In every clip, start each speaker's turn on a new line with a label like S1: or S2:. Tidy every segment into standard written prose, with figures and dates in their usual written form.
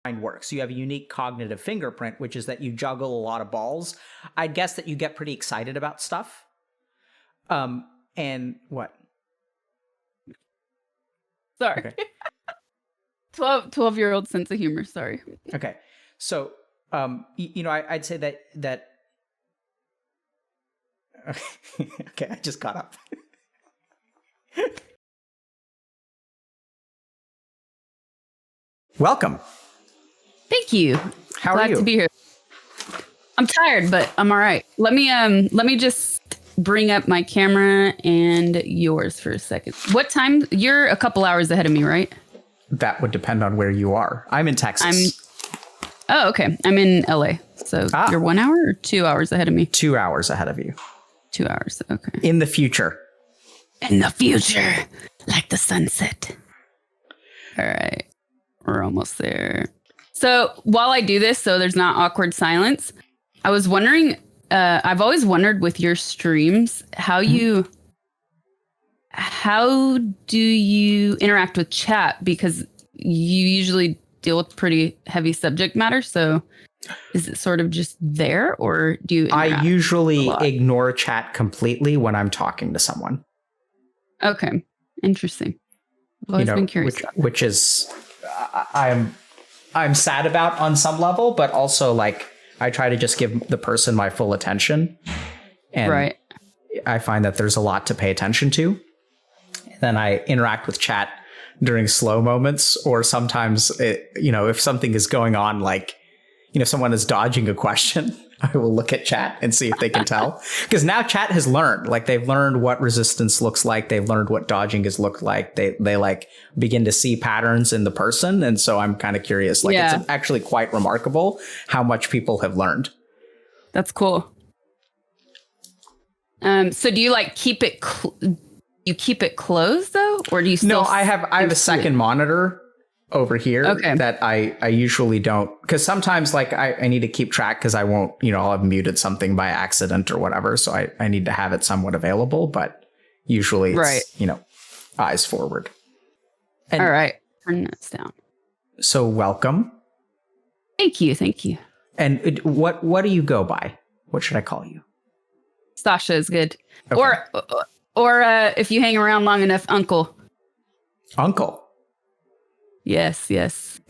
S1: mind works. You have a unique cognitive fingerprint, which is that you juggle a lot of balls. I'd guess that you get pretty excited about stuff. And what?
S2: Sorry.
S1: Okay.
S2: 12-year-old sense of humor. Sorry.
S1: Okay. So, I'd say that. Okay, I just caught up. Welcome.
S2: Thank you.
S1: How are you?
S2: Glad to be here. I'm tired, but I'm all right. Let me just bring up my camera and yours for a second. What time? You're a couple hours ahead of me, right?
S1: That would depend on where you are. I'm in Texas.
S2: Oh, okay. I'm in LA. So you're 1 hour or 2 hours ahead of me?
S1: 2 hours ahead of you.
S2: 2 hours. Okay.
S1: In the future.
S2: In the future, like the sunset. All right. We're almost there. So while I do this, so there's not awkward silence, I was wondering, I've always wondered with your streams, how do you interact with chat? Because you usually deal with pretty heavy subject matter. So is it sort of just there, or do you interact?
S1: I usually ignore chat completely when I'm talking to someone.
S2: Okay. Interesting. I've always been curious.
S1: Which is, I'm sad about on some level, but also like I try to just give the person my full attention. And
S2: right.
S1: I find that there's a lot to pay attention to. Then I interact with chat during slow moments, or sometimes, if something is going on, like, someone is dodging a question, I will look at chat and see if they can tell. Because now chat has learned, like they've learned what resistance looks like. They've learned what dodging has looked like. They like begin to see patterns in the person. And so I'm kind of curious, like it's actually quite remarkable how much people have learned.
S2: That's cool. So do you like keep it, you keep it closed though? Or do you still?
S1: No, I have a second monitor over here that I usually don't, because sometimes like I need to keep track because I won't, I'll have muted something by accident or whatever. So I need to have it somewhat available, but usually it's, eyes forward. And
S2: all right. Turn this down.
S1: So welcome.
S2: Thank you. Thank you.
S1: And what do you go by? What should I call you?
S2: Sasha is good.
S1: Okay.
S2: Or if you hang around long enough, Uncle.
S1: Uncle.
S2: Yes.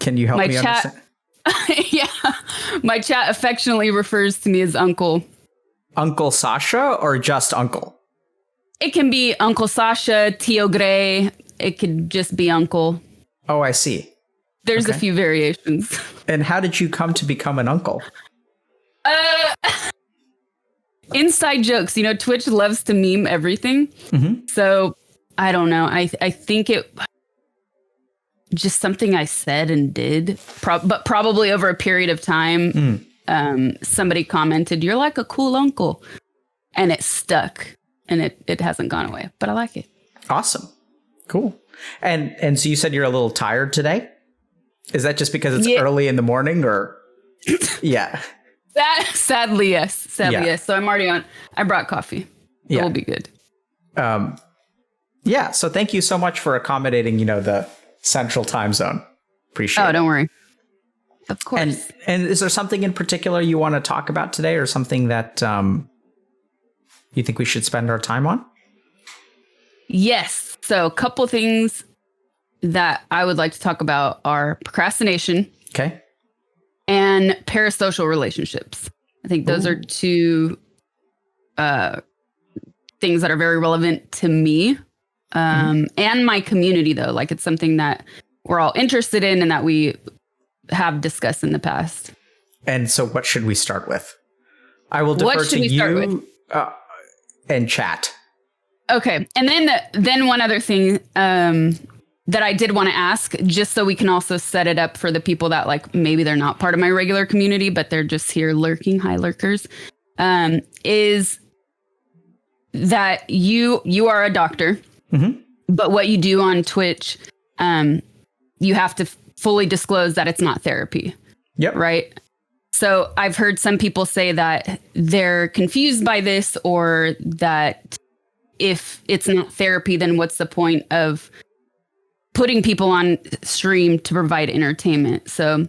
S1: Can you help me understand?
S2: Yeah. My chat affectionately refers to me as Uncle.
S1: Uncle Sasha or just Uncle?
S2: It can be Uncle Sasha, Tio Grey. It could just be Uncle.
S1: Oh, I see.
S2: There's a few variations.
S1: And how did you come to become an uncle?
S2: Inside jokes. Twitch loves to meme everything. Mm-hmm. So I don't know. I think it just something I said and did, but probably over a period of time, somebody commented, "You're like a cool uncle," and it stuck, and it hasn't gone away. But I like it. Awesome,
S1: cool. And so you said you're a little tired today. Is that just because it's early in the morning, or? Yeah.
S2: Sadly, yes. Yes. So I'm already on. I brought coffee. It will be good.
S1: Yeah. So thank you so much for accommodating, the Central Time Zone. Appreciate it.
S2: Oh, don't worry. Of course.
S1: And is there something in particular you want to talk about today, or something that you think we should spend our time on?
S2: Yes. So a couple things that I would like to talk about are procrastination.
S1: Okay.
S2: And parasocial relationships. I think those are two things that are very relevant to me. And my community, though, like it's something that we're all interested in and that we have discussed in the past.
S1: And so what should we start with? I will defer to you and chat.
S2: Okay. And then one other thing that I did want to ask, just so we can also set it up for the people that like maybe they're not part of my regular community, but they're just here lurking, hi lurkers, is that you are a doctor. Mm-hmm. But what you do on Twitch, you have to fully disclose that it's not therapy.
S1: Yep.
S2: Right. So I've heard some people say that they're confused by this, or that if it's not therapy, then what's the point of putting people on stream to provide entertainment? So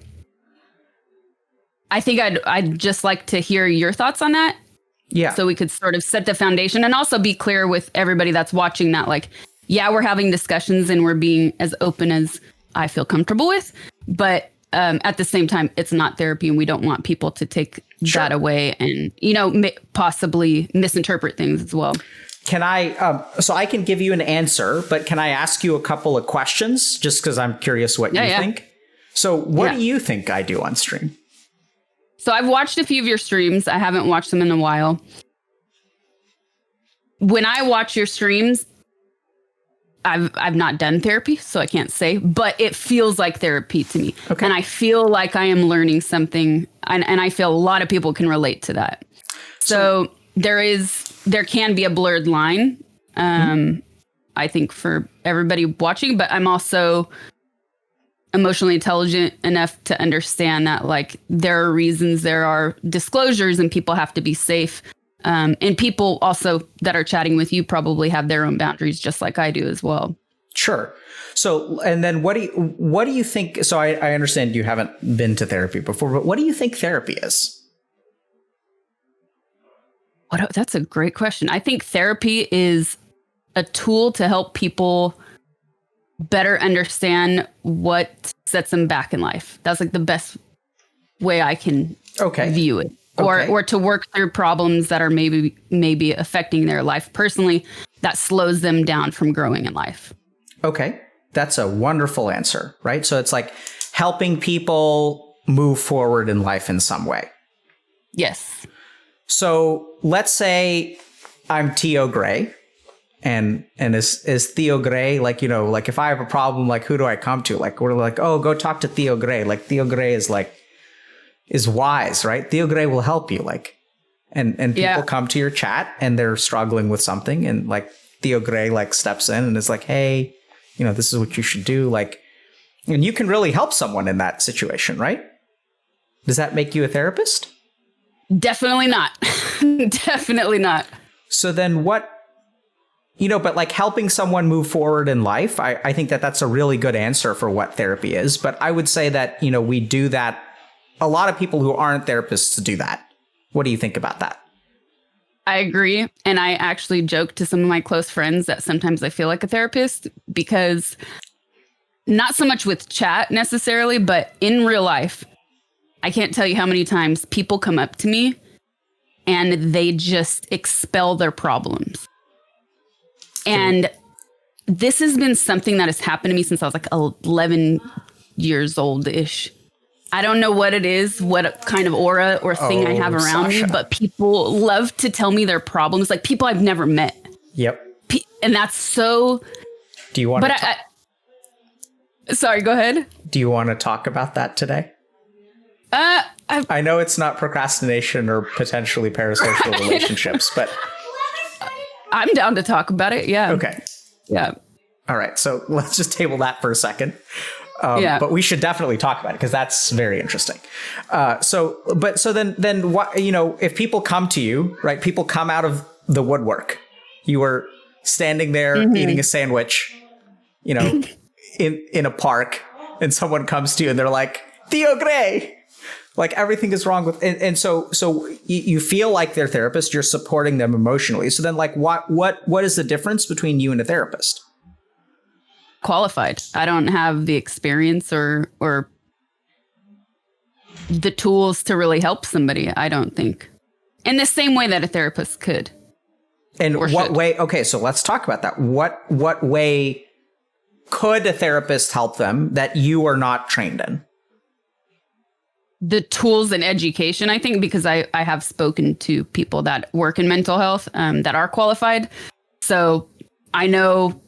S2: I think I'd just like to hear your thoughts on that.
S1: Yeah.
S2: So we could sort of set the foundation and also be clear with everybody that's watching that, like, yeah, we're having discussions and we're being as open as I feel comfortable with. But at the same time, it's not therapy, and we don't want people to take that away and, possibly misinterpret things as well.
S1: Can I, so I can give you an answer, but can I ask you a couple of questions just because I'm curious what you think? So what do you think I do on stream?
S2: So I've watched a few of your streams. I haven't watched them in a while. When I watch your streams, I've not done therapy, so I can't say, but it feels like therapy to me. Okay. And I feel like I am learning something, and I feel a lot of people can relate to that. So there can be a blurred line, I think, for everybody watching, but I'm also emotionally intelligent enough to understand that, like, there are reasons, there are disclosures, and people have to be safe. And people also that are chatting with you probably have their own boundaries, just like I do as well. Sure.
S1: So, and then what do you think? So I understand you haven't been to therapy before, but what do you think therapy is?
S2: That's a great question. I think therapy is a tool to help people better understand what sets them back in life. That's like the best way I can view it. Or to work through problems that are maybe affecting their life personally, that slows them down from growing in life.
S1: Okay. That's a wonderful answer, right? So it's like helping people move forward in life in some way.
S2: Yes.
S1: So let's say I'm Theo Grey, and is Theo Grey, like, like if I have a problem, like, who do I come to? Like, we're like, oh, go talk to Theo Grey. Like, Theo Grey is wise, right? Theo Grey will help you, like, and people come to your chat and they're struggling with something, and like Theo Grey like steps in and is like, hey, this is what you should do, like, and you can really help someone in that situation, right? Does that make you a therapist?
S2: Definitely not. Definitely not.
S1: So then what, but like helping someone move forward in life, I think that's a really good answer for what therapy is. But I would say that, we do that. A lot of people who aren't therapists do that. What do you think about that?
S2: I agree. And I actually joke to some of my close friends that sometimes I feel like a therapist, because not so much with chat necessarily, but in real life, I can't tell you how many times people come up to me and they just expel their problems. And this has been something that has happened to me since I was like 11 years old-ish. I don't know what it is, what kind of aura or thing I have around me, but people love to tell me their problems, like people I've never met.
S1: Yep.
S2: And that's so...
S1: Do you want to...
S2: Sorry, go ahead.
S1: Do you want to talk about that today? I know it's not procrastination or potentially parasocial relationships, but...
S2: I'm down to talk about it, yeah.
S1: Okay.
S2: Yeah.
S1: All right, so let's just table that for a second. But we should definitely talk about it because that's very interesting. So then what, if people come to you, right, people come out of the woodwork, you were standing there eating a sandwich, in a park, and someone comes to you and they're like, Theo Grey, like everything is wrong with, and so you feel like their therapist, you're supporting them emotionally. So then like, what is the difference between you and a therapist?
S2: Qualified. I don't have the experience or the tools to really help somebody, I don't think. In the same way that a therapist could.
S1: And what way? Okay, so let's talk about that. What way could a therapist help them that you are not trained in?
S2: The tools and education, I think, because I have spoken to people that work in mental health that are qualified. So I know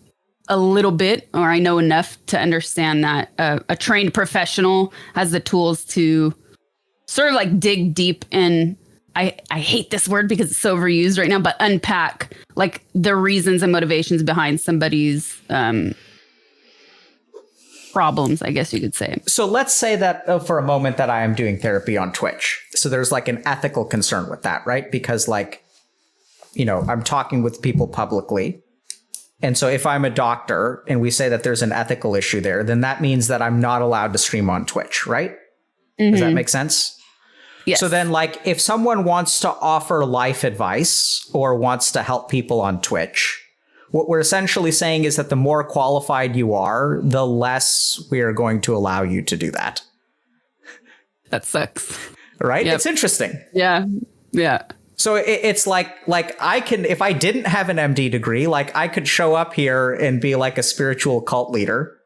S2: a little bit, or I know enough to understand that a trained professional has the tools to sort of like dig deep and I hate this word because it's so overused right now, but unpack like the reasons and motivations behind somebody's problems, I guess you could say.
S1: So let's say that for a moment that I am doing therapy on Twitch. So there's like an ethical concern with that, right? Because like, I'm talking with people publicly. And so if I'm a doctor and we say that there's an ethical issue there, then that means that I'm not allowed to stream on Twitch, right? Does that make sense?
S2: Yes.
S1: So then, like, if someone wants to offer life advice or wants to help people on Twitch, what we're essentially saying is that the more qualified you are, the less we are going to allow you to do that.
S2: That sucks.
S1: Right?
S2: Yep.
S1: It's interesting.
S2: Yeah. Yeah. So
S1: it's like I can, if I didn't have an MD degree, like I could show up here and be like a spiritual cult leader.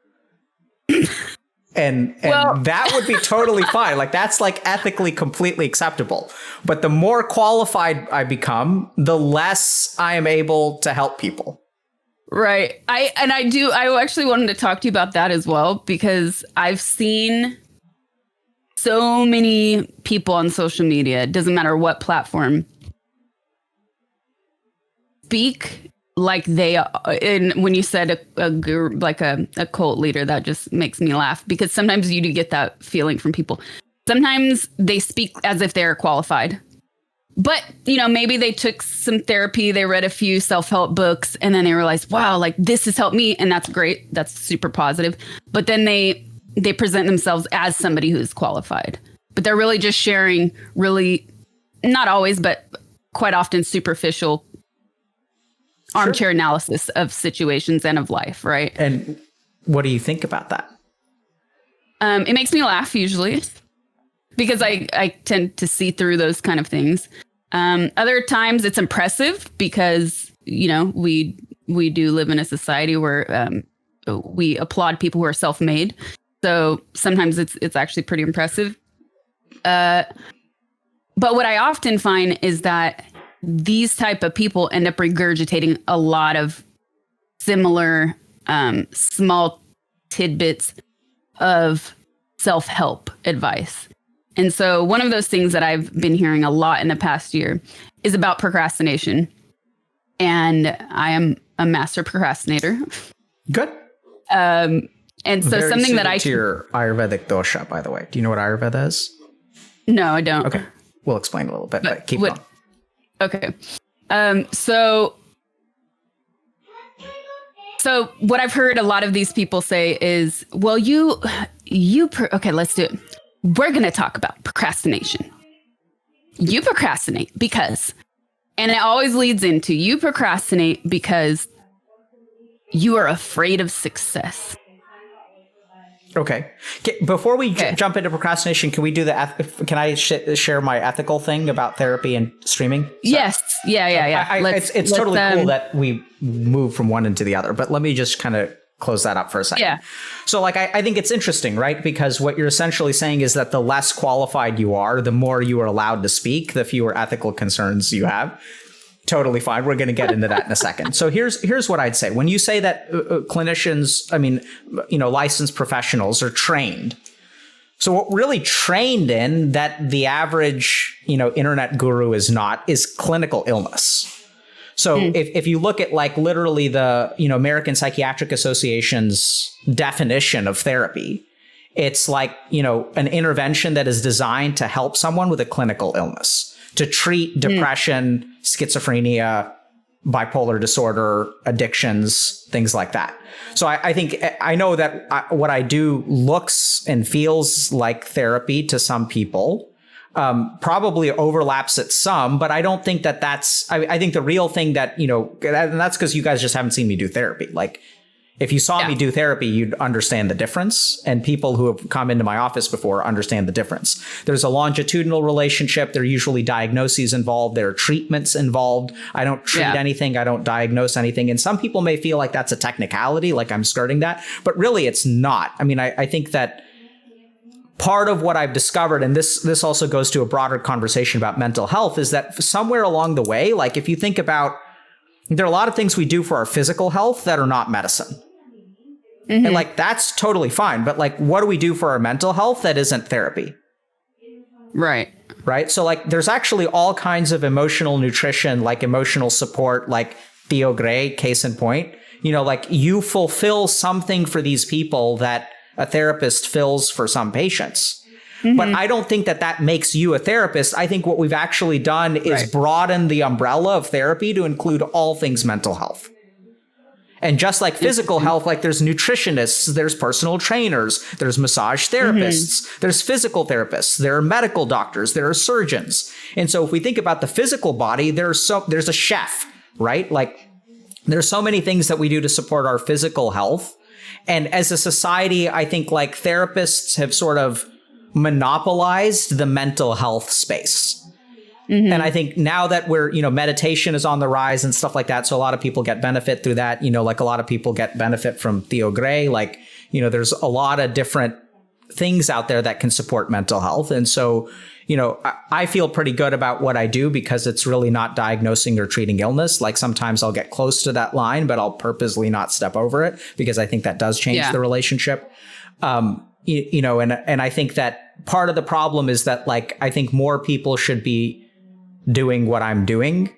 S1: And that would be totally fine. Like that's like ethically completely acceptable. But the more qualified I become, the less I am able to help people.
S2: Right. I actually wanted to talk to you about that as well, because I've seen so many people on social media, it doesn't matter what platform, speak like they are. And when you said a cult leader, that just makes me laugh, because sometimes you do get that feeling from people. Sometimes they speak as if they're qualified, but maybe they took some therapy, they read a few self-help books, and then they realized, wow, like this has helped me, and that's great, that's super positive. But then they present themselves as somebody who's qualified, but they're really just sharing really, not always, but quite often, superficial armchair analysis of situations and of life, right?
S1: And what do you think about that?
S2: It makes me laugh usually, because I tend to see through those kind of things. Other times it's impressive, because we do live in a society where we applaud people who are self-made. So sometimes it's actually pretty impressive. But what I often find is that these type of people end up regurgitating a lot of similar small tidbits of self-help advice. And so one of those things that I've been hearing a lot in the past year is about procrastination. And I am a master procrastinator.
S1: Good.
S2: And so
S1: Very
S2: something that
S1: to your Ayurvedic dosha, by the way. Do you know what Ayurveda is?
S2: No, I don't.
S1: Okay. We'll explain a little bit, but keep going.
S2: Okay. So what I've heard a lot of these people say is, well, okay, let's do it. We're going to talk about procrastination. You procrastinate because, and it always leads into, you procrastinate because you are afraid of success.
S1: Okay. Before we jump into procrastination, can we do can I share my ethical thing about therapy and streaming? So,
S2: yes. Yeah.
S1: It's totally cool that we move from one into the other, but let me just kind of close that up for a second.
S2: Yeah.
S1: So I think it's interesting, right? Because what you're essentially saying is that the less qualified you are, the more you are allowed to speak, the fewer ethical concerns you have. Totally fine. We're going to get into that in a second. So here's what I'd say. When you say that clinicians, licensed professionals are trained. So what really trained in that the average, internet guru is not, is clinical illness. So if you look at like literally the, American Psychiatric Association's definition of therapy, it's like, an intervention that is designed to help someone with a clinical illness, to treat depression, schizophrenia, bipolar disorder, addictions, things like that. So I think I know that what I do looks and feels like therapy to some people, probably overlaps at some, but I don't think that's, I think the real thing that, and that's because you guys just haven't seen me do therapy. Like if you saw me do therapy, you'd understand the difference. And people who have come into my office before understand the difference. There's a longitudinal relationship. There are usually diagnoses involved. There are treatments involved. I don't treat anything. I don't diagnose anything. And some people may feel like that's a technicality, like I'm skirting that, but really it's not. I mean, I think that part of what I've discovered, and this also goes to a broader conversation about mental health, is that somewhere along the way, like if you think about, there are a lot of things we do for our physical health that are not medicine. And like, that's totally fine. But like, what do we do for our mental health that isn't therapy?
S2: Right.
S1: Right. So like, there's actually all kinds of emotional nutrition, like emotional support, like Theo Gray, case in point, like you fulfill something for these people that a therapist fills for some patients. But I don't think that makes you a therapist. I think what we've actually done is broaden the umbrella of therapy to include all things mental health. And just like physical health, like there's nutritionists, there's personal trainers, there's massage therapists, there's physical therapists, there are medical doctors, there are surgeons. And so if we think about the physical body, there's a chef, right? Like there's so many things that we do to support our physical health. And as a society, I think like therapists have sort of monopolized the mental health space. And I think now that meditation is on the rise and stuff like that. So a lot of people get benefit through that, like a lot of people get benefit from Theo Gray. Like, there's a lot of different things out there that can support mental health. And so, I feel pretty good about what I do because it's really not diagnosing or treating illness. Like sometimes I'll get close to that line, but I'll purposely not step over it because I think that does change the relationship. And I think that part of the problem is that like, I think more people should be doing what I'm doing,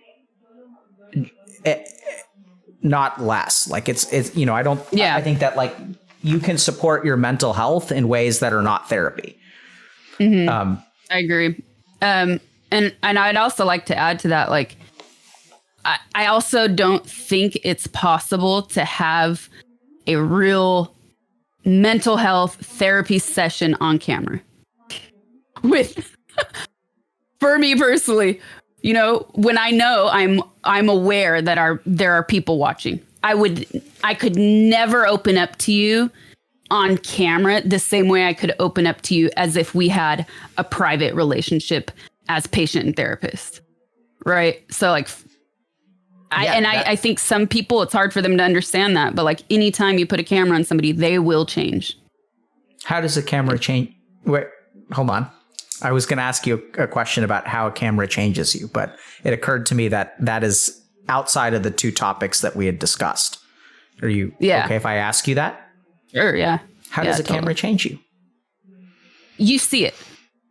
S1: not less. Like it's I don't. Yeah. I think that like you can support your mental health in ways that are not therapy.
S2: I agree. And I'd also like to add to that, like I also don't think it's possible to have a real mental health therapy session on camera with. For me personally, when I know I'm aware that there are people watching, I could never open up to you on camera the same way I could open up to you as if we had a private relationship as patient and therapist. Right. So like, I think some people, it's hard for them to understand that, but like anytime you put a camera on somebody, they will change.
S1: How does a camera change? Wait, hold on. I was going to ask you a question about how a camera changes you, but it occurred to me that is outside of the two topics that we had discussed. Are you okay if I ask you that?
S2: Sure, yeah.
S1: How does a camera change you?
S2: You see it.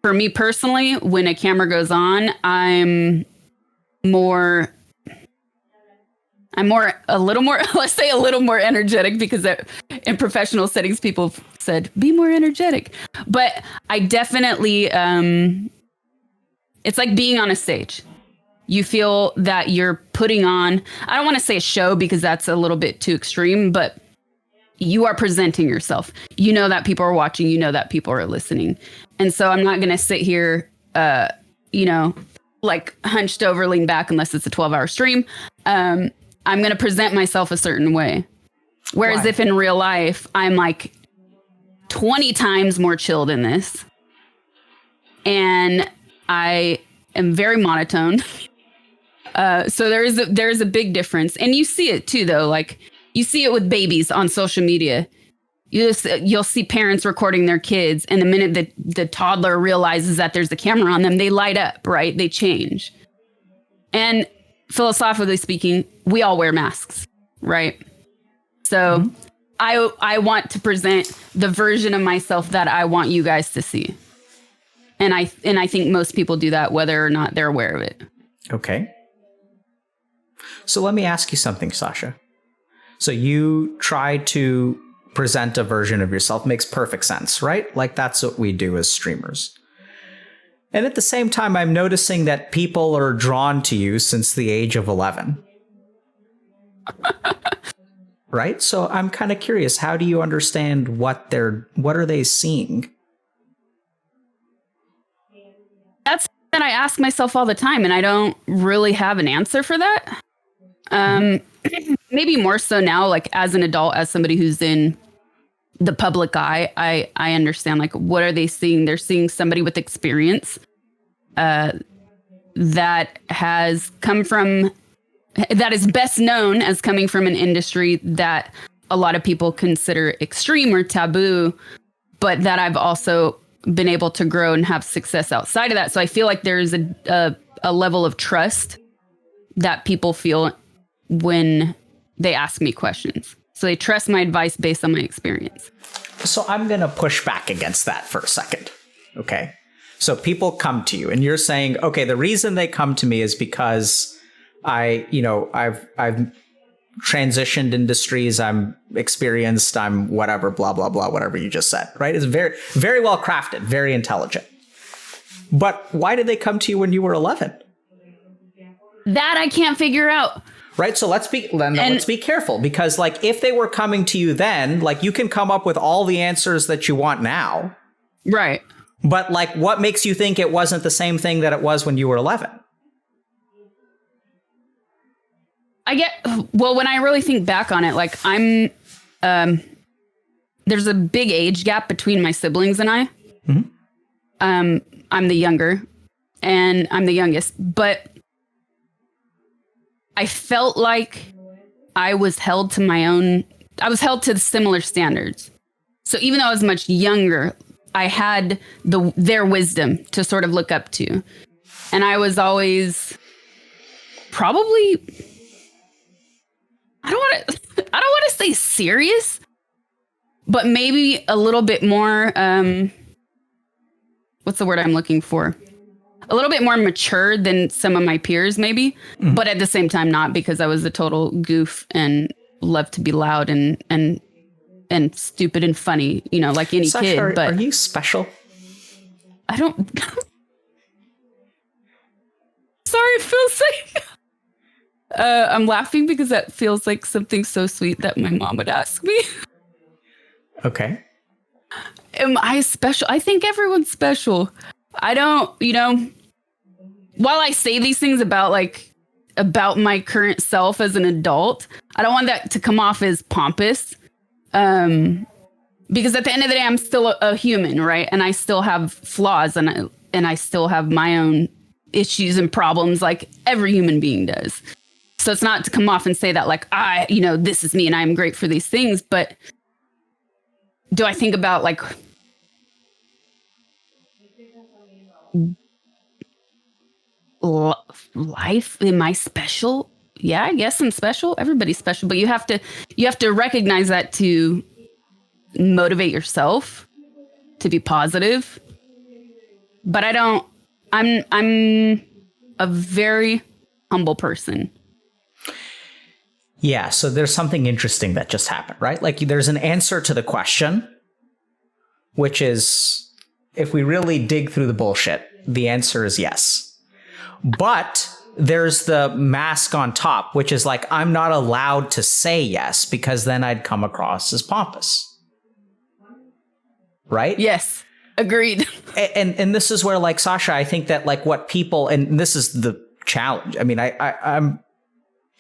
S2: For me personally, when a camera goes on, I'm a little more, let's say a little more energetic because in professional settings, people said, be more energetic. But I definitely, it's like being on a stage. You feel that you're putting on, I don't want to say a show because that's a little bit too extreme, but you are presenting yourself. You know that people are watching, you know that people are listening. And so I'm not going to sit here, like hunched over, lean back unless it's a 12-hour stream. I'm going to present myself a certain way. Whereas if in real life, I'm like 20 times more chill than this. And I am very monotone. So there is a big difference. And you see it too, though. Like you see it with babies on social media. You'll see parents recording their kids. And the minute that the toddler realizes that there's a camera on them, they light up, right? They change. And philosophically speaking, we all wear masks, right? So I want to present the version of myself that I want you guys to see. And I think most people do that whether or not they're aware of it.
S1: Okay. So let me ask you something, Sasha. So you try to present a version of yourself. Makes perfect sense, right? Like that's what we do as streamers. And at the same time, I'm noticing that people are drawn to you since the age of 11. Right? So I'm kind of curious, how do you understand what are they seeing?
S2: That's that I ask myself all the time, and I don't really have an answer for that. Maybe more so now, like as an adult, as somebody who's in the public eye, I understand, like, what are they seeing? They're seeing somebody with experience that has come from, that is best known as coming from an industry that a lot of people consider extreme or taboo, but that I've also been able to grow and have success outside of that. So I feel like there's a level of trust that people feel when they ask me questions. So they trust my advice based on my experience.
S1: So I'm going to push back against that for a second. Okay. So people come to you and you're saying, okay, the reason they come to me is because I've transitioned industries, I'm experienced, I'm whatever, blah, blah, blah, whatever you just said, right? It's very, very well crafted, very intelligent. But why did they come to you when you were 11?
S2: That I can't figure out.
S1: Right. So let's be careful, because like if they were coming to you then, like you can come up with all the answers that you want now.
S2: Right.
S1: But like what makes you think it wasn't the same thing that it was when you were 11?
S2: When I really think back on it, like there's a big age gap between my siblings and I. Mm-hmm. I'm the younger and I'm the youngest, but I felt like I was held to similar standards. So even though I was much younger, I had their wisdom to sort of look up to. And I was always probably, I don't want to say serious, but maybe a little bit more, what's the word I'm looking for? A little bit more mature than some of my peers, maybe, but at the same time, not, because I was a total goof and loved to be loud and stupid and funny, like any
S1: Sasha,
S2: kid. But
S1: are you special?
S2: I don't. Sorry, it feels like I'm laughing because that feels like something so sweet that my mom would ask me.
S1: Okay.
S2: Am I special? I think everyone's special. I don't, while I say these things about my current self as an adult, I don't want that to come off as pompous. Because at the end of the day, I'm still a human, right? And I still have flaws, and I still have my own issues and problems like every human being does. So it's not to come off and say that like, this is me and I'm great for these things. But do I think about like life? Am I special? Yeah, I guess I'm special. Everybody's special, but you have to recognize that to motivate yourself to be positive. But I'm a very humble person.
S1: Yeah, so there's something interesting that just happened, right? Like there's an answer to the question, which is, if we really dig through the bullshit, the answer is yes. But there's the mask on top, which is like, I'm not allowed to say yes because then I'd come across as pompous. Right?
S2: Yes. Agreed.
S1: And this is where, like, Sasha, I think that like what people, and this is the challenge. I mean, I'm,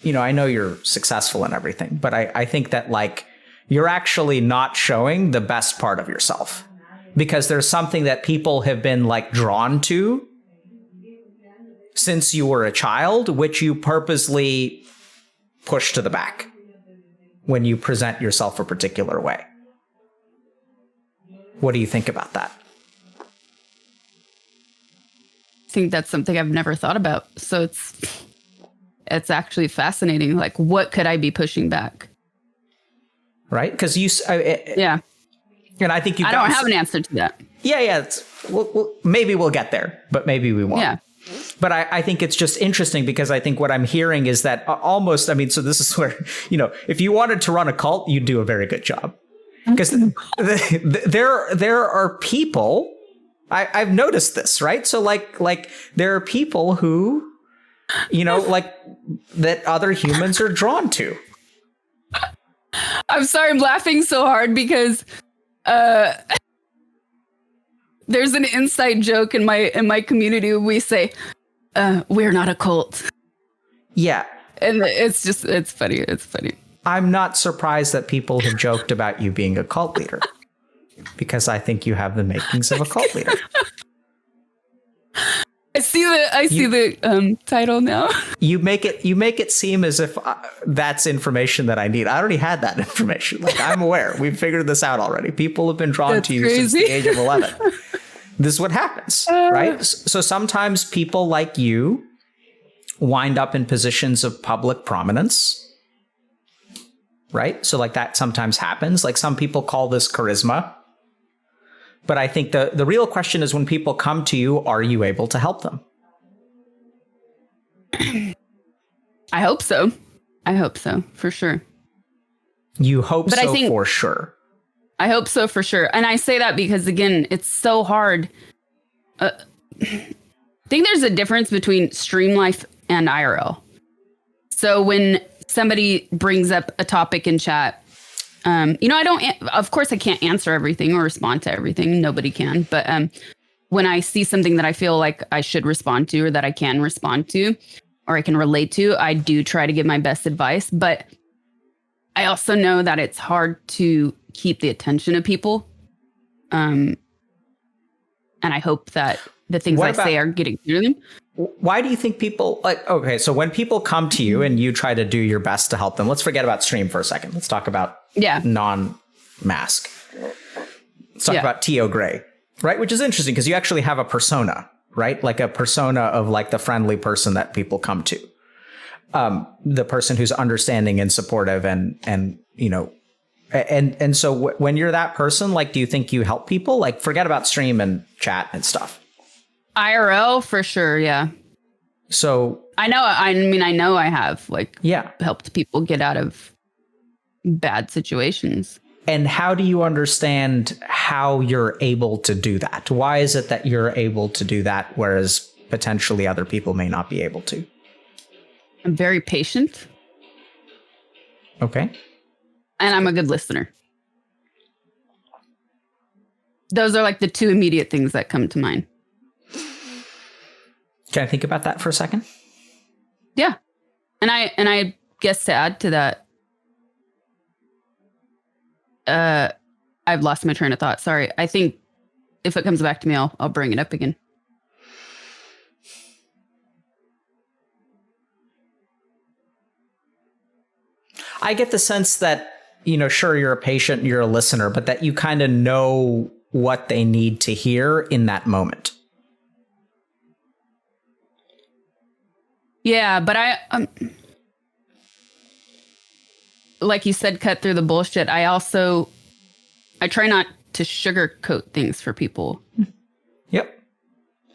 S1: I know you're successful and everything, but I think that like you're actually not showing the best part of yourself, because there's something that people have been like drawn to since you were a child, which you purposely push to the back when you present yourself a particular way. What do you think about that?
S2: I think that's something I've never thought about. So it's actually fascinating. Like, what could I be pushing back? Right?
S1: Because
S2: yeah.
S1: And I think
S2: I don't have an answer to that.
S1: Yeah. Maybe we'll get there, but maybe we won't.
S2: Yeah.
S1: But I think it's just interesting, because I think what I'm hearing is that so this is where, if you wanted to run a cult, you'd do a very good job. Because there are people, I've noticed this, right? So like there are people who, like that other humans are drawn to.
S2: I'm sorry, I'm laughing so hard because there's an inside joke in my community where we say, we're not a cult.
S1: Yeah.
S2: And it's funny. It's funny.
S1: I'm not surprised that people have joked about you being a cult leader, because I think you have the makings of a cult leader.
S2: I see the title now.
S1: You make it seem as if that's information that I need. I already had that information. Like, I'm aware. We've figured this out already. People have been drawn to you since the age of 11. This is what happens, right? So sometimes people like you wind up in positions of public prominence. Right? So like that sometimes happens. Like some people call this charisma. But I think the real question is, when people come to you, are you able to help them?
S2: I hope so. For sure.
S1: You hope so for sure.
S2: I hope so for sure. And I say that because, again, it's so hard. I think there's a difference between stream life and IRL. So when somebody brings up a topic in chat, of course I can't answer everything or respond to everything. Nobody can. But when I see something that I feel like I should respond to or that I can respond to or I can relate to, I do try to give my best advice. But I also know that it's hard to keep the attention of people. And I hope that the things I say are getting through them.
S1: Why do you think people so when people come to you and you try to do your best to help them, let's forget about stream for a second. Let's talk about non-mask. Let's talk about T.O. Grey, right? Which is interesting because you actually have a persona, right? Like a persona of like the friendly person that people come to. The person who's understanding and supportive and so when you're that person, like, do you think you help people? Like, forget about stream and chat and stuff.
S2: IRL for sure. Yeah.
S1: So
S2: I know I have helped people get out of bad situations.
S1: And how do you understand how you're able to do that? Why is it that you're able to do that, whereas potentially other people may not be able to?
S2: I'm very patient.
S1: Okay.
S2: And I'm a good listener. Those are like the two immediate things that come to mind.
S1: Can I think about that for a second?
S2: Yeah. And I guess to add to that, I've lost my train of thought. Sorry. I think if it comes back to me, I'll bring it up again.
S1: I get the sense that, sure, you're a patient, you're a listener, but that you kind of know what they need to hear in that moment.
S2: Yeah, but I, like you said, cut through the bullshit. I try not to sugarcoat things for people.
S1: Yep.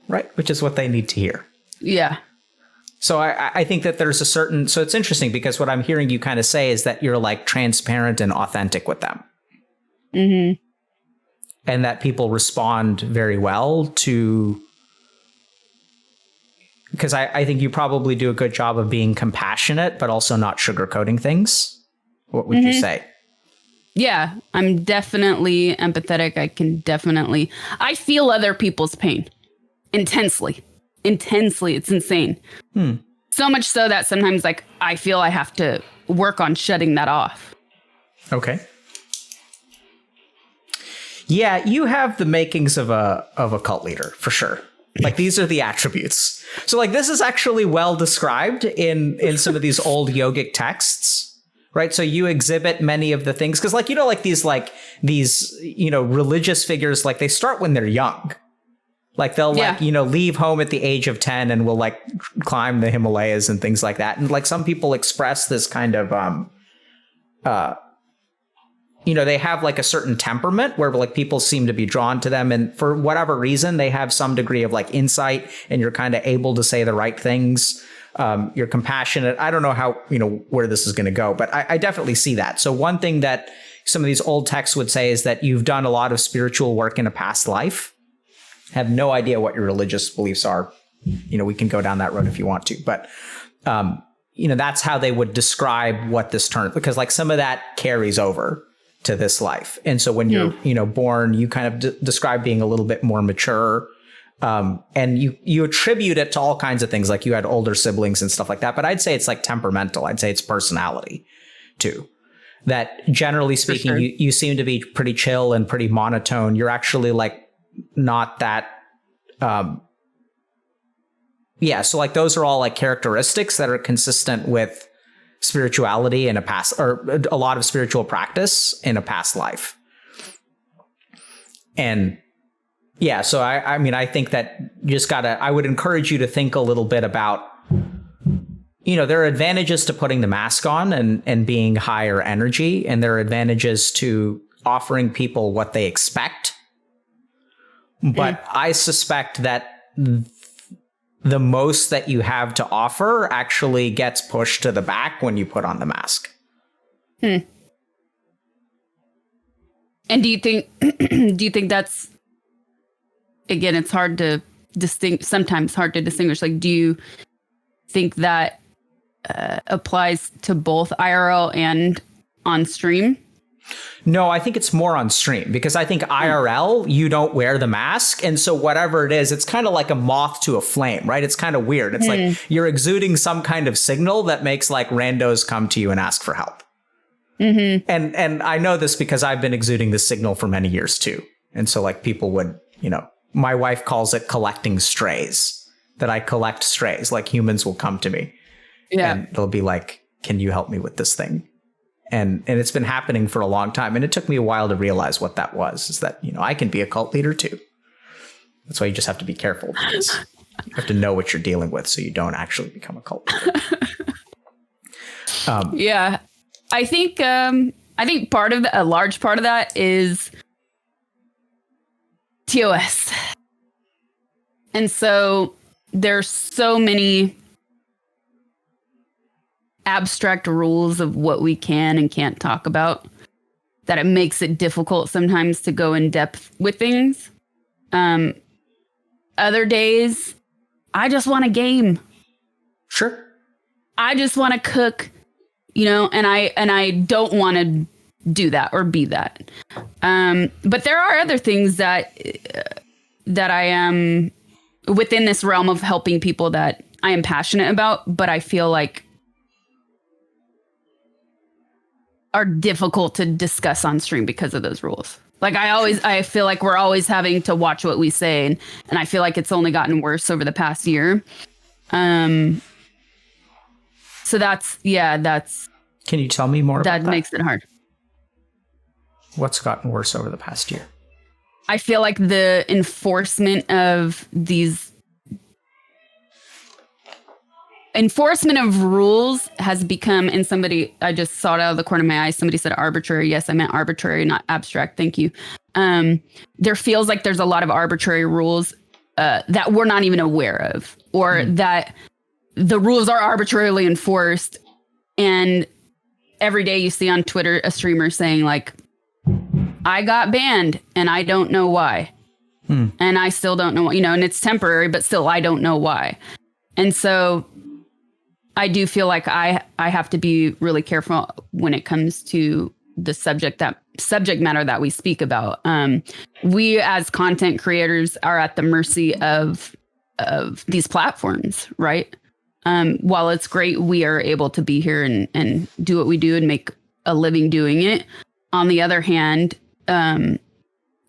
S1: Right. Which is what they need to hear.
S2: Yeah.
S1: So I think that there's so it's interesting because what I'm hearing you kind of say is that you're like transparent and authentic with them.
S2: Mm-hmm.
S1: And that people respond very well to, because I think you probably do a good job of being compassionate, but also not sugarcoating things. What would you say?
S2: Yeah, I'm definitely empathetic. I feel other people's pain intensely. It's insane. So much so that sometimes like I feel I have to work on shutting that off.
S1: Okay. Yeah, you have the makings of a cult leader for sure. Like these are the attributes. So like this is actually well described in some of these old yogic texts, right? So you exhibit many of the things because like these religious figures, like they start when they're young. Like they'll leave home at the age of 10 and will like climb the Himalayas and things like that. And like some people express this kind of they have like a certain temperament where like people seem to be drawn to them. And for whatever reason, they have some degree of like insight and you're kind of able to say the right things. You're compassionate. I don't know how, where this is going to go, but I definitely see that. So one thing that some of these old texts would say is that you've done a lot of spiritual work in a past life. Have no idea what your religious beliefs are. We can go down that road if you want to, but, that's how they would describe what this turn, because like some of that carries over to this life. And so when you're, born, you kind of describe being a little bit more mature. And you attribute it to all kinds of things, like you had older siblings and stuff like that. But I'd say it's like temperamental. I'd say it's personality too. That generally speaking,
S2: sure.
S1: you seem to be pretty chill and pretty monotone. You're actually like not that. So like those are all like characteristics that are consistent with spirituality in a past, or a lot of spiritual practice in a past life. And so I think that you just I would encourage you to think a little bit about, there are advantages to putting the mask on and being higher energy, and there are advantages to offering people what they expect. But I suspect that the most that you have to offer actually gets pushed to the back when you put on the mask.
S2: And do you think that's, again, it's hard to sometimes hard to distinguish. Like, do you think that applies to both IRL and on stream.
S1: No, I think it's more on stream because I think IRL, you don't wear the mask. And so whatever it is, it's kind of like a moth to a flame, right? It's kind of weird. It's like you're exuding some kind of signal that makes like randos come to you and ask for help. Mm-hmm. And I know this because I've been exuding this signal for many years too. And so like people would, you know, my wife calls it collecting strays, that I collect strays, like humans will come to me. Yeah. And they'll be like, can you help me with this thing? And it's been happening for a long time. And it took me a while to realize what that was, is that, you know, I can be a cult leader too. That's why you just have to be careful, because you have to know what you're dealing with so you don't actually become a cult leader.
S2: Yeah. I think a large part of that is TOS. And so there's so many abstract rules of what we can and can't talk about that it makes it difficult sometimes to go in depth with things. Other days, I just want a game.
S1: Sure.
S2: I just want to cook, you know, and I don't want to do that or be that. But there are other things that I am within this realm of helping people that I am passionate about, but I feel like are difficult to discuss on stream because of those rules. Like I feel like we're always having to watch what we say, and I feel like it's only gotten worse over the past year. So that's.
S1: Can you tell me more about that?
S2: That makes it hard.
S1: What's gotten worse over the past year?
S2: I feel like the enforcement of rules has become, and somebody, I just saw it out of the corner of my eye, somebody said arbitrary. Yes, I meant arbitrary, not abstract. Thank you. There feels like there's a lot of arbitrary rules that we're not even aware of, or that the rules are arbitrarily enforced. And every day you see on Twitter a streamer saying like, I got banned and I don't know why. And I still don't know, you know, and it's temporary, but still I don't know why. And so I do feel like I have to be really careful when it comes to the subject matter that we speak about. We as content creators are at the mercy of these platforms, right? While it's great, we are able to be here and do what we do and make a living doing it. On the other hand,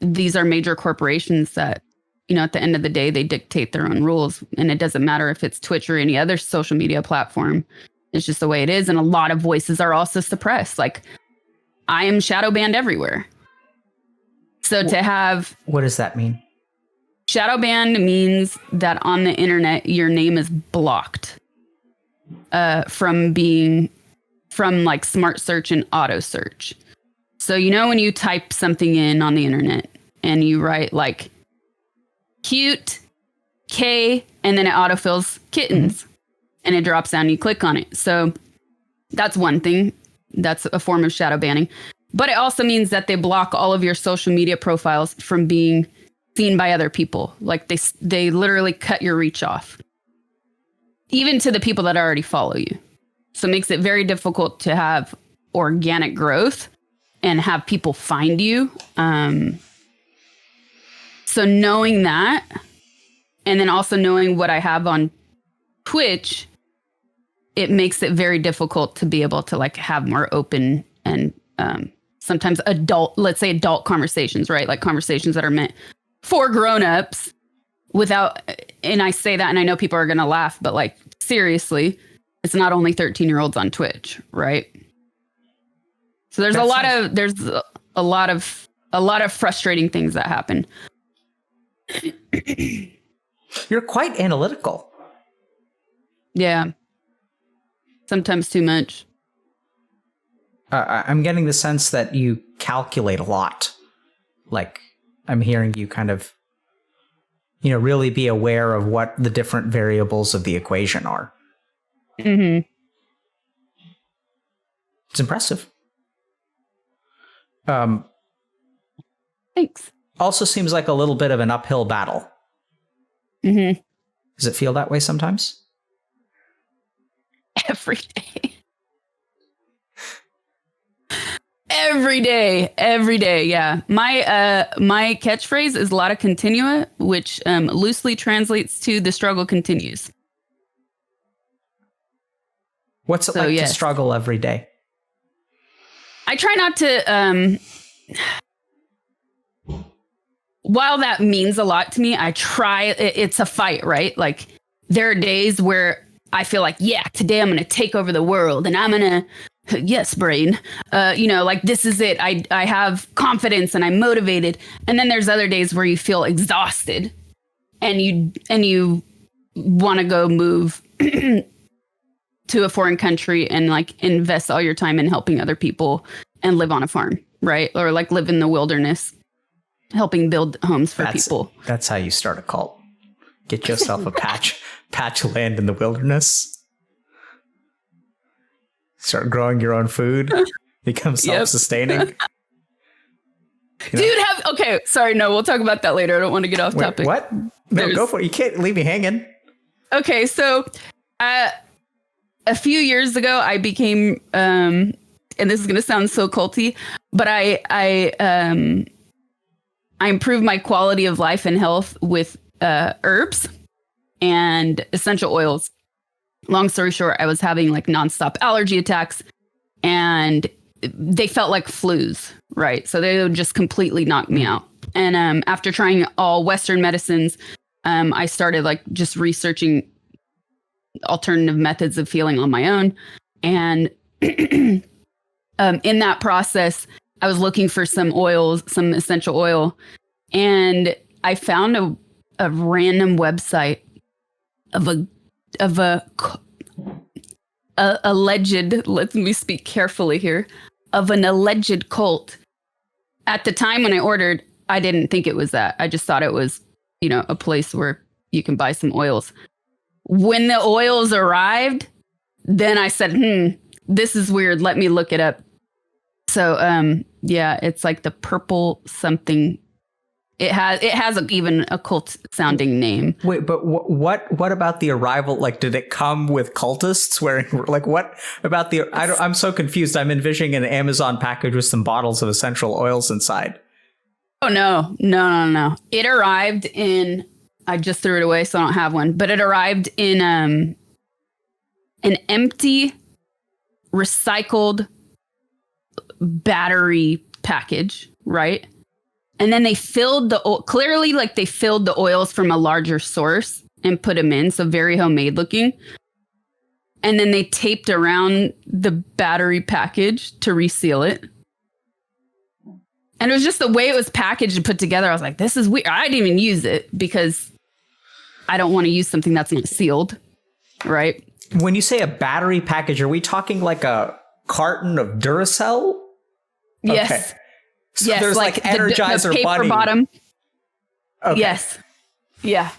S2: these are major corporations that, you know, at the end of the day, they dictate their own rules, and it doesn't matter if it's Twitch or any other social media platform. It's just the way it is. And a lot of voices are also suppressed. Like I am shadowbanned everywhere. So to have... What
S1: does that mean?
S2: Shadowbanned means that on the internet, your name is blocked from like smart search and auto search. So, you know, when you type something in on the internet and you write like cute K, and then it autofills kittens and it drops down and you click on it. So that's one thing. That's a form of shadow banning. But it also means that they block all of your social media profiles from being seen by other people. Like they literally cut your reach off, even to the people that already follow you. So it makes it very difficult to have organic growth and have people find you. So knowing that, and then also knowing what I have on Twitch, it makes it very difficult to be able to like have more open and sometimes adult conversations, right? Like conversations that are meant for grown-ups without, and I say that and I know people are going to laugh, but like seriously, it's not only 13-year-olds on Twitch, right? So there's a lot of frustrating things that happen.
S1: You're quite analytical.
S2: Yeah. Sometimes too much.
S1: I'm getting the sense that you calculate a lot. Like I'm hearing you kind of, you know, really be aware of what the different variables of the equation are. Mm-hmm. It's impressive.
S2: Thanks.
S1: Also seems like a little bit of an uphill battle. Mm-hmm. Does it feel that way sometimes?
S2: every day. Every day. Yeah. My catchphrase is Lata Continua, which loosely translates to the struggle continues.
S1: What's it like to struggle every day?
S2: I try not to, while that means a lot to me, I try, it's a fight, right? Like there are days where I feel like, yeah, today I'm going to take over the world and I'm going to, yes, brain, like this is it. I have confidence and I'm motivated. And then there's other days where you feel exhausted and you want to go move to a foreign country and like invest all your time in helping other people and live on a farm, right? Or like live in the wilderness, helping build homes for people.
S1: That's how you start a cult. Get yourself a patch of land in the wilderness. Start growing your own food. Become self-sustaining.
S2: Dude, okay. Sorry, no, we'll talk about that later. I don't want to get off topic.
S1: What? No, go for it. You can't leave me hanging. Okay,
S2: so a few years ago, I became, and this is going to sound so culty, but I improved my quality of life and health with herbs and essential oils. Long story short, I was having like nonstop allergy attacks and they felt like flus, right? So they would just completely knock me out. And after trying all Western medicines, I started like just researching alternative methods of healing on my own. And in that process, I was looking for some oils, some essential oil, and I found a random website of a alleged, let me speak carefully here, of an alleged cult. At the time when I ordered, I didn't think it was that. I just thought it was, a place where you can buy some oils. When the oils arrived, then I said, this is weird. Let me look it up. So, it's like the purple something. It has even a cult sounding name.
S1: Wait, but what about the arrival? Like, did it come with cultists wearing, like, what about I'm so confused. I'm envisioning an Amazon package with some bottles of essential oils inside.
S2: Oh, no. It arrived in, I just threw it away, so I don't have one, but it arrived in an empty, recycled battery package, right? And then they filled clearly like they filled the oils from a larger source and put them in. So very homemade looking. And then they taped around the battery package to reseal it. And it was just the way it was packaged and put together. I was like, this is weird. I didn't even use it because I don't want to use something that's not sealed. Right.
S1: When you say a battery package, are we talking like a carton of Duracell?
S2: Yes.
S1: Okay. So
S2: yes,
S1: there's like Energizer
S2: the paper
S1: Bunny.
S2: Bottom.
S1: Okay.
S2: Yes. Yeah.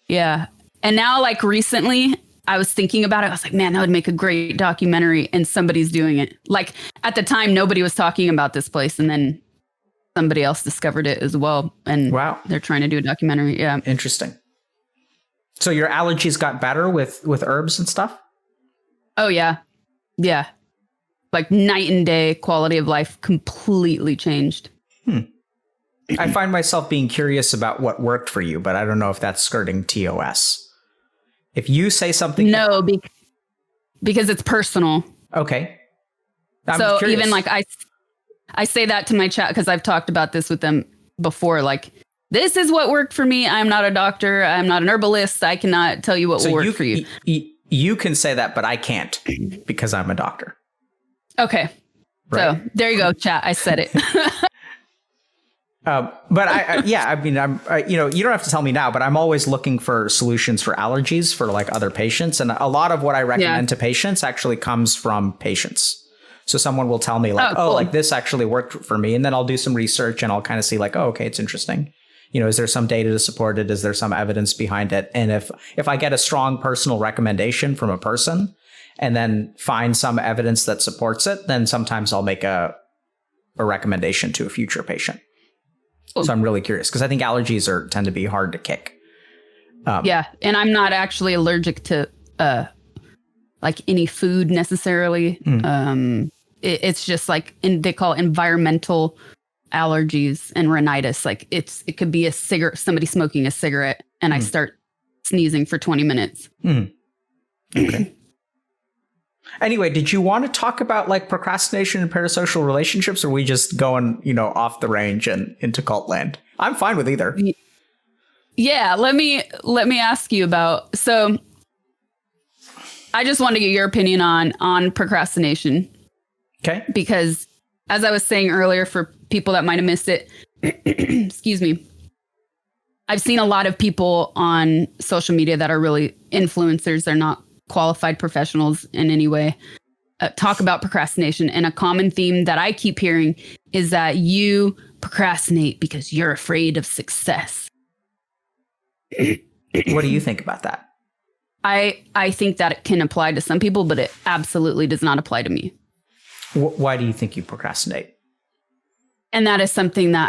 S2: Yeah. And now, like recently, I was thinking about it. I was like, man, that would make a great documentary, and somebody's doing it. Like at the time, nobody was talking about this place, and then somebody else discovered it as well. And
S1: wow,
S2: they're trying to do a documentary. Yeah.
S1: Interesting. So your allergies got better with herbs and stuff?
S2: Oh, yeah. Yeah. Like night and day, quality of life completely changed.
S1: I find myself being curious about what worked for you, but I don't know if that's skirting TOS. If you say something...
S2: No, because it's personal.
S1: Okay.
S2: So curious. Even like I say that to my chat because I've talked about this with them before. Like, this is what worked for me. I'm not a doctor. I'm not an herbalist. I cannot tell you what will work for you.
S1: You can say that, but I can't because I'm a doctor.
S2: Okay. Right. So there you go, chat. I said it.
S1: But I mean, you don't have to tell me now, but I'm always looking for solutions for allergies for like other patients. And a lot of what I recommend to patients actually comes from patients. So someone will tell me like, cool. Like this actually worked for me. And then I'll do some research and I'll kind of see like, oh, okay, it's interesting. Is there some data to support it? Is there some evidence behind it? And if I get a strong personal recommendation from a person and then find some evidence that supports it, then sometimes I'll make a recommendation to a future patient. So I'm really curious because I think allergies tend to be hard to kick.
S2: Yeah. And I'm not actually allergic to like any food necessarily. It's just like they call it environmental allergies and rhinitis. Like it could be a cigarette, somebody smoking a cigarette, and I start sneezing for 20 minutes.
S1: Okay. Anyway, did you want to talk about like procrastination and parasocial relationships, or are we just going, off the range and into cult land? I'm fine with either.
S2: Yeah, let me ask you about. So, I just want to get your opinion on procrastination.
S1: Okay.
S2: Because as I was saying earlier, for people that might have missed it, excuse me, I've seen a lot of people on social media that are really influencers. They're not qualified professionals in any way. Talk about procrastination. And a common theme that I keep hearing is that you procrastinate because you're afraid of success.
S1: What do you think about that?
S2: I think that it can apply to some people, but it absolutely does not apply to me.
S1: Why do you think you procrastinate?
S2: And that is something that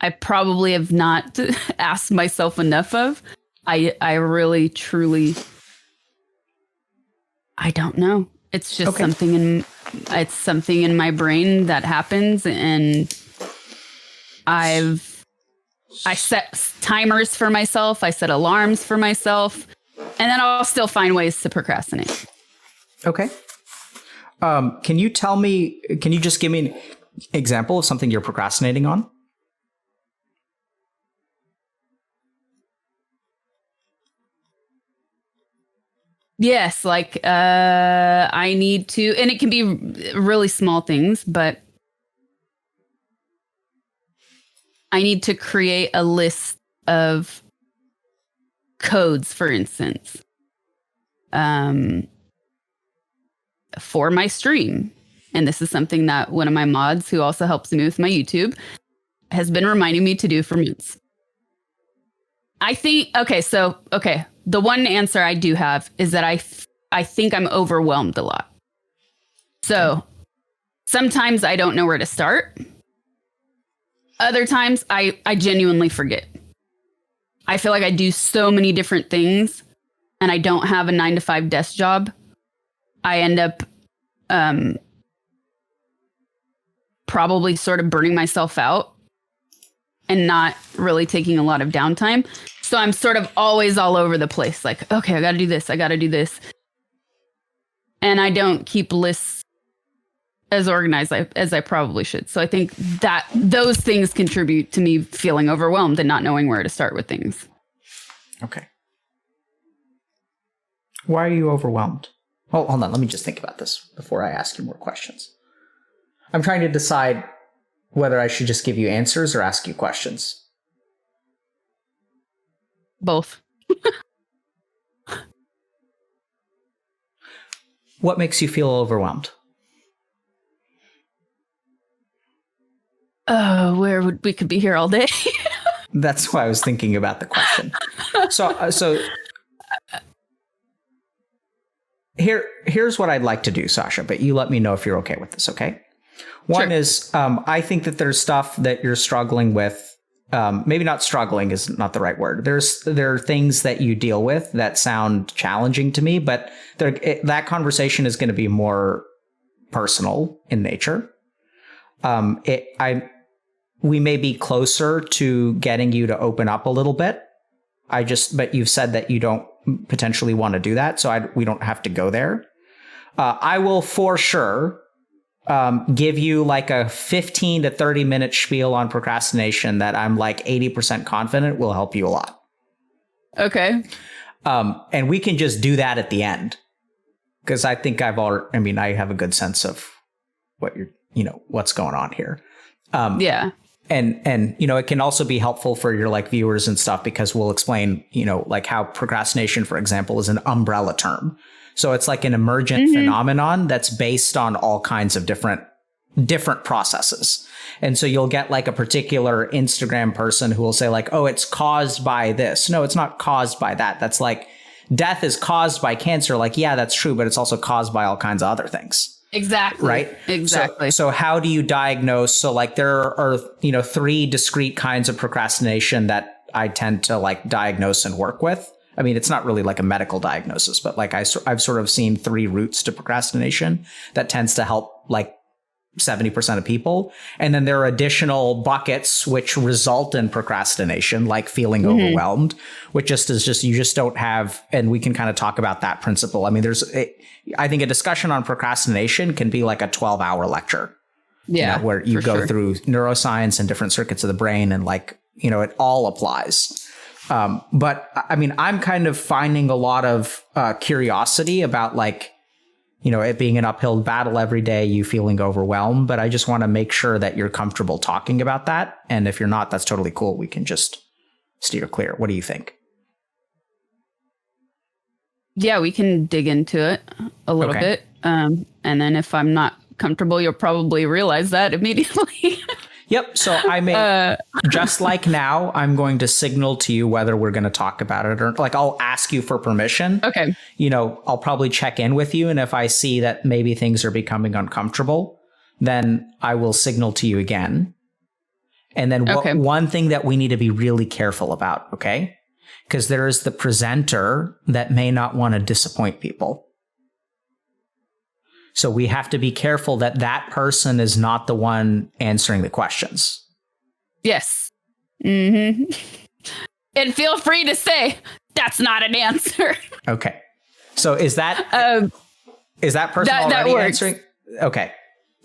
S2: I probably have not asked myself enough of. I really, truly, I don't know. It's just something in my brain that happens, and I set timers for myself. I set alarms for myself, and then I'll still find ways to procrastinate.
S1: Okay. Can you just give me an example of something you're procrastinating on?
S2: Yes, like I need to, and it can be really small things, but I need to create a list of codes, for instance, for my stream. And this is something that one of my mods, who also helps me with my YouTube, has been reminding me to do for months. I think, the one answer I do have is that I think I'm overwhelmed a lot. So sometimes I don't know where to start. Other times I genuinely forget. I feel like I do so many different things, and I don't have a 9-to-5 desk job. I end up probably sort of burning myself out and not really taking a lot of downtime. So I'm sort of always all over the place. Like, okay, I got to do this. I got to do this. And I don't keep lists as organized as I probably should. So I think that those things contribute to me feeling overwhelmed and not knowing where to start with things.
S1: Okay. Why are you overwhelmed? Oh, hold on. Let me just think about this before I ask you more questions. I'm trying to decide whether I should just give you answers or ask you questions.
S2: Both.
S1: What makes you feel overwhelmed?
S2: We could be here all day.
S1: That's why I was thinking about the question. So here's what I'd like to do, Sasha, but you let me know if you're okay with this, okay? One is, I think that there's stuff that you're struggling with. Maybe not struggling is not the right word. There are things that you deal with that sound challenging to me, but that conversation is going to be more personal in nature. We may be closer to getting you to open up a little bit. But you've said that you don't potentially want to do that, so we don't have to go there. I will for sure give you like a 15 to 30 minute spiel on procrastination that I'm like 80% confident will help you a lot.
S2: Okay.
S1: And we can just do that at the end, because I think I have a good sense of what what's going on here.
S2: Yeah.
S1: And it can also be helpful for your like viewers and stuff, because we'll explain, like how procrastination, for example, is an umbrella term. So it's like an emergent phenomenon that's based on all kinds of different processes. And so you'll get like a particular Instagram person who will say like, oh, it's caused by this. No, it's not caused by that. That's like death is caused by cancer. Like, yeah, that's true, but it's also caused by all kinds of other things.
S2: Exactly.
S1: Right.
S2: Exactly.
S1: So how do you diagnose? So like there are, 3 discrete kinds of procrastination that I tend to like diagnose and work with. I mean, it's not really like a medical diagnosis, but like I've sort of seen 3 routes to procrastination that tends to help like 70% of people. And then there are additional buckets which result in procrastination, like feeling overwhelmed, which just is just, you just don't have, and we can kind of talk about that principle. I mean, I think a discussion on procrastination can be like a 12-hour lecture.
S2: Yeah.
S1: Where you go through neuroscience and different circuits of the brain and like, it all applies. But I mean, I'm kind of finding a lot of curiosity about like, it being an uphill battle every day, you feeling overwhelmed. But I just want to make sure that you're comfortable talking about that. And if you're not, that's totally cool. We can just steer clear. What do you think?
S2: Yeah, we can dig into it a little bit. And then if I'm not comfortable, you'll probably realize that immediately.
S1: Yep. So I may, just like now, I'm going to signal to you whether we're going to talk about it or like I'll ask you for permission.
S2: Okay.
S1: I'll probably check in with you. And if I see that maybe things are becoming uncomfortable, then I will signal to you again. And then one thing that we need to be really careful about, okay? Because there is the presenter that may not want to disappoint people. So we have to be careful that that person is not the one answering the questions.
S2: Yes. Mm-hmm. And feel free to say, that's not an answer.
S1: Okay. So is that person already answering? Okay.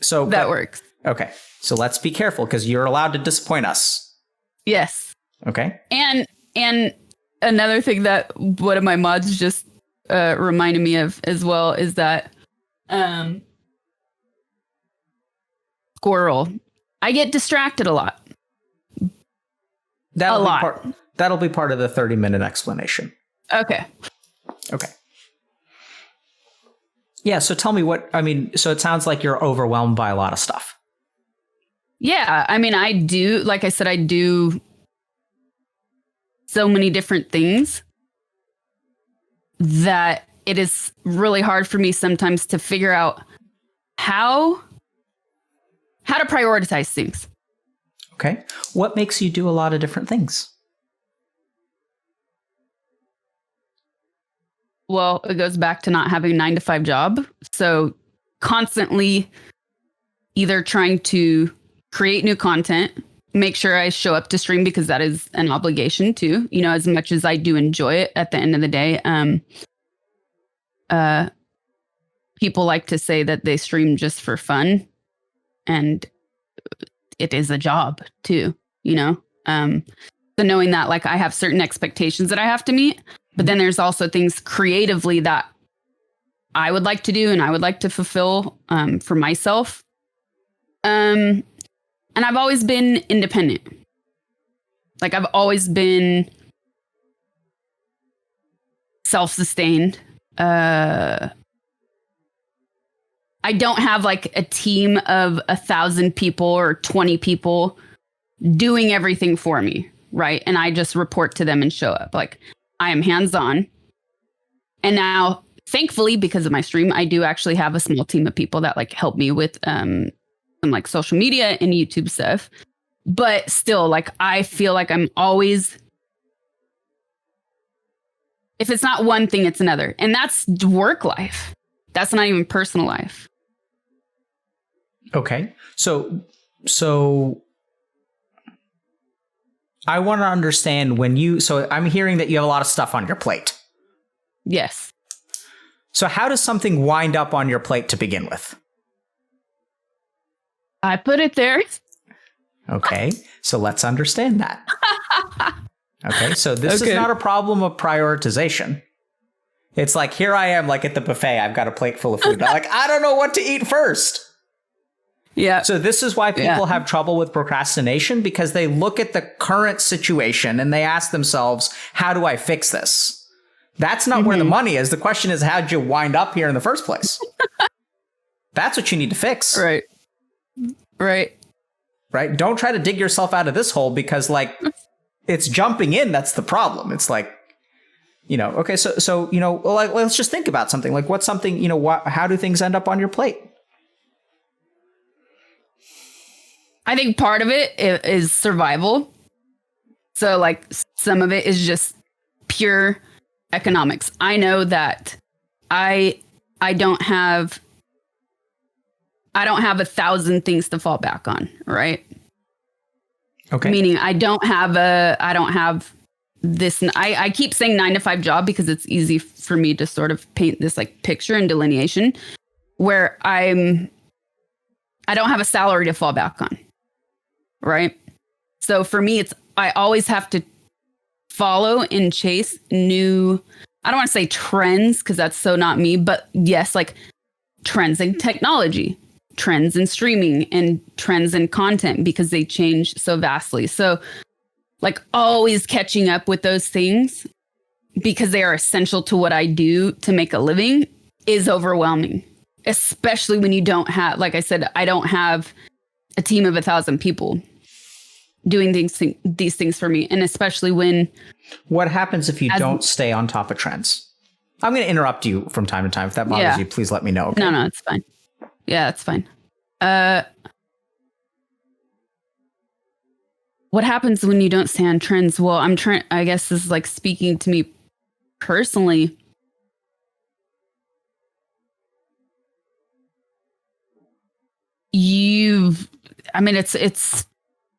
S1: So
S2: that works.
S1: Okay. So let's be careful because you're allowed to disappoint us.
S2: Yes.
S1: Okay.
S2: And another thing that one of my mods just reminded me of as well is that squirrel. I get distracted a lot.
S1: That'll be part of the 30-minute explanation.
S2: Okay.
S1: Yeah, so tell me so it sounds like you're overwhelmed by a lot of stuff.
S2: Yeah, I mean, I do, like I said, I do so many different things that it is really hard for me sometimes to figure out how to prioritize things.
S1: Okay. What makes you do a lot of different things?
S2: Well, it goes back to not having a 9-to-5 job. So constantly either trying to create new content, make sure I show up to stream because that is an obligation too, as much as I do enjoy it at the end of the day. People like to say that they stream just for fun, and it is a job too, so knowing that like I have certain expectations that I have to meet, but then there's also things creatively that I would like to do and I would like to fulfill for myself. And I've always been independent. Like I've always been self-sustained. I don't have like a team of 1,000 people or 20 people doing everything for me, right? And I just report to them and show up. Like I am hands-on. And now, thankfully, because of my stream, I do actually have a small team of people that like help me with some like social media and YouTube stuff. But still, like I feel like I'm always, if it's not one thing, it's another. And that's work life. That's not even personal life.
S1: Okay. So I want to understand so I'm hearing that you have a lot of stuff on your plate.
S2: Yes.
S1: So how does something wind up on your plate to begin with?
S2: I put it there.
S1: Okay. So let's understand that. Okay. So this is not a problem of prioritization. It's like, here I am, like at the buffet, I've got a plate full of food. I'm like, I don't know what to eat first.
S2: Yeah.
S1: So this is why people have trouble with procrastination, because they look at the current situation and they ask themselves, how do I fix this? That's not where the money is. The question is, how'd you wind up here in the first place? That's what you need to fix.
S2: Right.
S1: Don't try to dig yourself out of this hole, because like it's jumping in. That's the problem. It's like, okay, so like, let's just think about something. Like what's something, how do things end up on your plate?
S2: I think part of it is survival. So like some of it is just pure economics. I know that I don't have 1,000 things to fall back on, right?
S1: Okay.
S2: Meaning I don't have this. I keep saying 9-to-5 job because it's easy for me to sort of paint this like picture and delineation where I don't have a salary to fall back on, right? So for me, I always have to follow and chase new, I don't want to say trends because that's so not me, but yes, like trends in technology, trends in streaming, and trends in content because they change so vastly. So like always catching up with those things because they are essential to what I do to make a living is overwhelming, especially when you don't have, like I said, I don't have a team of 1,000 people doing these things for me. And especially when...
S1: What happens if you don't stay on top of trends? I'm going to interrupt you from time to time. If that bothers you, please let me know. Okay?
S2: No, it's fine. Yeah, it's fine. What happens when you don't stay on trends? Well, I guess this is like speaking to me personally. It's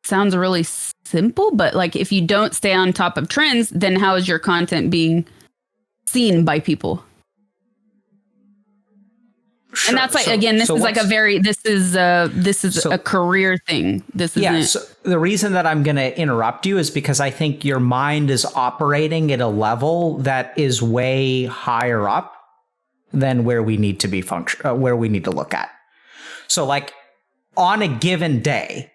S2: sounds really simple, but like if you don't stay on top of trends, then how is your content being seen by people? Sure. And that's like, this is a career thing. This is
S1: So the reason that I'm going to interrupt you is because I think your mind is operating at a level that is way higher up than where we need to be where we need to look at. So like on a given day,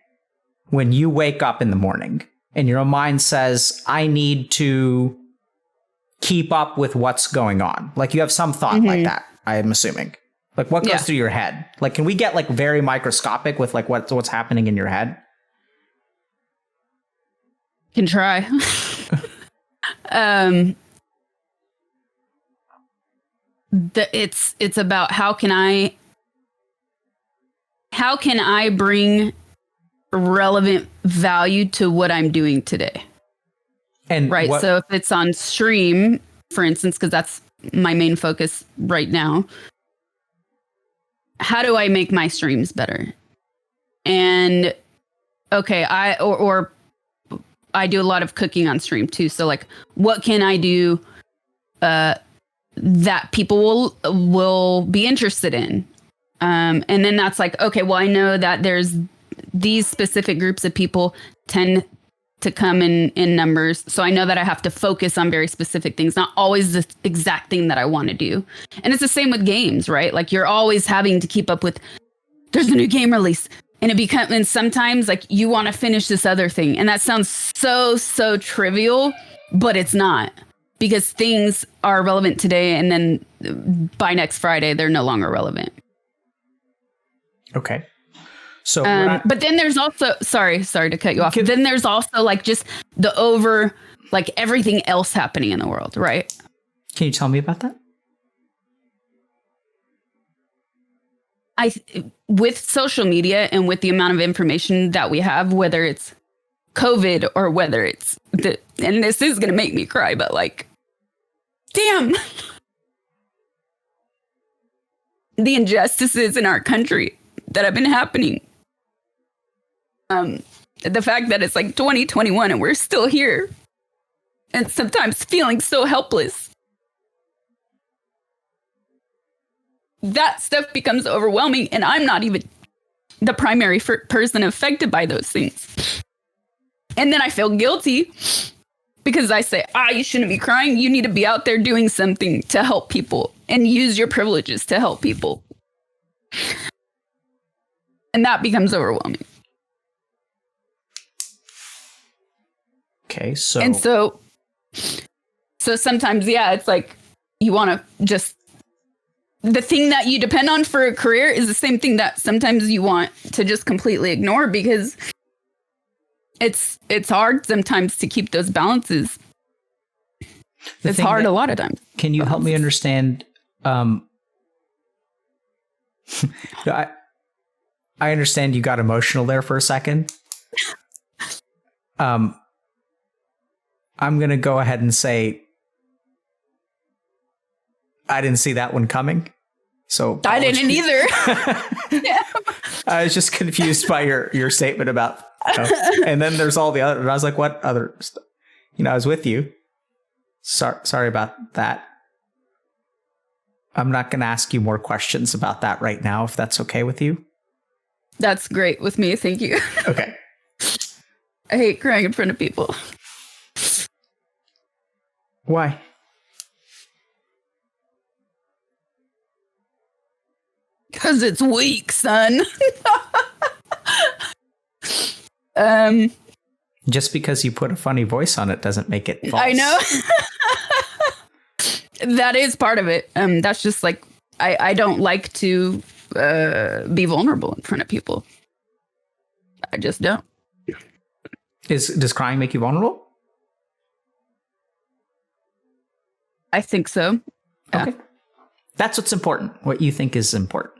S1: when you wake up in the morning and your mind says, I need to keep up with what's going on. Like you have some thought like that, I'm assuming. Like what goes through your head? Like, can we get like very microscopic with like what's happening in your head?
S2: Can try. It's about how can I bring relevant value to what I'm doing today.
S1: And
S2: so if it's on stream, for instance, because that's my main focus right now, how do I make my streams better? And okay, I do a lot of cooking on stream too. So like, what can I do that people will be interested in? And then that's like, okay, well, I know that there's these specific groups of people tend to come in numbers. So I know that I have to focus on very specific things, not always the exact thing that I want to do. And it's the same with games, right? Like you're always having to keep up with, there's a new game release. And sometimes like you want to finish this other thing. And that sounds so trivial, but it's not, because things are relevant today. And then by next Friday, they're no longer relevant.
S1: Okay. So,
S2: but then there's also, sorry to cut you off. Then there's also like just like everything else happening in the world, right?
S1: Can you tell me about that?
S2: With social media and with the amount of information that we have, whether it's COVID or whether it's and this is going to make me cry, but like, damn, the injustices in our country that have been happening. The fact that it's like 2021 and we're still here and sometimes feeling so helpless. That stuff becomes overwhelming, and I'm not even the primary person affected by those things. And then I feel guilty because I say, you shouldn't be crying. You need to be out there doing something to help people and use your privileges to help people. And that becomes overwhelming.
S1: Okay, so
S2: sometimes, it's like you want to just, the thing that you depend on for a career is the same thing that sometimes you want to just completely ignore, because it's hard sometimes to keep those balances. It's hard a lot of times.
S1: Can you help me understand? I understand you got emotional there for a second. I'm going to go ahead and say I didn't see that one coming. So
S2: I didn't either. Yeah.
S1: I was just confused by your statement about, and then there's all the other, and I was like, what other stuff? I was with you. Sorry about that. I'm not going to ask you more questions about that right now, if that's okay with you.
S2: That's great with me. Thank you.
S1: Okay.
S2: I hate crying in front of people.
S1: Why?
S2: Because it's weak, son.
S1: Just because you put a funny voice on it doesn't make it false.
S2: I know. That is part of it. That's just like, I don't like to be vulnerable in front of people. I just don't.
S1: Does crying make you vulnerable?
S2: I think so. Yeah.
S1: Okay. That's what's important. What you think is important.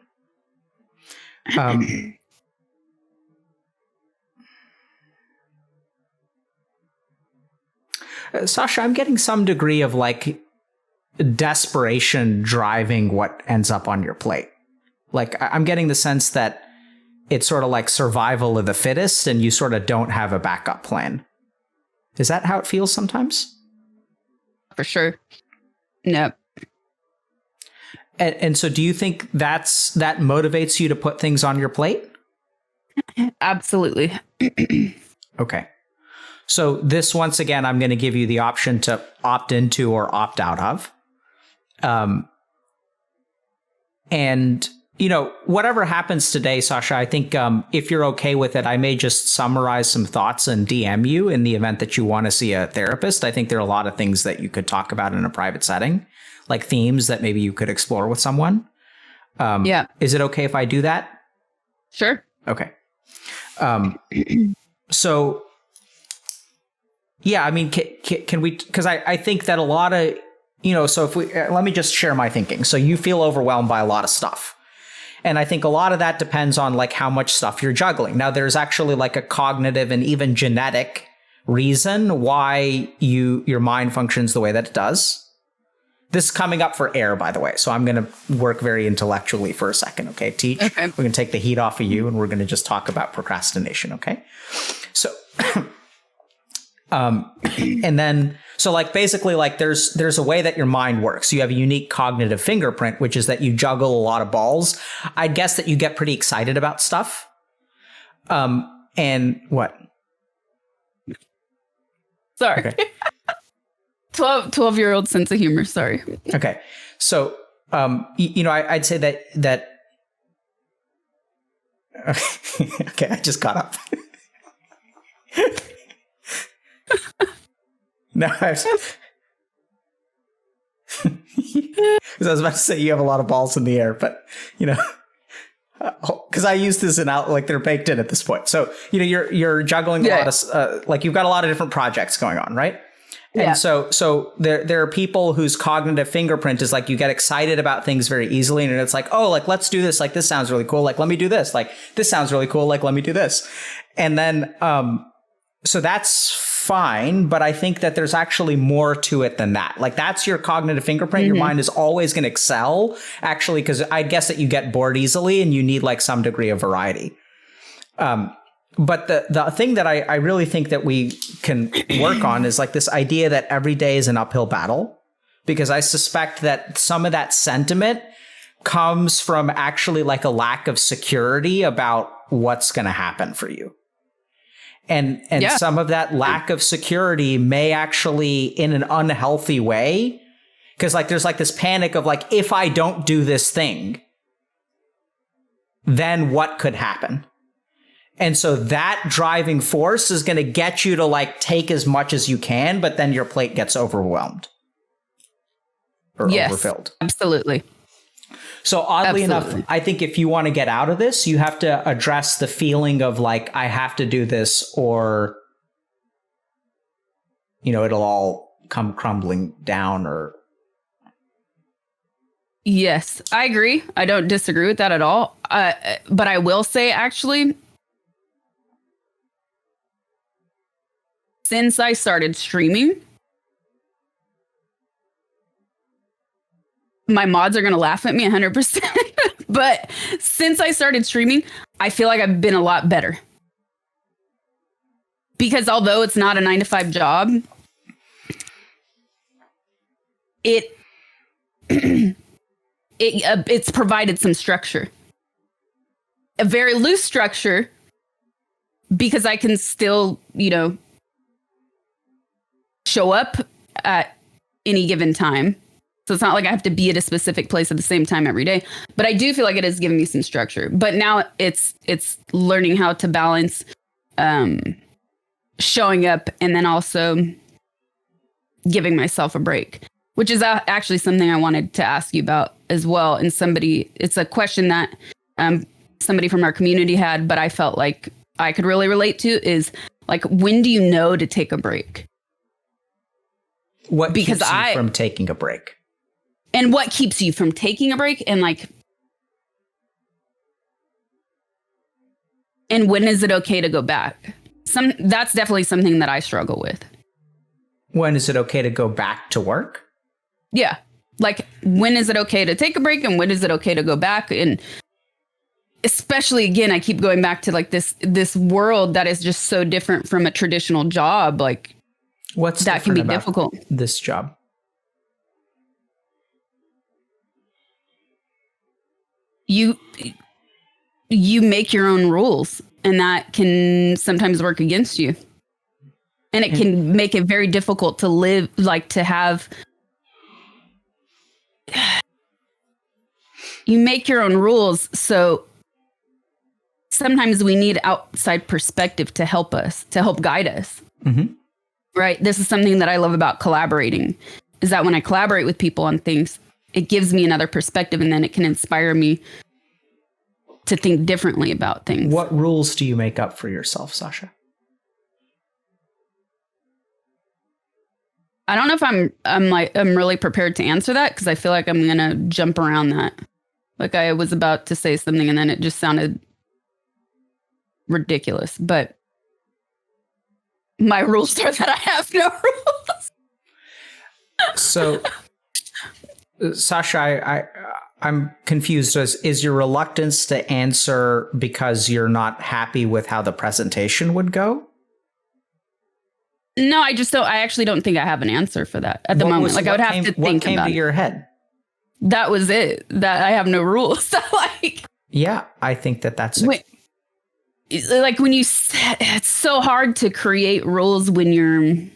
S1: Sasha, I'm getting some degree of like desperation driving what ends up on your plate. Like I'm getting the sense that it's sort of like survival of the fittest and you sort of don't have a backup plan. Is that how it feels sometimes?
S2: For sure. No.
S1: And so do you think that motivates you to put things on your plate?
S2: Absolutely.
S1: Okay. So this, once again, I'm going to give you the option to opt into or opt out of. And, whatever happens today, Sasha, I think if you're okay with it, I may just summarize some thoughts and DM you in the event that you want to see a therapist. I think there are a lot of things that you could talk about in a private setting, like themes that maybe you could explore with someone.
S2: Yeah.
S1: Is it okay if I do that?
S2: Sure.
S1: Okay. So, yeah, I mean, can we, because I think that a lot of, so if we, let me just share my thinking. So you feel overwhelmed by a lot of stuff. And I think a lot of that depends on like how much stuff you're juggling. Now, there's actually like a cognitive and even genetic reason why your mind functions the way that it does. This is coming up for air, by the way. So I'm going to work very intellectually for a second. Okay, Teach. Okay. We're going to take the heat off of you and we're going to just talk about procrastination. Okay. So, and then, so like basically like there's a way that your mind works. You have a unique cognitive fingerprint, which is that you juggle a lot of balls. I'd guess that you get pretty excited about stuff. And what?
S2: Sorry.
S1: Okay.
S2: 12-year-old sense of humor. Sorry.
S1: Okay. So, I'd say that okay, I just got up. No, because I was about to say you have a lot of balls in the air, but because I use this like they're baked in at this point. So you're juggling a lot of like you've got a lot of different projects going on, right? And so there are people whose cognitive fingerprint is like you get excited about things very easily, and it's like, oh, like let's do this. Like this sounds really cool. Like let me do this. Like this sounds really cool. Like let me do this. And then so that's fine, but I think that there's actually more to it than that. Like that's your cognitive fingerprint. Mm-hmm. Your mind is always going to excel, actually, because I guess that you get bored easily and you need like some degree of variety. But the thing that I really think that we can work on is like this idea that every day is an uphill battle, because I suspect that some of that sentiment comes from actually like a lack of security about what's going to happen for you. And some of that lack of security may actually in an unhealthy way, because like there's like this panic of like, if I don't do this thing, then what could happen? And so that driving force is going to get you to like take as much as you can, but then your plate gets overwhelmed or overfilled.
S2: Absolutely.
S1: So oddly enough, I think if you want to get out of this, you have to address the feeling of like, I have to do this or, it'll all come crumbling down or.
S2: Yes, I agree. I don't disagree with that at all. But I will say, actually, since I started streaming, my mods are going to laugh at me 100%. But since I started streaming, I feel like I've been a lot better. Because although it's not a 9-to-5 job, it's provided some structure. A very loose structure, because I can still, show up at any given time. So it's not like I have to be at a specific place at the same time every day. But I do feel like it is giving me some structure. But now it's learning how to balance showing up and then also giving myself a break, which is actually something I wanted to ask you about as well. And it's a question that somebody from our community had, but I felt like I could really relate to, is like, when do you know to take a break?
S1: What keeps you from taking a break?
S2: And what keeps you from taking a break? And and when is it okay to go back? That's definitely something that I struggle with.
S1: When is it okay to go back to work?
S2: Yeah. Like, when is it okay to take a break and when is it okay to go back? And especially, again, I keep going back to like this world that is just so different from a traditional job. Like,
S1: what's
S2: that can be difficult.
S1: This job.
S2: You make your own rules, and that can sometimes work against you. And it can make it very difficult to live, like to have. You make your own rules, so sometimes we need outside perspective to help us, to help guide us.
S1: Mm-hmm.
S2: Right? This is something that I love about collaborating, is that when I collaborate with people on things, it gives me another perspective, and then it can inspire me to think differently about things.
S1: What rules do you make up for yourself, Sasha?
S2: I don't know if I'm really prepared to answer that, because I feel like I'm gonna jump around that. Like, I was about to say something and then it just sounded ridiculous. But my rules are that I have no rules.
S1: So, Sasha, I'm confused. Is your reluctance to answer because you're not happy with how the presentation would go?
S2: No, I actually don't think I have an answer for that at the moment. Like, I would have to think about it.
S1: What came to your head?
S2: That was it. That I have no rules. Like,
S1: yeah, I think that's
S2: like when you, it's so hard to create rules when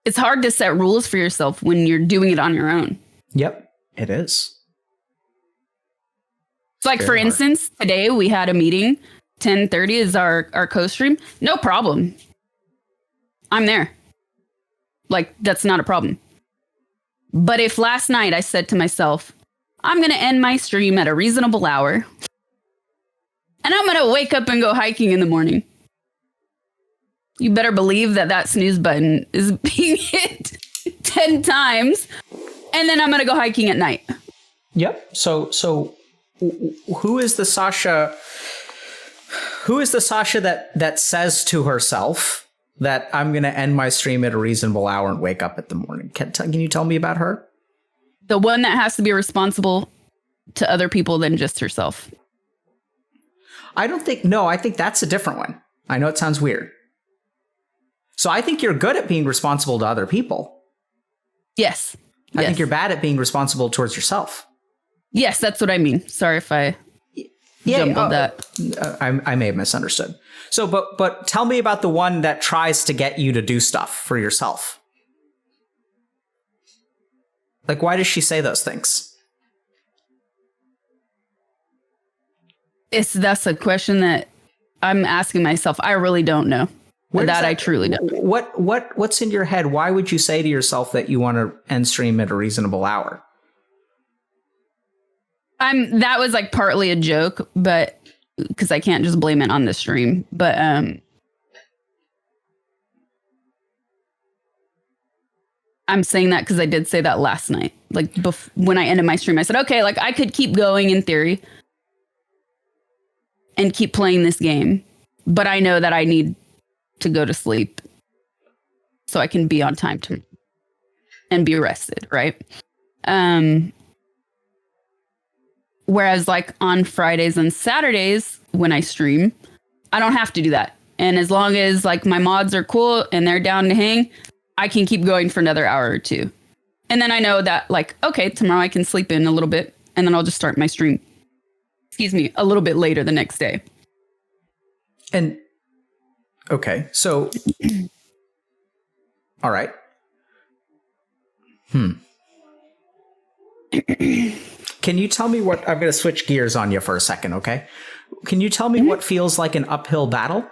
S2: it's hard to set rules for yourself when you're doing it on your own.
S1: Yep, it is.
S2: So, like, for instance, today we had a meeting. 10:30 is our co-stream. No problem. I'm there. Like, that's not a problem. But if last night I said to myself, I'm going to end my stream at a reasonable hour, and I'm going to wake up and go hiking in the morning, you better believe that snooze button is being hit 10 times, and then I'm going to go hiking at night.
S1: Yep. So who is the Sasha? Who is the Sasha that says to herself that I'm going to end my stream at a reasonable hour and wake up in the morning? Can you tell me about her?
S2: The one that has to be responsible to other people than just herself.
S1: I think that's a different one. I know it sounds weird. So I think you're good at being responsible to other people.
S2: Yes.
S1: I think you're bad at being responsible towards yourself.
S2: Yes, that's what I mean. Sorry if I jumbled that.
S1: I may have misunderstood. So, but tell me about the one that tries to get you to do stuff for yourself. Like, why does she say those things?
S2: That's a question that I'm asking myself. I really don't know. I truly don't.
S1: What's in your head? Why would you say to yourself that you want to end stream at a reasonable hour?
S2: That was like partly a joke, but because I can't just blame it on the stream. But I'm saying that because I did say that last night. Like, when I ended my stream, I said, okay, like, I could keep going in theory and keep playing this game, but I know that I need to go to sleep so I can be on time tomorrow. and be rested, right? Whereas like on Fridays and Saturdays when I stream, I don't have to do that. And as long as like my mods are cool and they're down to hang, I can keep going for another hour or two. And then I know that like, okay, tomorrow I can sleep in a little bit and then I'll just start my stream, a little bit later the next day.
S1: And okay, so all right. Can you tell me what, I'm going to switch gears on you for a second, okay? Can you tell me what feels like an uphill battle?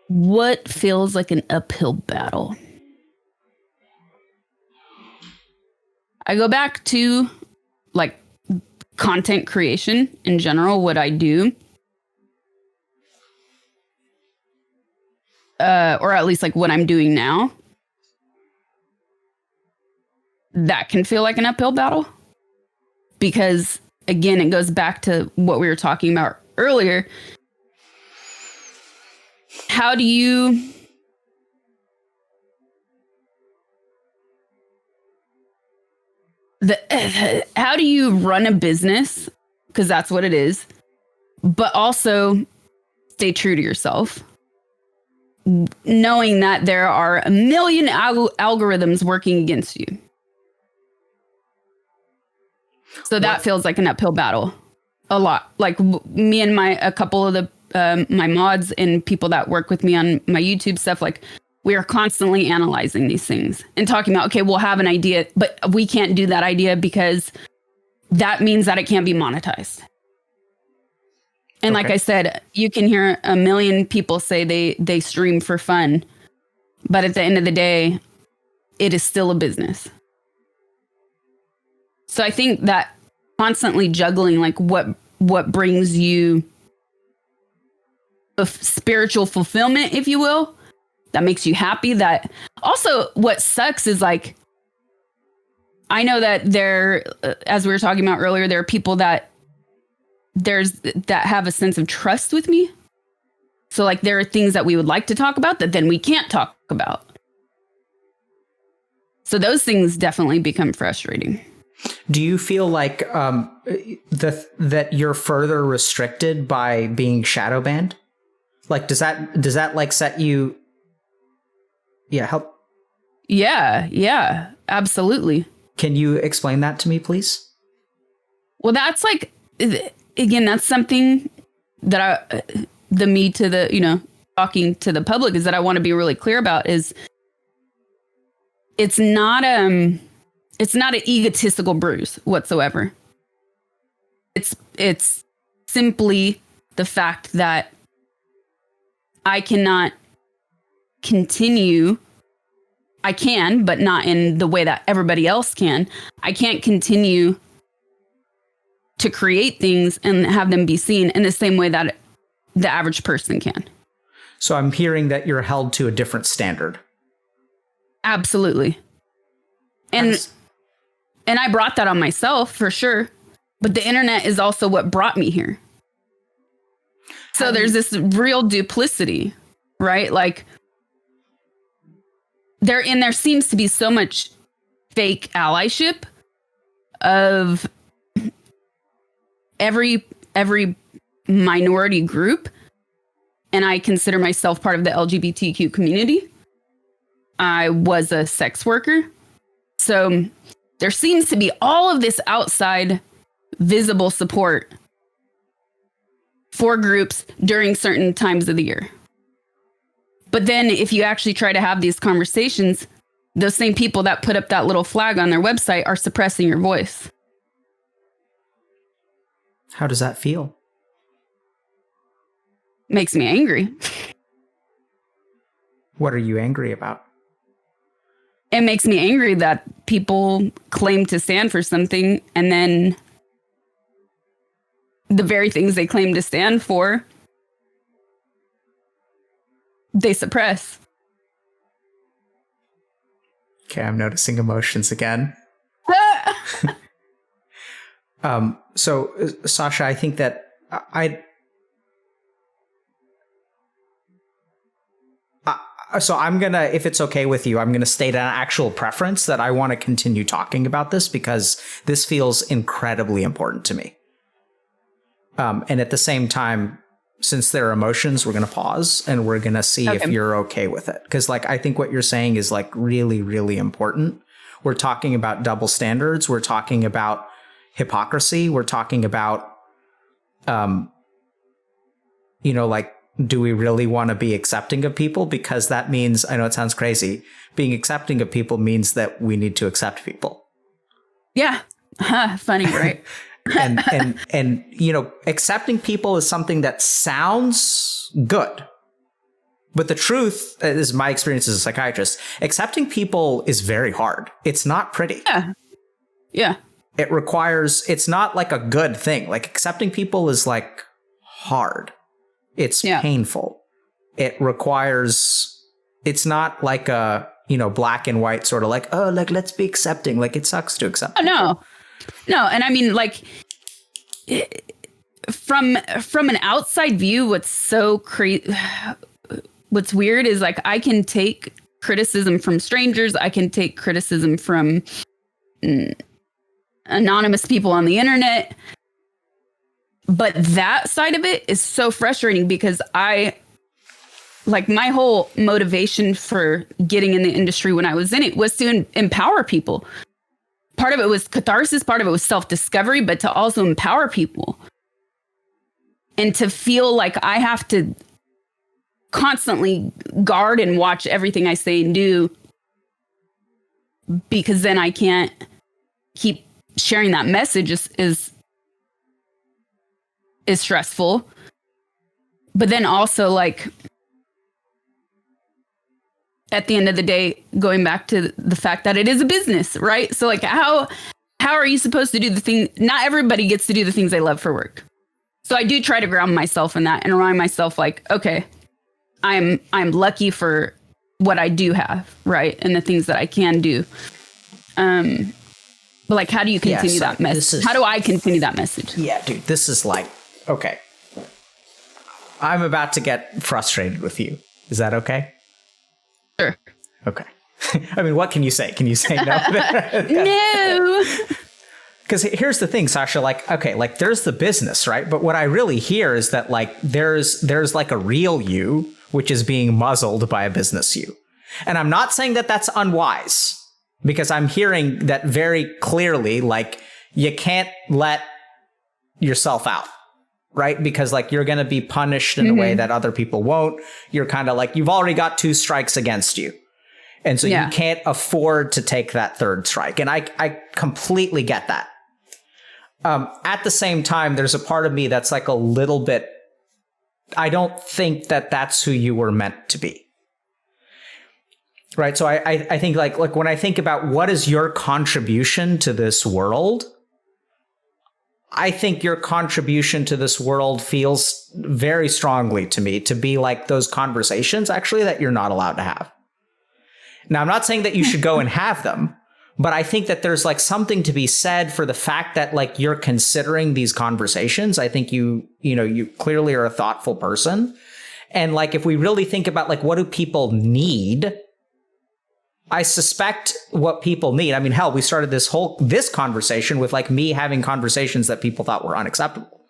S2: What feels like an uphill battle? I go back to like content creation in general, what I do. Or at least like what I'm doing now. That can feel like an uphill battle. Because again, it goes back to what we were talking about earlier. How do you run a business? Because that's what it is. But also stay true to yourself. Knowing that there are a million algorithms working against you. So that feels like an uphill battle. A lot. Like me and a couple of the my mods and people that work with me on my YouTube stuff, like we are constantly analyzing these things and talking about, okay, we'll have an idea, but we can't do that idea because that means that it can't be monetized. And like I said, you can hear a million people say they stream for fun, but at the end of the day, it is still a business. So I think that constantly juggling, like what brings you a spiritual fulfillment, if you will, that makes you happy. That also what sucks is like, I know that there, as we were talking about earlier, there are people that have a sense of trust with me. So like there are things that we would like to talk about that then we can't talk about. So those things definitely become frustrating.
S1: Do you feel like that you're further restricted by being shadow banned? Like does that like set you? Yeah, help. Yeah, absolutely.
S2: Can
S1: you explain that to me, please?
S2: Well, that's like, again, that's something that talking to the public is that I want to be really clear about is it's not an egotistical bruise whatsoever. It's simply the fact that I cannot continue. I can, but not in the way that everybody else can. I can't continue to create things and have them be seen in the same way that the average person can.
S1: So I'm hearing that you're held to a different standard.
S2: Absolutely. And I brought that on myself for sure. But the internet is also what brought me here. So there's this real duplicity, right? Like there seems to be so much fake allyship of every minority group. And I consider myself part of the LGBTQ community. I was a sex worker. So there seems to be all of this outside visible support for groups during certain times of the year. But then if you actually try to have these conversations, those same people that put up that little flag on their website are suppressing your voice.
S1: How does that feel?
S2: Makes me angry.
S1: What are you angry about?
S2: It makes me angry that people claim to stand for something and then the very things they claim to stand for, they suppress.
S1: Okay, I'm noticing emotions again. So, Sasha, I think that So I'm going to, if it's okay with you, I'm going to state an actual preference that I want to continue talking about this because this feels incredibly important to me. And at the same time, since there are emotions, we're going to pause and we're going to see if you're okay with it. Because like, I think what you're saying is like really, really important. We're talking about double standards. We're talking about hypocrisy. We're talking about, like, do we really want to be accepting of people? Because that means, I know it sounds crazy, being accepting of people means that we need to accept people.
S2: Yeah. Funny, right?
S1: and accepting people is something that sounds good. But the truth, this is my experience as a psychiatrist, accepting people is very hard. It's not pretty.
S2: Yeah.
S1: It requires, it's not like a good thing. Like accepting people is like hard. It's painful. It requires, it's not like a, black and white sort of like, oh, like, let's be accepting. Like it sucks to accept.
S2: Oh, no. And I mean, like, from an outside view, what's weird is like, I can take criticism from strangers. I can take criticism from anonymous people on the internet. But that side of it is so frustrating because my whole motivation for getting in the industry when I was in it was to empower people. Part of it was catharsis, part of it was self-discovery, but to also empower people. And to feel like I have to constantly guard and watch everything I say and do because then I can't keep sharing that message is stressful. But then also, like, at the end of the day, going back to the fact that it is a business, right? So like, how are you supposed to do the thing? Not everybody gets to do the things they love for work. So I do try to ground myself in that and remind myself like, okay, I'm lucky for what I do have, right? And the things that I can do. But like, how do you continue that message? How do I continue that message?
S1: Yeah, dude, this is like, okay. I'm about to get frustrated with you. Is that okay?
S2: Sure.
S1: Okay. I mean, what can you say? Can you say no?
S2: No.
S1: Because here's the thing, Sasha, like, okay, like there's the business, right? But what I really hear is that like there's like a real you, which is being muzzled by a business you. And I'm not saying that that's unwise, because I'm hearing that very clearly, like you can't let yourself out, right? Because like you're going to be punished in a way that other people won't. You're kind of like, you've already got 2 strikes against you. And so you can't afford to take that 3rd strike. And I completely get that. At the same time, there's a part of me that's like a little bit, I don't think that that's who you were meant to be. Right. So I think like when I think about what is your contribution to this world, I think your contribution to this world feels very strongly to me to be like those conversations actually that you're not allowed to have. Now, I'm not saying that you should go and have them, but I think that there's like something to be said for the fact that like you're considering these conversations. I think you clearly are a thoughtful person. And like, if we really think about like, what do people need? I suspect what people need. I mean, hell, we started this conversation with like me having conversations that people thought were unacceptable.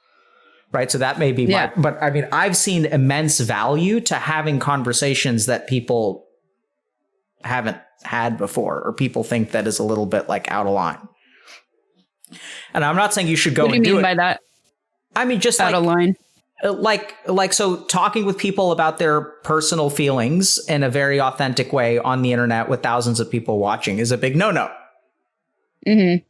S1: Right. So that may be but I mean, I've seen immense value to having conversations that people haven't had before, or people think that is a little bit like out of line. And I'm not saying you should go and do it. What do you mean by
S2: that?
S1: I mean, just
S2: out of line.
S1: Like, so talking with people about their personal feelings in a very authentic way on the internet with thousands of people watching is a big no-no.
S2: Mm-hmm.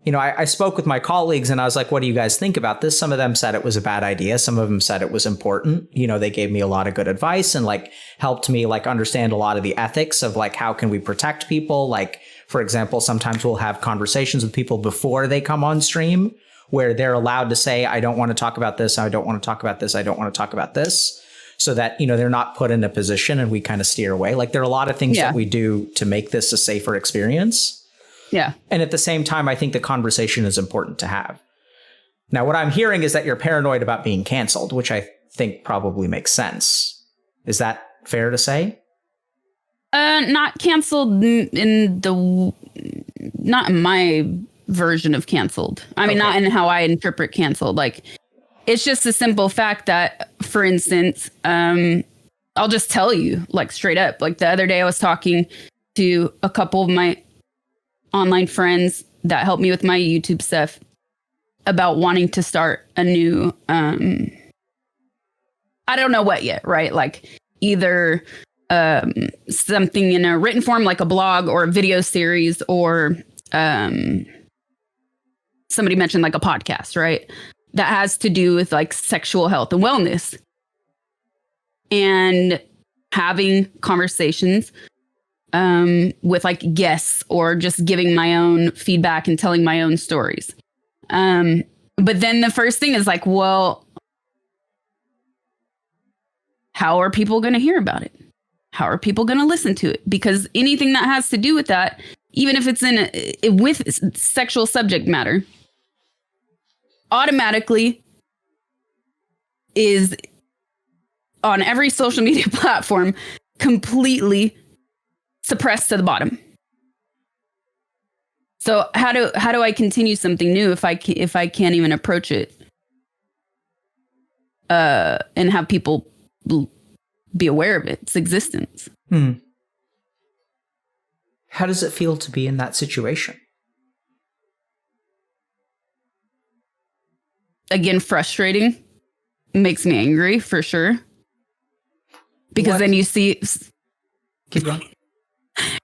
S1: You know, I spoke with my colleagues and I was like, what do you guys think about this? Some of them said it was a bad idea. Some of them said it was important. You know, they gave me a lot of good advice and like helped me like understand a lot of the ethics of like, how can we protect people? Like, for example, sometimes we'll have conversations with people before they come on stream where they're allowed to say, I don't want to talk about this. I don't want to talk about this. I don't want to talk about this. So that, you know, they're not put in a position and we kind of steer away. Like there are a lot of things that we do to make this a safer experience.
S2: Yeah.
S1: And at the same time, I think the conversation is important to have. Now, what I'm hearing is that you're paranoid about being canceled, which I think probably makes sense. Is that fair to say?
S2: Not canceled not in my version of canceled. I mean, not in how I interpret canceled. Like, it's just a simple fact that, for instance, I'll just tell you, like, straight up. Like, the other day I was talking to a couple of my online friends that help me with my YouTube stuff about wanting to start a new, I don't know what yet, right? Like, either something in a written form, like a blog or a video series, or somebody mentioned like a podcast, right? That has to do with like sexual health and wellness, and having conversations with like guests, or just giving my own feedback and telling my own stories. But then the first thing is like, well, how are people going to hear about it? How are people going to listen to it? Because anything that has to do with that, even if it's with sexual subject matter, automatically is on every social media platform completely suppressed to the bottom. So how do I continue something new if I can't even approach it and have people be aware of its existence?
S1: How does it feel to be in that situation?
S2: Again, frustrating. Makes me angry, for sure. Because then you see...
S1: Keep going.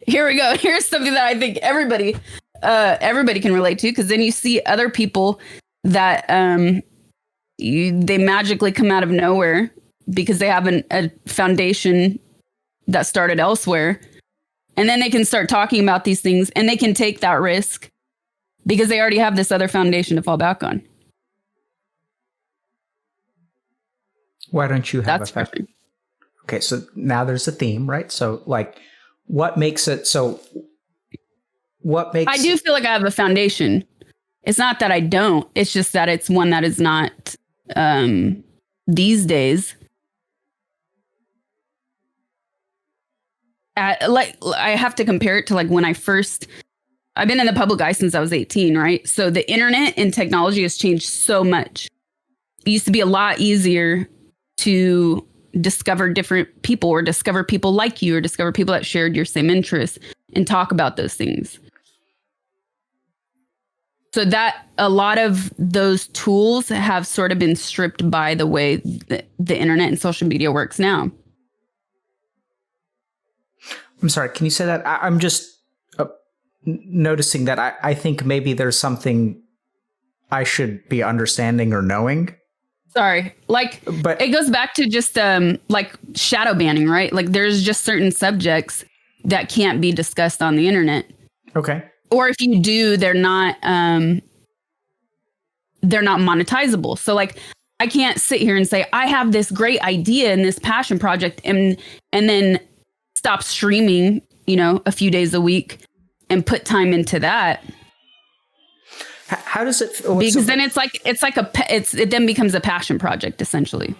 S2: Here we go. Here's something that I think everybody can relate to, because then you see other people that they magically come out of nowhere because they have a foundation that started elsewhere. And then they can start talking about these things, and they can take that risk because they already have this other foundation to fall back on.
S1: Why don't you have
S2: That's
S1: a Okay, so now there's a theme, right? So like, what makes it so? I do feel like I have a foundation. It's not that I don't. It's just that it's one that is not these days. Like, I have to compare it to like when I've been in the public eye since I was 18, right? So the internet and technology has changed so much. It used to be a lot easier to discover different people, or discover people like you, or discover people that shared your same interests and talk about those things. So that a lot of those tools have sort of been stripped by the way the internet and social media works now. I'm sorry, can you say that? I'm just noticing that I think maybe there's something I should be understanding or knowing.
S2: Sorry. But it goes back to just like shadow banning, right? Like, there's just certain subjects that can't be discussed on the internet.
S1: Okay.
S2: Or if you do, they're not monetizable. So like, I can't sit here and say, I have this great idea and this passion project, and then stop streaming, a few days a week and put time into that.
S1: How does it?
S2: Because then it then becomes a passion project, essentially.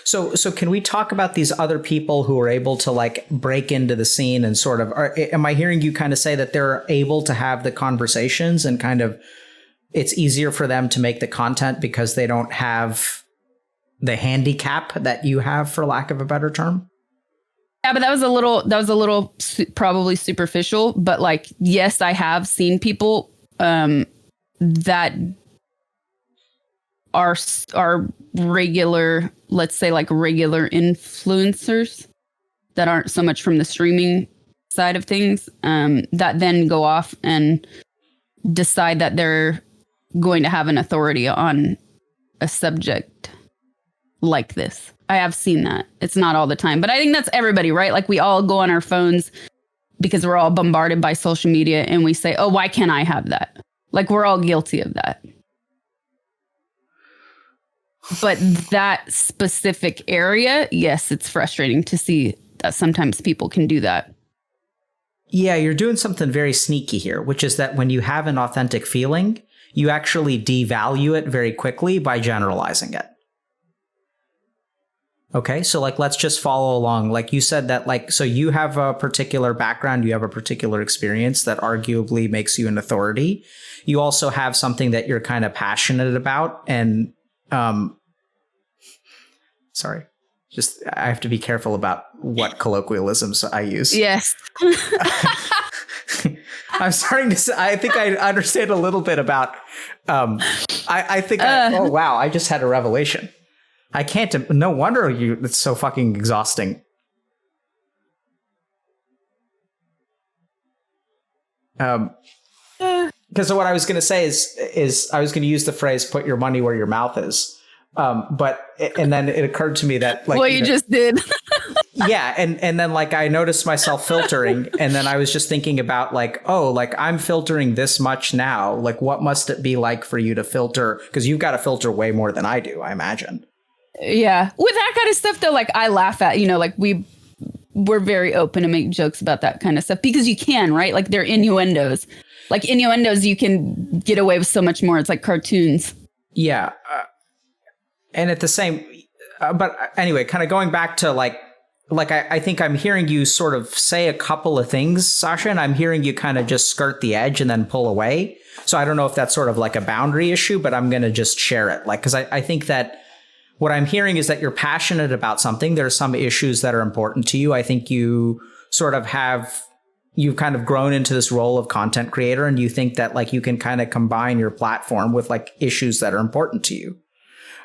S1: So can we talk about these other people who are able to like break into the scene and sort of? Am I hearing you kind of say that they're able to have the conversations and kind of it's easier for them to make the content because they don't have the handicap that you have, for lack of a better term?
S2: Yeah, but that was a little probably superficial. But like, yes, I have seen people that are regular, let's say like regular influencers that aren't so much from the streaming side of things, that then go off and decide that they're going to have an authority on a subject like this. I have seen that. It's not all the time, but I think that's everybody, right? Like, we all go on our phones because we're all bombarded by social media, and we say, oh, why can't I have that? Like, we're all guilty of that. But that specific area, yes, it's frustrating to see that sometimes people can do that.
S1: Yeah, you're doing something very sneaky here, which is that when you have an authentic feeling, you actually devalue it very quickly by generalizing it. Okay, so like let's just follow along. Like you said that like so you have a particular background, you have a particular experience that arguably makes you an authority. You also have something that you're kind of passionate about and sorry. Just I have to be careful about what colloquialisms I use.
S2: Yes.
S1: I'm starting to say, I think I understand a little bit about I think oh wow, I just had a revelation. I can't. No wonder it's so fucking exhausting. Because what I was going to say is I was going to use the phrase "put your money where your mouth is," and then it occurred to me that like
S2: well, you just did.
S1: Yeah, and then like I noticed myself filtering, and then I was just thinking about like, oh, like I'm filtering this much now. Like, what must it be like for you to filter? Because you've got to filter way more than I do, I imagine.
S2: Yeah. With that kind of stuff, though, like I laugh at, like we're very open to make jokes about that kind of stuff because you can, right? Like they're innuendos. Like innuendos, you can get away with so much more. It's like cartoons.
S1: Yeah. And at the same, but anyway, kind of going back to like I think I'm hearing you sort of say a couple of things, Sasha, and I'm hearing you kind of just skirt the edge and then pull away. So I don't know if that's sort of like a boundary issue, but I'm going to just share it. Like, because I think that what I'm hearing is that you're passionate about something. There are some issues that are important to you. I think you sort of you've kind of grown into this role of content creator, and you think that like you can kind of combine your platform with like issues that are important to you.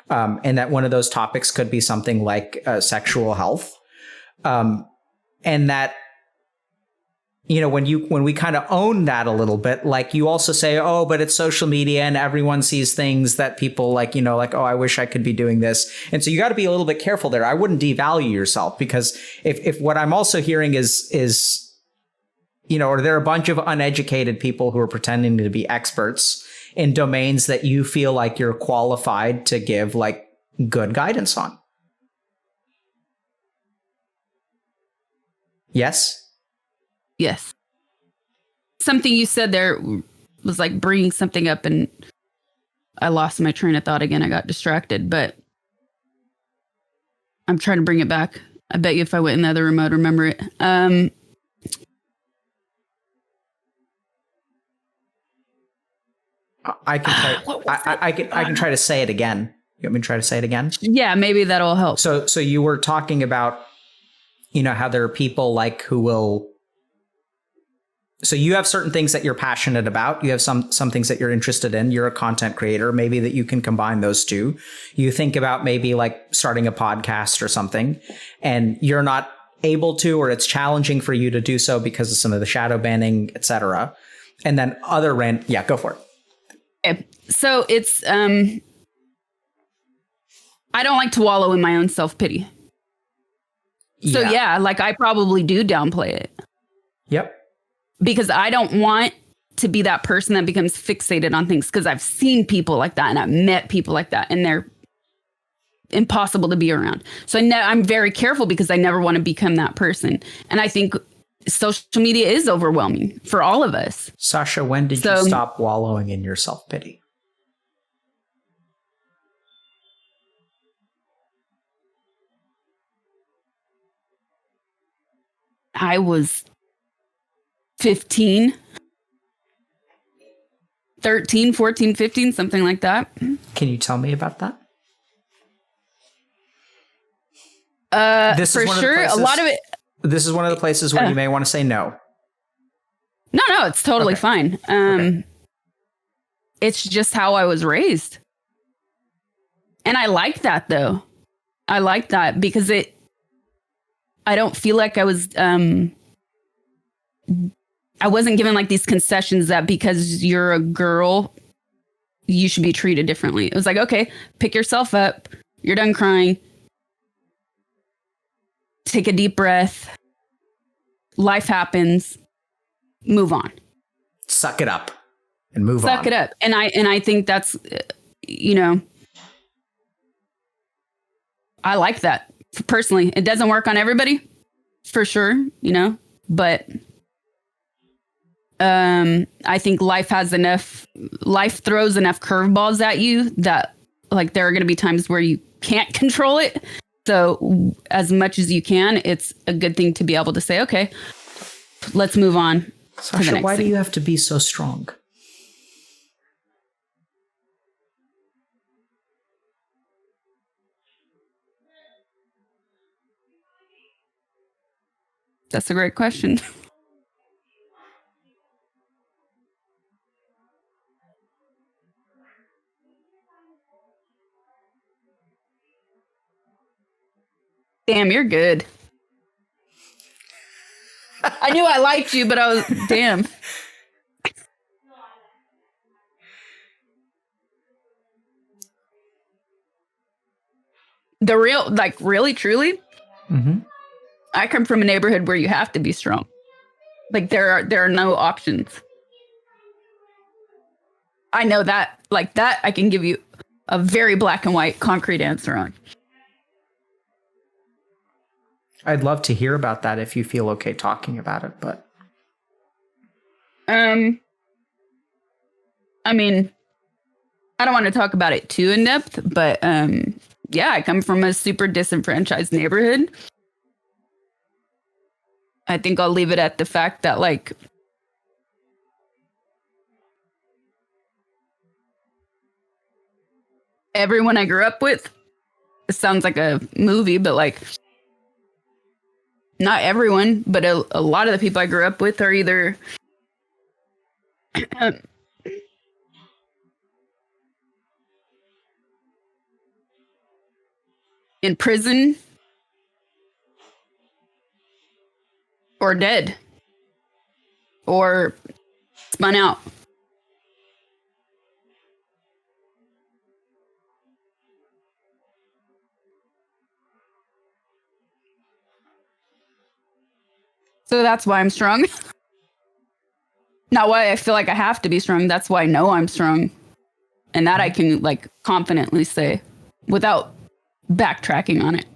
S1: And that one of those topics could be something like sexual health. And that, when we kind of own that a little bit, like you also say, oh, but it's social media and everyone sees things that people like, like, oh, I wish I could be doing this. And so you got to be a little bit careful there. I wouldn't devalue yourself, because if what I'm also hearing is, or there are a bunch of uneducated people who are pretending to be experts in domains that you feel like you're qualified to give like good guidance on. Yes.
S2: Yes. Something you said there was like bringing something up, and I lost my train of thought again. I got distracted, but I'm trying to bring it back. I bet you if I went in the other room, I'd remember it.
S1: I can try to say it again. You want me to try to say it again?
S2: Yeah, maybe that'll help.
S1: So you were talking about, how there are people like who will. So you have certain things that you're passionate about. You have some things that you're interested in. You're a content creator. Maybe that you can combine those two. You think about maybe like starting a podcast or something, and you're not able to, or it's challenging for you to do so because of some of the shadow banning, etc. And then yeah, go for it.
S2: Okay. So it's I don't like to wallow in my own self-pity. So yeah, like I probably do downplay it.
S1: Yep.
S2: Because I don't want to be that person that becomes fixated on things, because I've seen people like that and I've met people like that, and they're impossible to be around. So I'm very careful because I never want to become that person. And I think social media is overwhelming for all of us.
S1: Sasha, when did you stop wallowing in your self-pity?
S2: I was 15, 13, 14, 15, something like that.
S1: Can you tell me about that?
S2: For sure. A lot of it.
S1: This is one of the places where you may want to say no.
S2: No, it's totally fine. It's just how I was raised. And I like that, though. I like that because I don't feel like I was, I wasn't given like these concessions that because you're a girl, you should be treated differently. It was like, okay, pick yourself up. You're done crying. Take a deep breath. Life happens. Move on.
S1: Suck it up and move on.
S2: Suck it up. And I think that's, I like that. Personally, it doesn't work on everybody, for sure, but I think life throws enough curveballs at you that like there are going to be times where you can't control it. So as much as you can, it's a good thing to be able to say, okay, let's move on.
S1: Sasha, why do you have to be so strong?
S2: That's a great question. Damn, you're good. I knew I liked you, but I was, damn. The real, like, really, truly, I come from a neighborhood where you have to be strong. Like, there are no options. I know that, like, that I can give you a very black and white concrete answer on.
S1: I'd love to hear about that if you feel okay talking about it, but
S2: I mean, I don't want to talk about it too in depth, but yeah, I come from a super disenfranchised neighborhood. I think I'll leave it at the fact that, like, everyone I grew up with, it sounds like a movie, but like, not everyone, but a lot of the people I grew up with are either in prison or dead or spun out. So that's why I'm strong. Not why I feel like I have to be strong. That's why I know I'm strong. And that I can, like, confidently say without backtracking on it.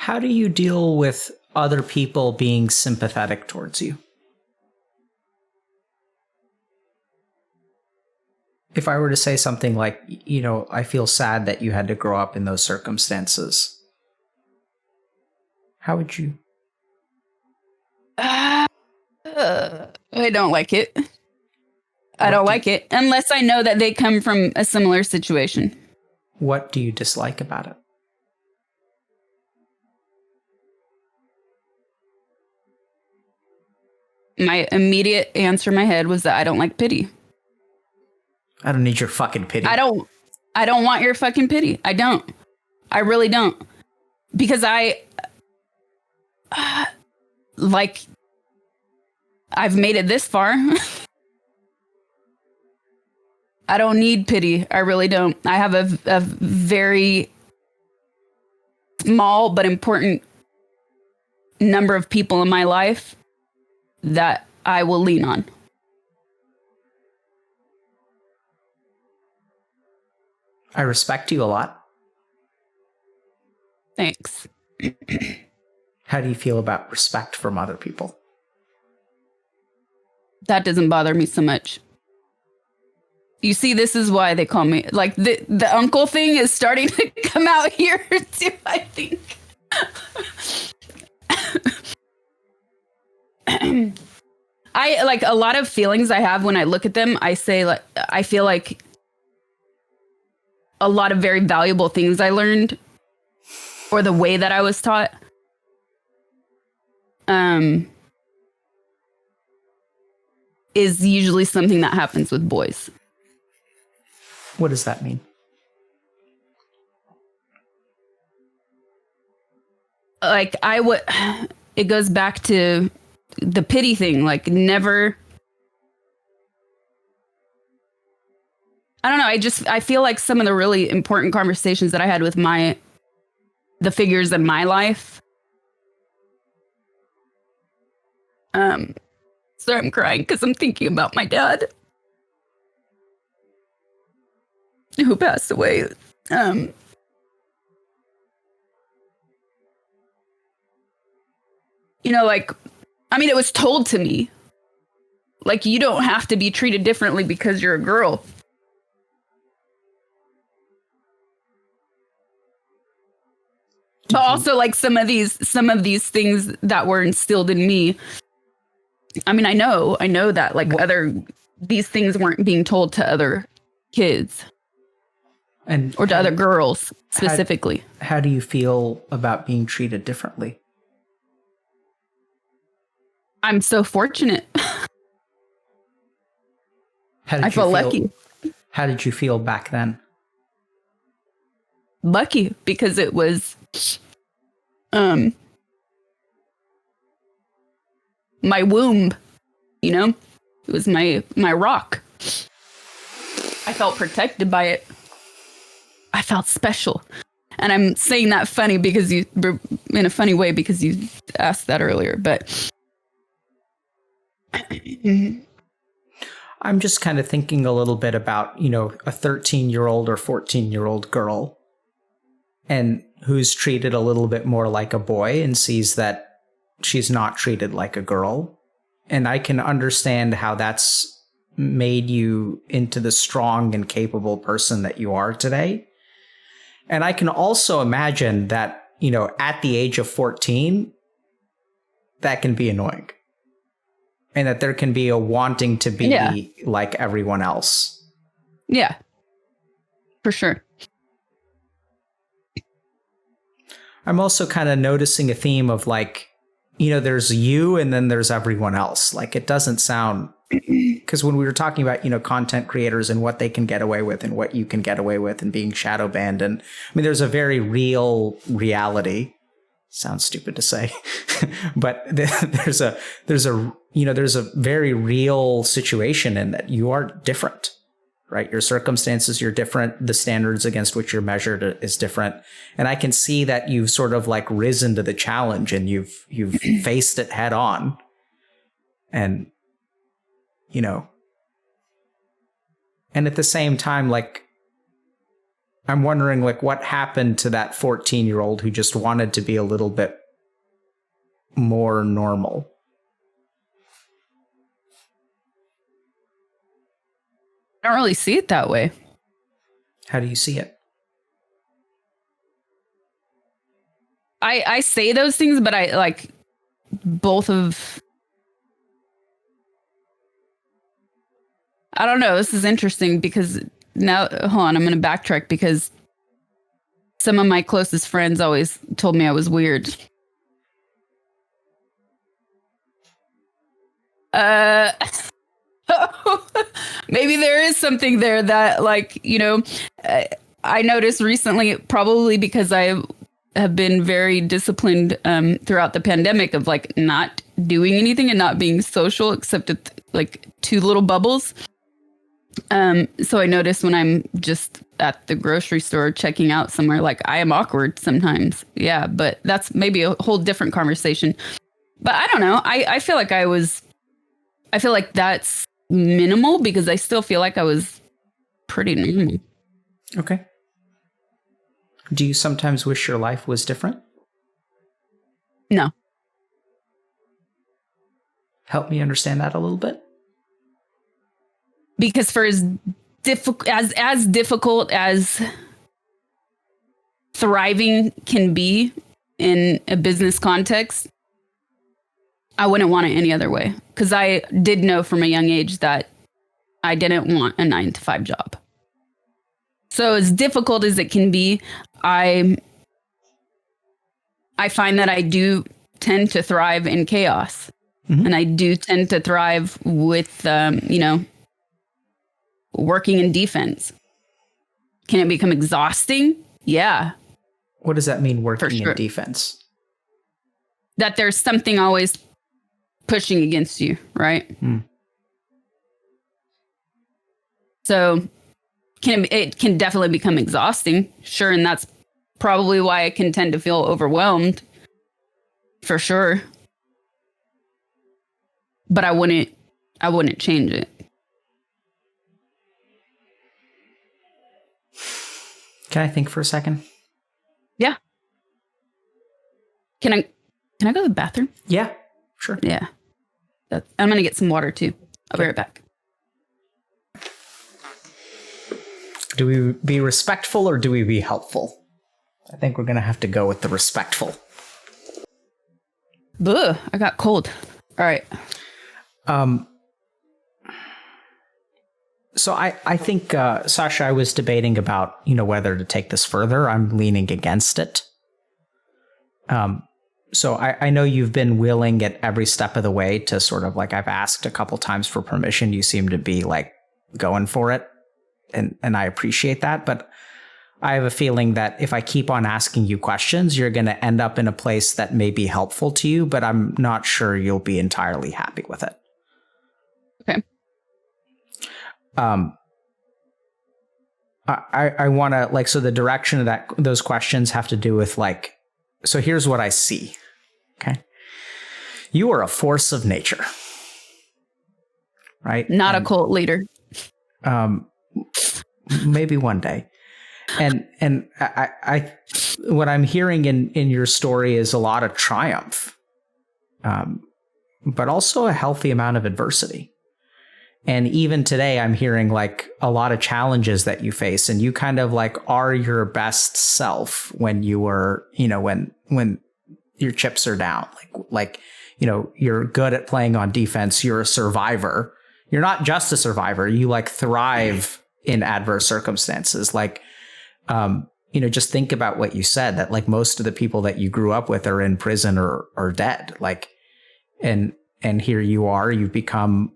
S1: how do you deal with other people being sympathetic towards you? If I were to say something like, you know, I feel sad that you had to grow up in those circumstances, how would you?
S2: I don't like it. I don't like it unless I know that they come from a similar situation.
S1: What do you dislike about it?
S2: My immediate answer in my head was that I don't like pity.
S1: I don't need your fucking pity.
S2: I don't want your fucking pity. I don't. I really don't. Because like, I've made it this far. I don't need pity. I really don't. I have a very small but important number of people in my life that I will lean on.
S1: I respect you a lot.
S2: Thanks.
S1: How do you feel about respect from other people?
S2: That doesn't bother me so much. You see, this is why they call me, like, the uncle thing is starting to come out here too, I think. I, like, a lot of feelings I have when I look at them, I say, like, I feel like a lot of very valuable things I learned, or the way that I was taught, is usually something that happens with boys.
S1: What does that mean?
S2: Like, it goes back to the pity thing. Like, never, I don't know. I feel like some of the really important conversations that I had with the figures in my life. So I'm crying because I'm thinking about my dad, who passed away. You know, like, I mean, it was told to me, like, you don't have to be treated differently because you're a girl. But also like some of these things that were instilled in me. I mean, I know that like these things weren't being told to other kids or to other girls specifically.
S1: How do you feel about being treated differently?
S2: I'm so fortunate. I feel lucky.
S1: How did you feel back then?
S2: Lucky because it was my womb, you know? It was my rock. I felt protected by it. I felt special. And I'm saying that in a funny way because you asked that earlier, but
S1: I'm just kind of thinking a little bit about, you know, a 13-year-old or 14-year-old girl and who's treated a little bit more like a boy and sees that she's not treated like a girl. And I can understand how that's made you into the strong and capable person that you are today. And I can also imagine that, you know, at the age of 14, that can be annoying. And that there can be a wanting to be like everyone else.
S2: Yeah, for sure.
S1: I'm also kind of noticing a theme of like, you know, there's you and then there's everyone else. Like it doesn't sound, because when we were talking about, you know, content creators and what they can get away with and what you can get away with and being shadow banned. And I mean, there's a very real reality. Sounds stupid to say, but there's a very real situation in that you are different, right? Your circumstances, you're different. The standards against which you're measured is different. And I can see that you've sort of like risen to the challenge and you've faced it head on. And, you know, and at the same time, like, I'm wondering, like, what happened to that 14-year-old who just wanted to be a little bit more normal?
S2: I don't really see it that way.
S1: How do you see it?
S2: I say those things, but I like both of... I don't know. This is interesting because now, hold on, I'm going to backtrack because some of my closest friends always told me I was weird. Maybe there is something there that, like, you know, I noticed recently, probably because I have been very disciplined throughout the pandemic of like not doing anything and not being social except at like 2 little bubbles. So I notice when I'm just at the grocery store checking out somewhere, like I am awkward sometimes. Yeah, but that's maybe a whole different conversation. But I don't know. I feel like I feel like that's minimal because I still feel like I was pretty normal.
S1: Okay. Do you sometimes wish your life was different?
S2: No.
S1: Help me understand that a little bit.
S2: Because for as difficult as thriving can be in a business context, I wouldn't want it any other way. Because I did know from a young age that I didn't want a 9-to-5 job. So as difficult as it can be, I find that I do tend to thrive in chaos. Mm-hmm. And I do tend to thrive with, you know, working in defense. Can it become exhausting? Yeah.
S1: What does that mean, working in defense?
S2: That there's something always pushing against you, right? Mm. So it can definitely become exhausting. Sure. And that's probably why I can tend to feel overwhelmed. For sure. But I wouldn't change it.
S1: Can I think for a second?
S2: Yeah. Can I go to the bathroom?
S1: Yeah, sure.
S2: Yeah. I'm going to get some water too. I'll be right back.
S1: Do we be respectful or do we be helpful? I think we're going to have to go with the respectful.
S2: Ugh, I got cold. All right.
S1: So I think, Sasha, I was debating about, whether to take this further. I'm leaning against it. So I know you've been willing at every step of the way to sort of like, I've asked a couple times for permission. You seem to be like going for it. And I appreciate that. But I have a feeling that if I keep on asking you questions, you're going to end up in a place that may be helpful to you, but I'm not sure you'll be entirely happy with it.
S2: Okay.
S1: I want to like, so the direction of those questions have to do with like, so here's what I see. Okay. You are a force of nature, right?
S2: Not a cult leader.
S1: Maybe one day. And I what I'm hearing in your story is a lot of triumph, but also a healthy amount of adversity. And even today, I'm hearing like a lot of challenges that you face, and you kind of like are your best self when you were, when your chips are down, like, you're good at playing on defense. You're a survivor. You're not just a survivor. You like thrive in adverse circumstances. Like, just think about what you said, that like most of the people that you grew up with are in prison or dead. Like, and here you are, you've become,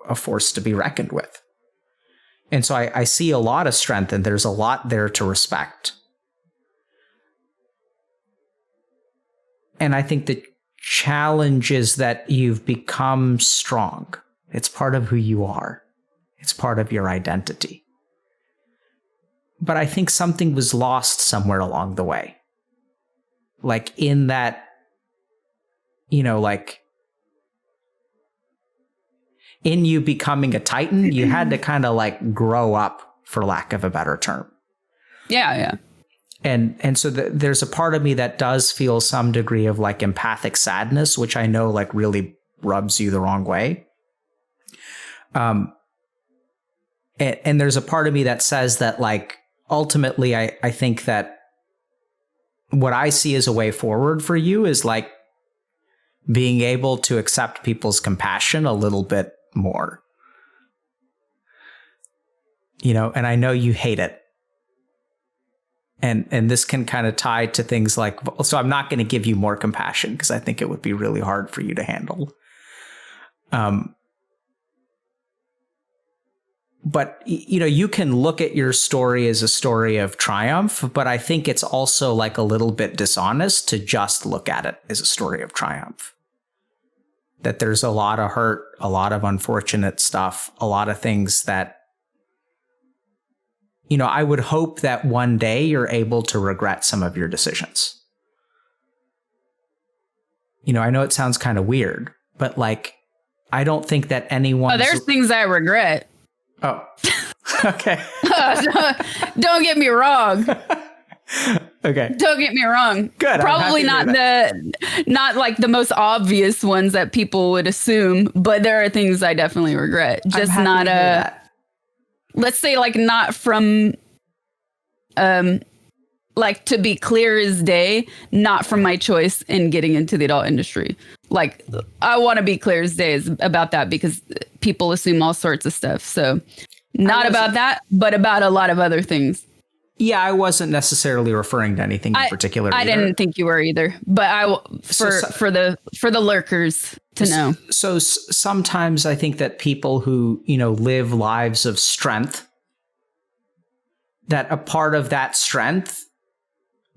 S1: a force to be reckoned with. And so I see a lot of strength, and there's a lot there to respect. And I think the challenge is that you've become strong. It's part of who you are. It's part of your identity. But I think something was lost somewhere along the way. Like in that, like in you becoming a Titan, you had to kind of like grow up, for lack of a better term.
S2: Yeah.
S1: And so there's a part of me that does feel some degree of like empathic sadness, which I know like really rubs you the wrong way. And there's a part of me that says that like, ultimately, I think that what I see as a way forward for you is like being able to accept people's compassion a little bit more. And I know you hate it. And this can kind of tie to things like, so I'm not going to give you more compassion because I think it would be really hard for you to handle. But, you can look at your story as a story of triumph, but I think it's also like a little bit dishonest to just look at it as a story of triumph. That there's a lot of hurt, a lot of unfortunate stuff, a lot of things that, I would hope that one day you're able to regret some of your decisions. I know it sounds kind of weird, but like, I don't think that anyone.
S2: Oh, there's things I regret.
S1: Oh, okay.
S2: Don't get me wrong.
S1: Okay.
S2: Don't get me wrong.
S1: Good.
S2: Probably not like the most obvious ones that people would assume, but there are things I definitely regret. Just not let's say like not from like to be clear as day, not from my choice in getting into the adult industry. Like I want to be clear as day about that because people assume all sorts of stuff. So not about that, but about a lot of other things. Yeah,
S1: I wasn't necessarily referring to anything in particular.
S2: I didn't think you were either, but for the lurkers to know.
S1: So sometimes I think that people who, live lives of strength, that a part of that strength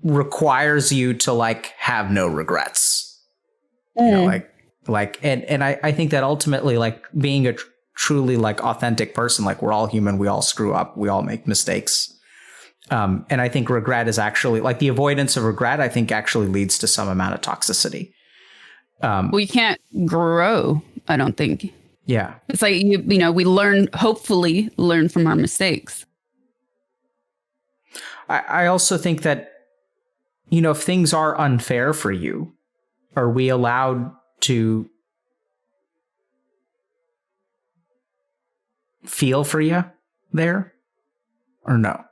S1: requires you to like have no regrets. And I think that ultimately like being a truly like authentic person, like we're all human, we all screw up, we all make mistakes. And I think regret is actually like the avoidance of regret, I think actually leads to some amount of toxicity.
S2: We can't grow, I don't think.
S1: Yeah.
S2: It's like, we hopefully learn from our mistakes.
S1: I also think that, if things are unfair for you, are we allowed to feel for you there or no?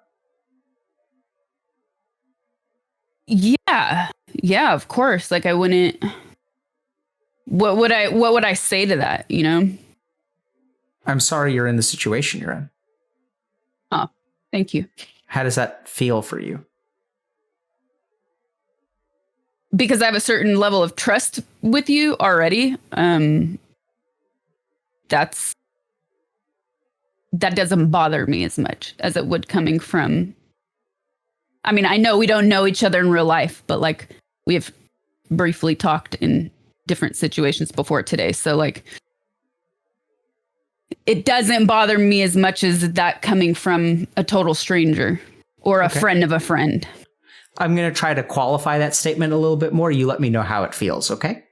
S2: Yeah, of course. Like I wouldn't. What would I say to that? You know.
S1: I'm sorry you're in the situation you're in.
S2: Oh, thank you.
S1: How does that feel for you?
S2: Because I have a certain level of trust with you already. That doesn't bother me as much as it would coming from. I mean, I know we don't know each other in real life, but like we have briefly talked in different situations before today. So like it doesn't bother me as much as that coming from a total stranger or a friend of a friend.
S1: I'm going to try to qualify that statement a little bit more. You let me know how it feels, okay?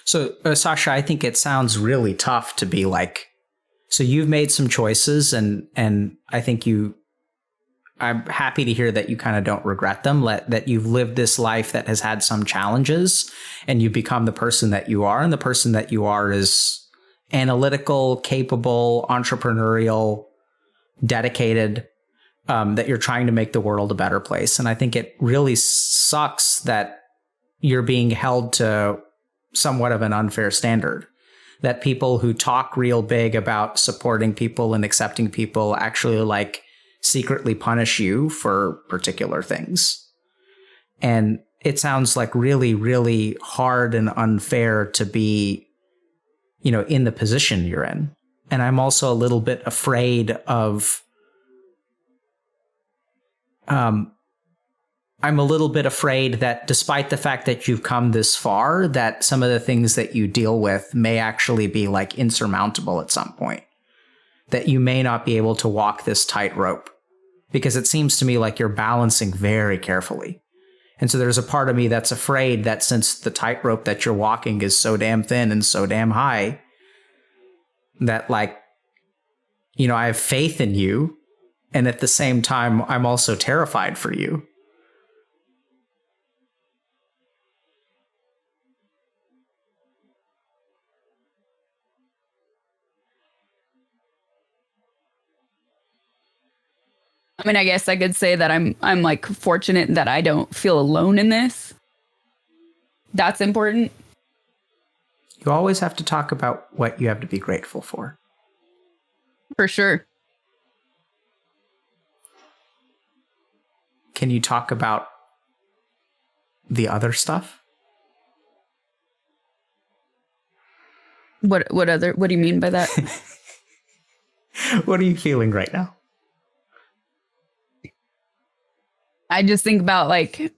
S1: So, Sasha, I think it sounds really tough to be like, so you've made some choices and I think I'm happy to hear that you kind of don't regret them, that you've lived this life that has had some challenges and you've become the person that you are. And the person that you are is analytical, capable, entrepreneurial, dedicated, that you're trying to make the world a better place. And I think it really sucks that you're being held to somewhat of an unfair standard, that people who talk real big about supporting people and accepting people actually like secretly punish you for particular things. And it sounds like really, really hard and unfair to be, you know, in the position you're in. And I'm also a little bit afraid of, I'm a little bit afraid that despite the fact that you've come this far, that some of the things that you deal with may actually be like insurmountable at some point, that you may not be able to walk this tightrope, because it seems to me like you're balancing very carefully. And so there's a part of me that's afraid that since the tightrope that you're walking is so damn thin and so damn high, that like, you know, I have faith in you. And at the same time, I'm also terrified for you.
S2: I mean, I guess I could say that I'm like fortunate that I don't feel alone in this. That's important.
S1: You always have to talk about what you have to be grateful for.
S2: For sure.
S1: Can you talk about the other stuff?
S2: What do you mean by that?
S1: What are you feeling right now?
S2: I just think about like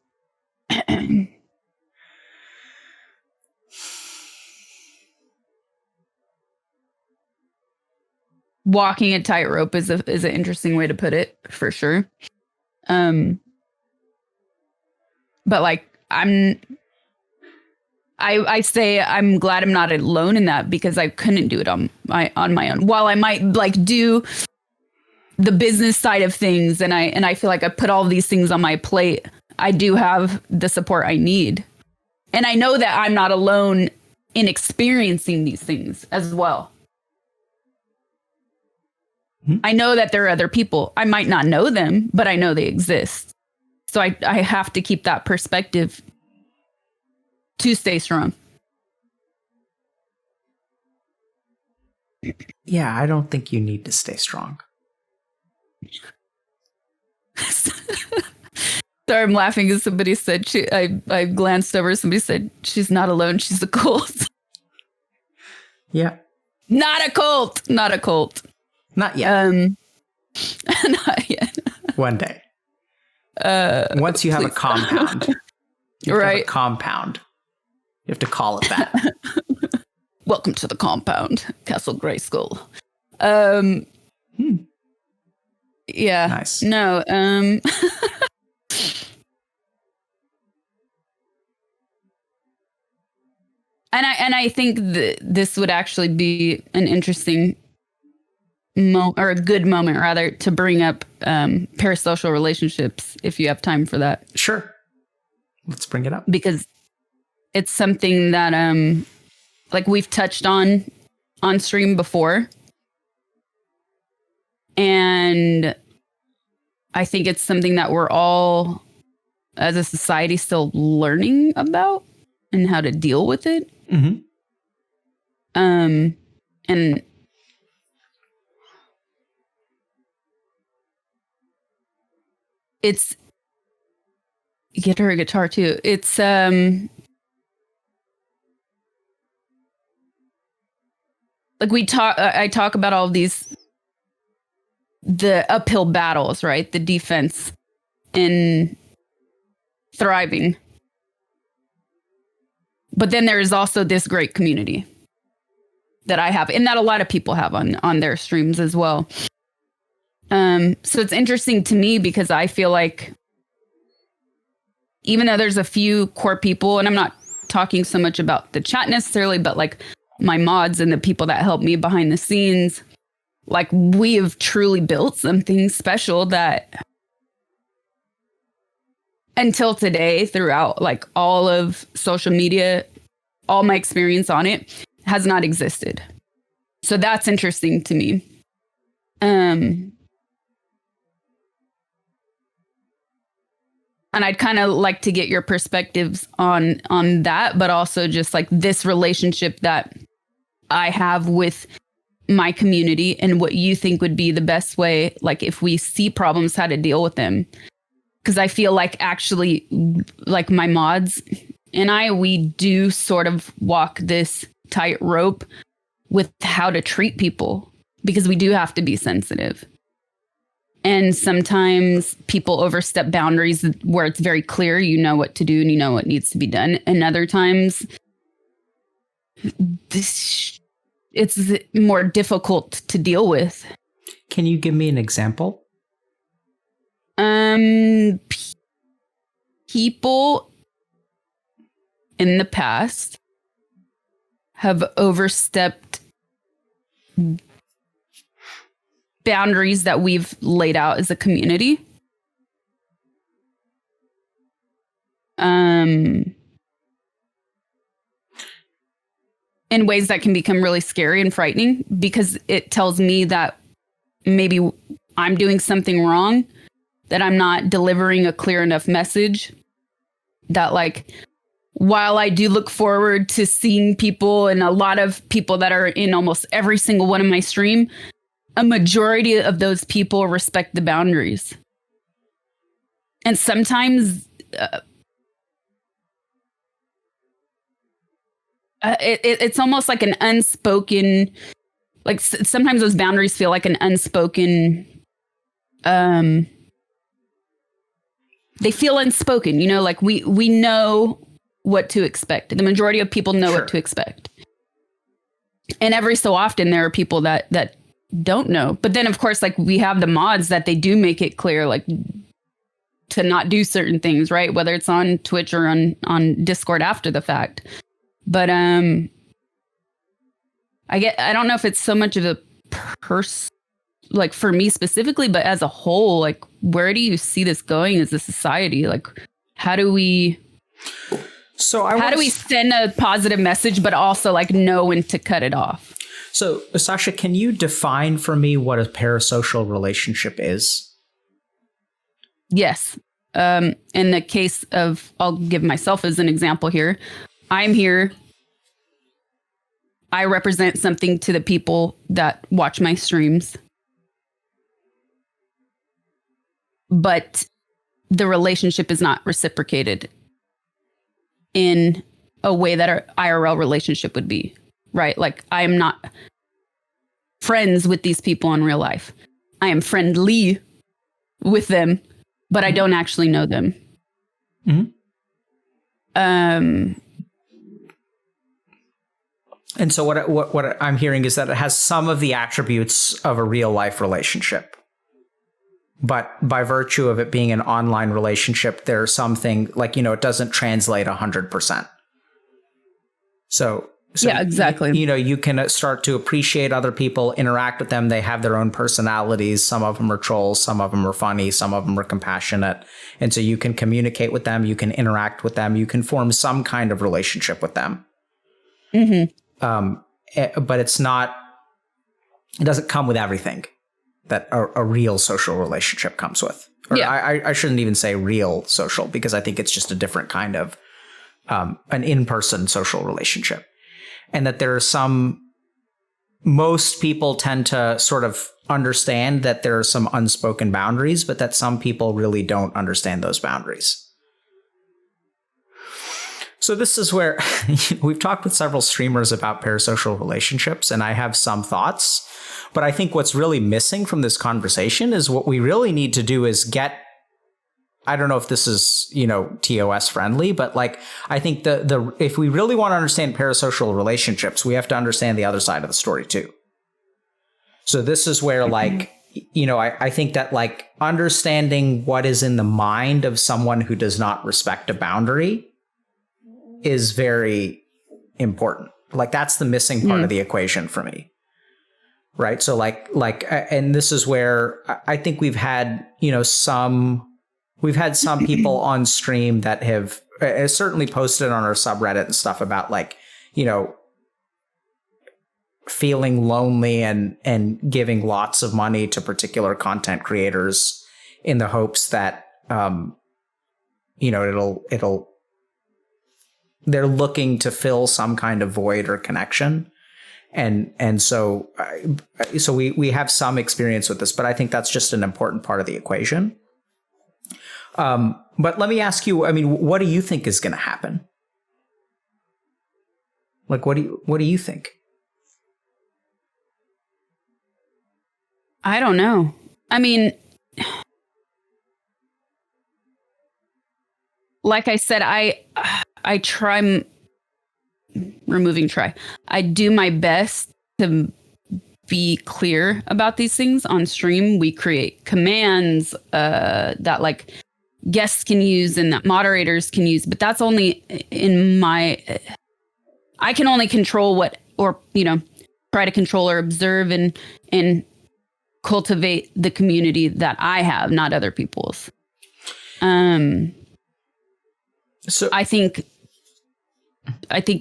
S2: walking a tightrope is an interesting way to put it, for sure. But like I say I'm glad I'm not alone in that, because I couldn't do it on my own. While I might like do the business side of things, and I feel like I put all these things on my plate, I do have the support I need. And I know that I'm not alone in experiencing these things as well. Mm-hmm. I know that there are other people. I might not know them, but I know they exist. So I have to keep that perspective to stay strong.
S1: Yeah, I don't think you need to stay strong.
S2: Sorry, I'm laughing because somebody said I glanced over. Somebody said she's not alone. She's a cult.
S1: Yeah.
S2: Not a cult. Not a cult.
S1: Not yet.
S2: Not yet.
S1: One day. Once you have a compound.
S2: Right.
S1: A compound. You have to call it that.
S2: Welcome to the compound, Castle Grayskull. Yeah.
S1: Nice.
S2: No. And I think that this would actually be an interesting or a good moment, rather, to bring up parasocial relationships, if you have time for that.
S1: Sure. Let's bring it up.
S2: Because it's something that like we've touched on stream before. And I think it's something that we're all as a society still learning about and how to deal with it.
S1: Mm-hmm.
S2: And it's get her a guitar too. It's like I talk about all of these, the uphill battles, right? The defense in thriving. But then there is also this great community that I have, and that a lot of people have on their streams as well. So it's interesting to me because I feel like even though there's a few core people, and I'm not talking so much about the chat necessarily, but like my mods and the people that help me behind the scenes, like we have truly built something special that until today, throughout like all of social media, all my experience on it has not existed. So that's interesting to me. And I'd kind of like to get your perspectives on that, but also just like this relationship that I have with my community and what you think would be the best way, like if we see problems, how to deal with them. Because I feel like actually, like my mods and we do sort of walk this tightrope with how to treat people, because we do have to be sensitive. And sometimes people overstep boundaries where it's very clear, you know what to do and you know what needs to be done. And other times it's more difficult to deal with.
S1: Can you give me an example?
S2: People in the past have overstepped boundaries that we've laid out as a community. In ways that can become really scary and frightening, because it tells me that maybe I'm doing something wrong, that I'm not delivering a clear enough message, that like, while I do look forward to seeing people, and a lot of people that are in almost every single one of my stream, a majority of those people respect the boundaries. And sometimes it's almost like an unspoken, like sometimes those boundaries feel like an unspoken, they feel unspoken, you know, like we know what to expect. The majority of people know what to expect. And every so often there are people that don't know. But then of course, like we have the mods that they do make it clear, like to not do certain things, right? Whether it's on Twitch or on Discord after the fact. But I don't know if it's so much of a like for me specifically, but as a whole, like where do you see this going as a society? Like how do we send a positive message, but also like know when to cut it off?
S1: So Sasha, can you define for me what a parasocial relationship is?
S2: Yes. In the case of, I'll give myself as an example here. I'm here. I represent something to the people that watch my streams. But the relationship is not reciprocated in a way that our IRL relationship would be, right? Like I am not friends with these people in real life. I am friendly with them, but I don't actually know them.
S1: Mm-hmm. And so what I'm hearing is that it has some of the attributes of a real life relationship. But by virtue of it being an online relationship, there's something like, you know, it doesn't translate 100%. So yeah, exactly. You know, you can start to appreciate other people, interact with them. They have their own personalities. Some of them are trolls. Some of them are funny. Some of them are compassionate. And so you can communicate with them. You can interact with them. You can form some kind of relationship with them. Mm-hmm. But it doesn't come with everything that a real social relationship comes with, Or
S2: Yeah.
S1: I shouldn't even say real social, because I think it's just a different kind of an in-person social relationship. And that there are most people tend to sort of understand that there are some unspoken boundaries, but that some people really don't understand those boundaries. So this is where we've talked with several streamers about parasocial relationships, and I have some thoughts. But I think what's really missing from this conversation is what we really need to do is I don't know if this is, TOS friendly, but like, I think if we really want to understand parasocial relationships, we have to understand the other side of the story too. So this is where like, I think that like understanding what is in the mind of someone who does not respect a boundary is very important. Like that's the missing part of the equation for me. Right. So and this is where I think we've had some people on stream that have certainly posted on our subreddit and stuff about like, feeling lonely and giving lots of money to particular content creators in the hopes that, they're looking to fill some kind of void or connection. And so we have some experience with this, but I think that's just an important part of the equation. But let me ask you, what do you think is going to happen? Like, what do you think?
S2: I don't know. Like I said, I try removing try. I do my best to be clear about these things on stream. We create commands that like guests can use and that moderators can use, but that's only I can only control try to control or observe and cultivate the community that I have, not other people's. So I think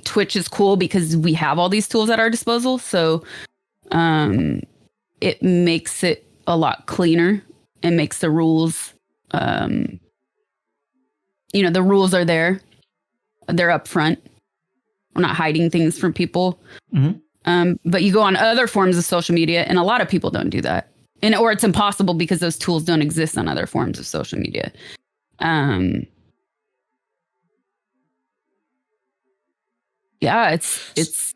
S2: Twitch is cool because we have all these tools at our disposal. So it makes it a lot cleaner. It makes the rules, the rules are there. They're up front. We're not hiding things from people. Mm-hmm. But you go on other forms of social media and a lot of people don't do that. Or it's impossible because those tools don't exist on other forms of social media. Yeah, it's.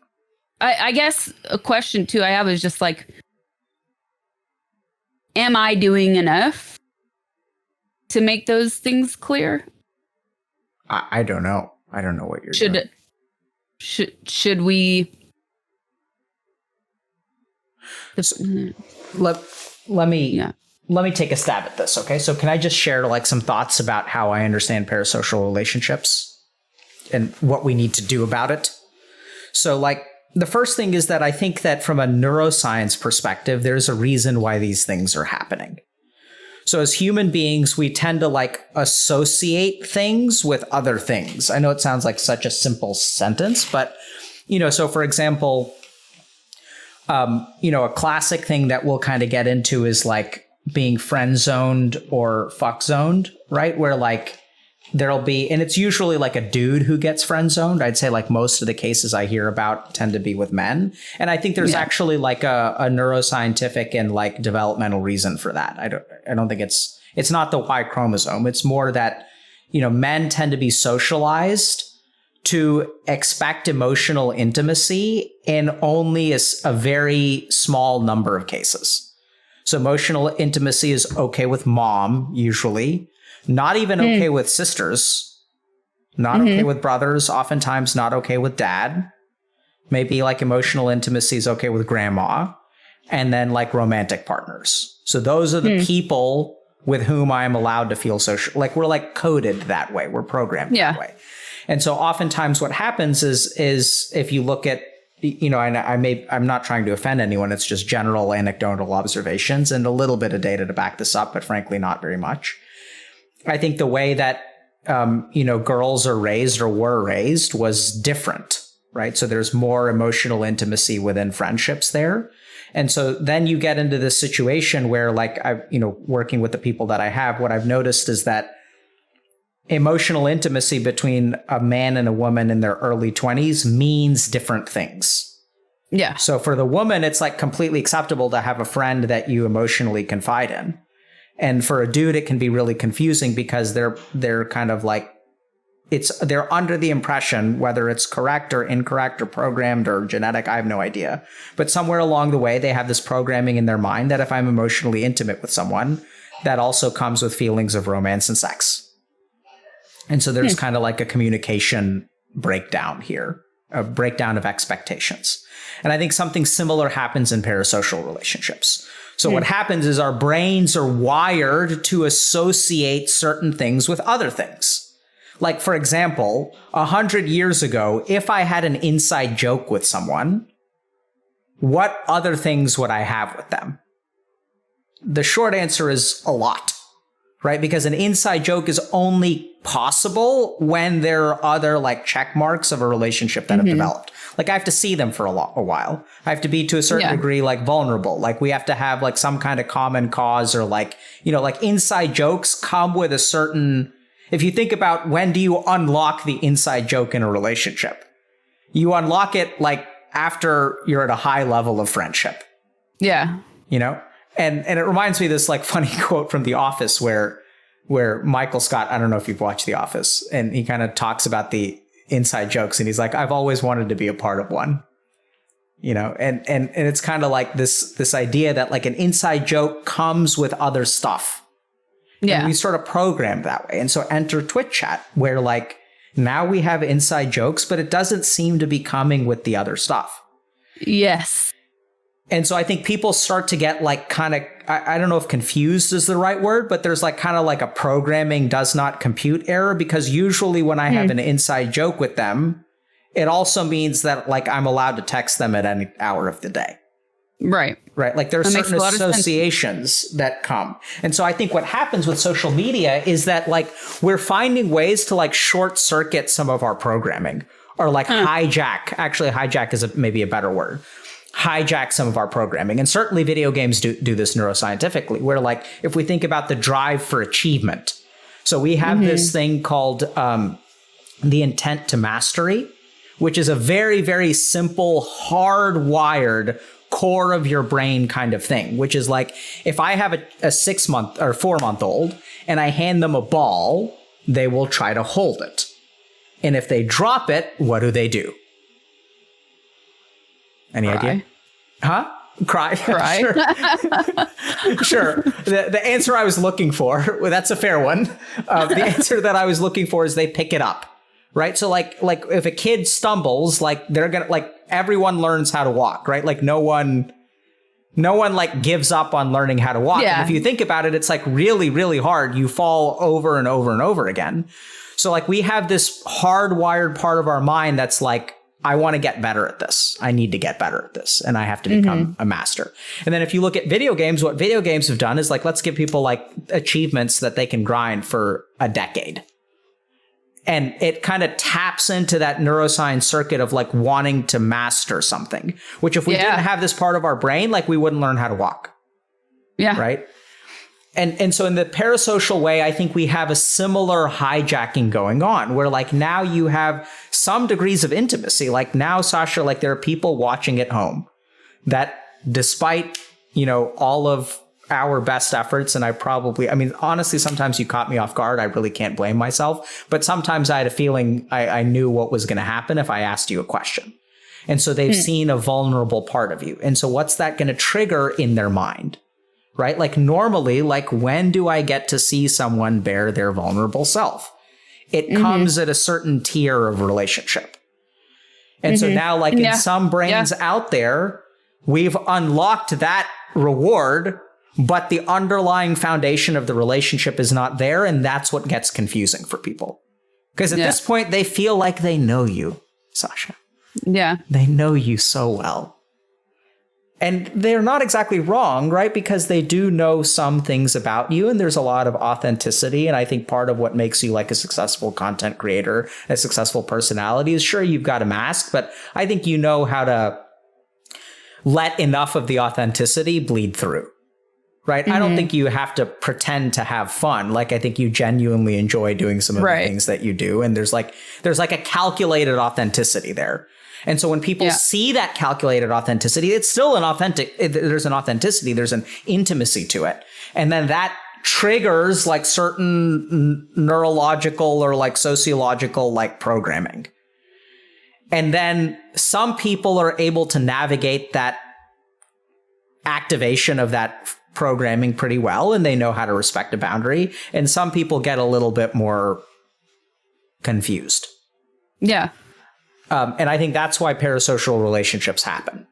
S2: I guess a question too I have is just like, am I doing enough to make those things clear?
S1: I don't know. I don't know what you're doing.
S2: Should we?
S1: Let me take a stab at this. Okay, so can I just share like some thoughts about how I understand parasocial relationships and what we need to do about it? So like the first thing is that I think that from a neuroscience perspective, there's a reason why these things are happening. So as human beings, we tend to like associate things with other things. I know it sounds like such a simple sentence, but so for example, a classic thing that we'll kind of get into is like being friend zoned or fuck zoned, right? Where like there'll be, and it's usually like a dude who gets friend zoned. I'd say like most of the cases I hear about tend to be with men. And I think there's actually like a neuroscientific and like developmental reason for that. I don't think it's not the Y chromosome. It's more that, men tend to be socialized to expect emotional intimacy in only a very small number of cases. So emotional intimacy is okay with mom, usually. Not even okay with sisters, not okay with brothers, oftentimes not okay with dad. Maybe like emotional intimacy is okay with grandma, and then like romantic partners. So those are the people with whom I'm allowed to feel social. Like we're like coded that way. We're programmed that way. And so oftentimes what happens is if you look at, I'm not trying to offend anyone. It's just general anecdotal observations and a little bit of data to back this up, but frankly, not very much. I think the way that, girls are raised or were raised was different, right? So there's more emotional intimacy within friendships there. And so then you get into this situation where, like, working with the people that I have, what I've noticed is that emotional intimacy between a man and a woman in their early 20s means different things.
S2: Yeah.
S1: So for the woman, it's like completely acceptable to have a friend that you emotionally confide in. And for a dude, it can be really confusing because they're kind of like, they're under the impression, whether it's correct or incorrect or programmed or genetic, I have no idea. But somewhere along the way, they have this programming in their mind that if I'm emotionally intimate with someone, that also comes with feelings of romance and sex. And so there's kind of like a communication breakdown here, a breakdown of expectations. And I think something similar happens in parasocial relationships. So what happens is our brains are wired to associate certain things with other things. Like, for example, 100 years ago, if I had an inside joke with someone, what other things would I have with them? The short answer is a lot, right? Because an inside joke is only possible when there are other like check marks of a relationship that have developed. Like, I have to see them for a while. I have to be to a certain degree like vulnerable. Like, we have to have like some kind of common cause, or like, like inside jokes come with a certain. If you think about when do you unlock the inside joke in a relationship, you unlock it like after you're at a high level of friendship.
S2: Yeah.
S1: And it reminds me of this like funny quote from The Office where Michael Scott, I don't know if you've watched The Office, and he kind of talks about the inside jokes, and he's like, I've always wanted to be a part of one. And it's kind of like this idea that like an inside joke comes with other stuff. Yeah. And we sort of programmed that way. And so enter Twitch chat, where like now we have inside jokes, but it doesn't seem to be coming with the other stuff.
S2: Yes.
S1: And so I think people start to get like kind of, I don't know if confused is the right word, but there's like kind of like a programming does not compute error, because usually when I have an inside joke with them, it also means that like I'm allowed to text them at any hour of the day. Right. Like there are certain associations that come. And so I think what happens with social media is that like we're finding ways to like short circuit some of our programming, or like hijack. Actually, hijack is maybe a better word. Hijack some of our programming. And certainly video games do this neuroscientifically, where like if we think about the drive for achievement. So we have this thing called the intent to mastery, which is a very, very simple, hardwired core of your brain kind of thing, which is like if I have a 6-month or 4-month-old and I hand them a ball, they will try to hold it. And if they drop it, what do? Any idea? Huh? Cry.
S2: Sure.
S1: Sure. The answer I was looking for, well, that's a fair one. The answer that I was looking for is they pick it up. Right. So like if a kid stumbles, like they're going to like everyone learns how to walk. Right. Like no one like gives up on learning how to walk. Yeah. And if you think about it, it's like really, really hard. You fall over and over and over again. So like we have this hardwired part of our mind that's like, I want to get better at this. I need to get better at this. And I have to become a master. And then if you look at video games, what video games have done is like, let's give people like achievements that they can grind for a decade. And it kind of taps into that neuroscience circuit of like wanting to master something, which if we didn't have this part of our brain, like we wouldn't learn how to walk. Yeah. Right. And so in the parasocial way, I think we have a similar hijacking going on, where like now you have some degrees of intimacy. Like now, Sasha, like there are people watching at home that despite, all of our best efforts, and I mean, honestly, sometimes you caught me off guard. I really can't blame myself. But sometimes I had a feeling I knew what was going to happen if I asked you a question. And so they've seen a vulnerable part of you. And so what's that going to trigger in their mind? Right? Like normally, like when do I get to see someone bare their vulnerable self? It comes at a certain tier of relationship. And so now like in some brains out there, we've unlocked that reward, but the underlying foundation of the relationship is not there. And that's what gets confusing for people. Because at this point, they feel like they know you, Sasha. Yeah. They know you so well. And they're not exactly wrong, right? Because they do know some things about you, and there's a lot of authenticity. And I think part of what makes you like a successful content creator, a successful personality is sure you've got a mask, but I think you know how to let enough of the authenticity bleed through. Right. I don't think you have to pretend to have fun. Like, I think you genuinely enjoy doing some of the things that you do. And there's like a calculated authenticity there. And so when people see that calculated authenticity, it's still there's an authenticity, there's an intimacy to it. And then that triggers like certain neurological or like sociological like programming. And then some people are able to navigate that activation of that programming pretty well, and they know how to respect a boundary. And some people get a little bit more confused.
S2: Yeah.
S1: And I think that's why parasocial relationships happen.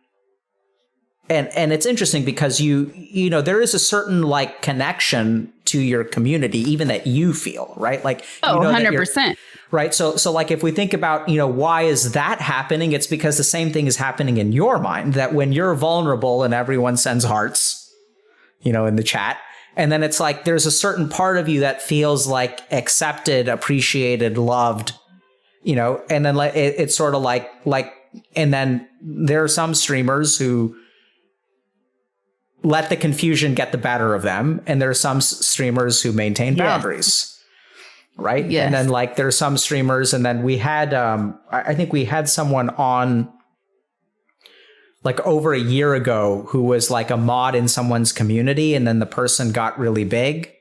S1: And it's interesting because you know, there is a certain like connection to your community, even that you feel, right? Like, you know,
S2: 100%.
S1: Right. So like if we think about, you know, why is that happening? It's because the same thing is happening in your mind, that when you're vulnerable and everyone sends hearts, you know, in the chat, and then it's like there's a certain part of you that feels like accepted, appreciated, loved, you know, and then it's sort of like, and then there are some streamers who let the confusion get the better of them. And there are some streamers who maintain boundaries. Right. Yes. And then like there are some streamers, and then we had, I think we had someone on like over a year ago who was like a mod in someone's community. And then the person got really big,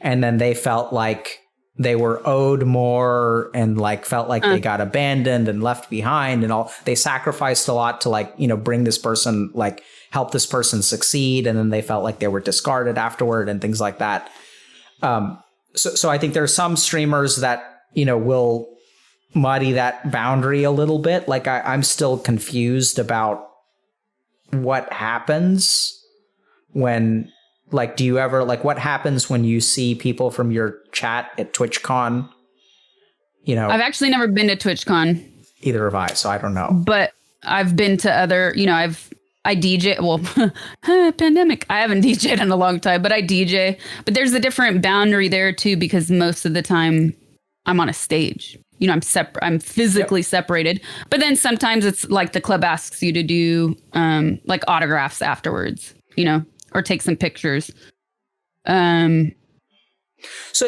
S1: and then they felt like they were owed more, and like felt like they got abandoned and left behind and all. They sacrificed a lot to like, you know, bring this person, like help this person succeed. And then they felt like they were discarded afterward and things like that. So I think there are some streamers that, you know, will muddy that boundary a little bit. Like I'm still confused about what happens when, like, do you ever, like, what happens when you see people from your chat at TwitchCon? You know,
S2: I've actually never been to TwitchCon.
S1: Either have I, so I don't know.
S2: But I've been to other, you know, I DJ, well, pandemic. I haven't DJed in a long time, but I DJ. But there's a different boundary there too, because most of the time I'm on a stage. You know, I'm physically separated. But then sometimes it's like the club asks you to do like autographs afterwards, you know, or take some pictures.
S1: So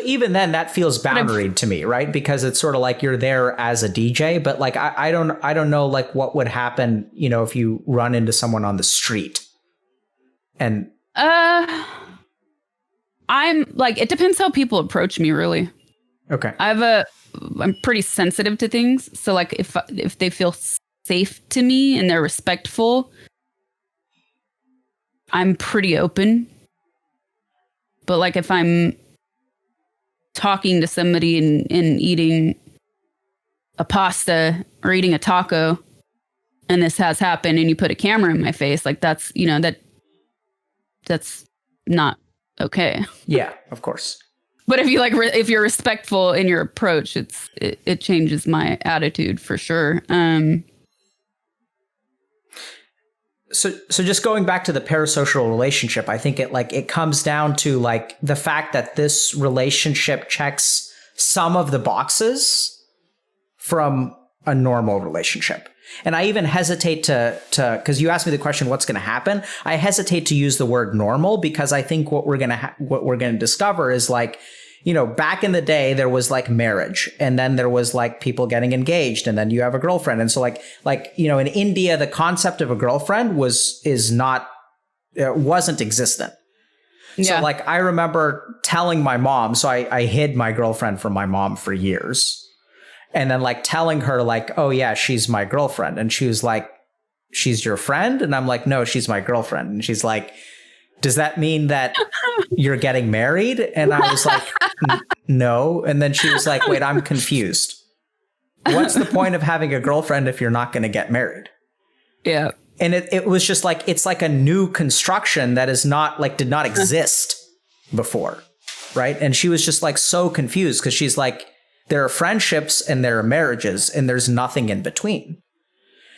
S1: even then, that feels boundaried to me, right? Because it's sort of like you're there as a DJ, but like I don't know like what would happen, you know, if you run into someone on the street. And
S2: I'm like, it depends how people approach me, really.
S1: Okay.
S2: I'm pretty sensitive to things, so like if they feel safe to me and they're respectful, I'm pretty open. But like if I'm talking to somebody and eating a pasta or eating a taco, and this has happened, and you put a camera in my face, like that's, you know, that's not okay.
S1: Yeah, of course.
S2: But if you like, if you're respectful in your approach, it changes my attitude for sure.
S1: So just going back to the parasocial relationship, I think it comes down to like the fact that this relationship checks some of the boxes from a normal relationship. And I even hesitate to because you asked me the question, what's going to happen? I hesitate to use the word normal, because I think what we're going to discover is like, you know, back in the day, there was like marriage, and then there was like people getting engaged, and then you have a girlfriend. And so like, you know, in India, the concept of a girlfriend wasn't existent. Yeah. So like, I remember telling my mom, so I hid my girlfriend from my mom for years, and then like telling her like, oh yeah, she's my girlfriend. And she was like, she's your friend? And I'm like, no, she's my girlfriend. And she's like, does that mean that you're getting married? And I was like, no. And then she was like, wait, I'm confused. What's the point of having a girlfriend if you're not going to get married?
S2: Yeah.
S1: And it was just like, it's like a new construction that is not like, did not exist before. Right. And she was just like so confused, because she's like, there are friendships and there are marriages, and there's nothing in between.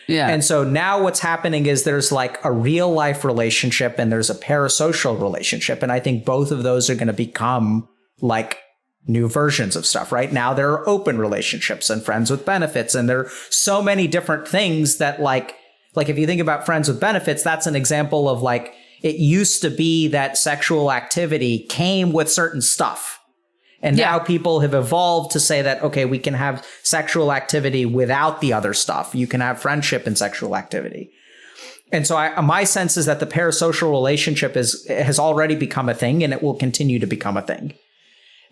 S1: Yeah. And so now what's happening is there's like a real life relationship and there's a parasocial relationship. And I think both of those are going to become like new versions of stuff. Right now, there are open relationships and friends with benefits. And there are so many different things that like Like if you think about friends with benefits, that's an example of like, it used to be that sexual activity came with certain stuff. And now people have evolved to say that, okay, we can have sexual activity without the other stuff. You can have friendship and sexual activity. And so my sense is that the parasocial relationship has already become a thing, and it will continue to become a thing.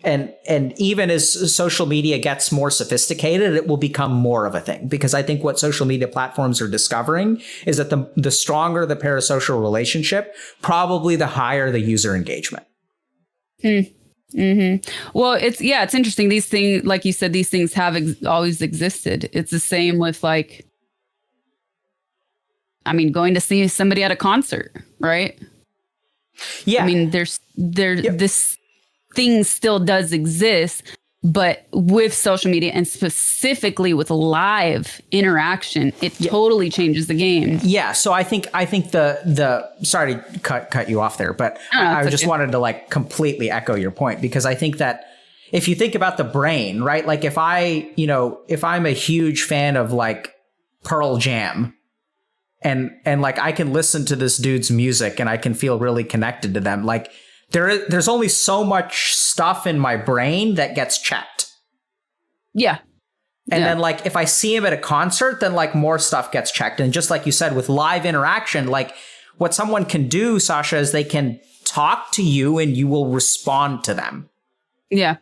S1: And even as social media gets more sophisticated, it will become more of a thing, because I think what social media platforms are discovering is that the stronger the parasocial relationship, probably the higher the user engagement.
S2: Well, it's interesting. These things, like you said, these things have always existed. It's the same with like, I mean, going to see somebody at a concert, right?
S1: Yeah.
S2: I mean, this thing still does exist, but with social media and specifically with live interaction, it totally changes the game.
S1: Yeah. So I think the sorry to cut you off there, but I just wanted to like completely echo your point, because I think that if you think about the brain, right? Like if I'm a huge fan of like Pearl Jam, and like I can listen to this dude's music and I can feel really connected to them. Like there's only so much stuff in my brain that gets checked.
S2: Yeah.
S1: And then like if I see him at a concert, then like more stuff gets checked. And just like you said, with live interaction, like what someone can do, Sasha, is they can talk to you and you will respond to them.
S2: Yeah.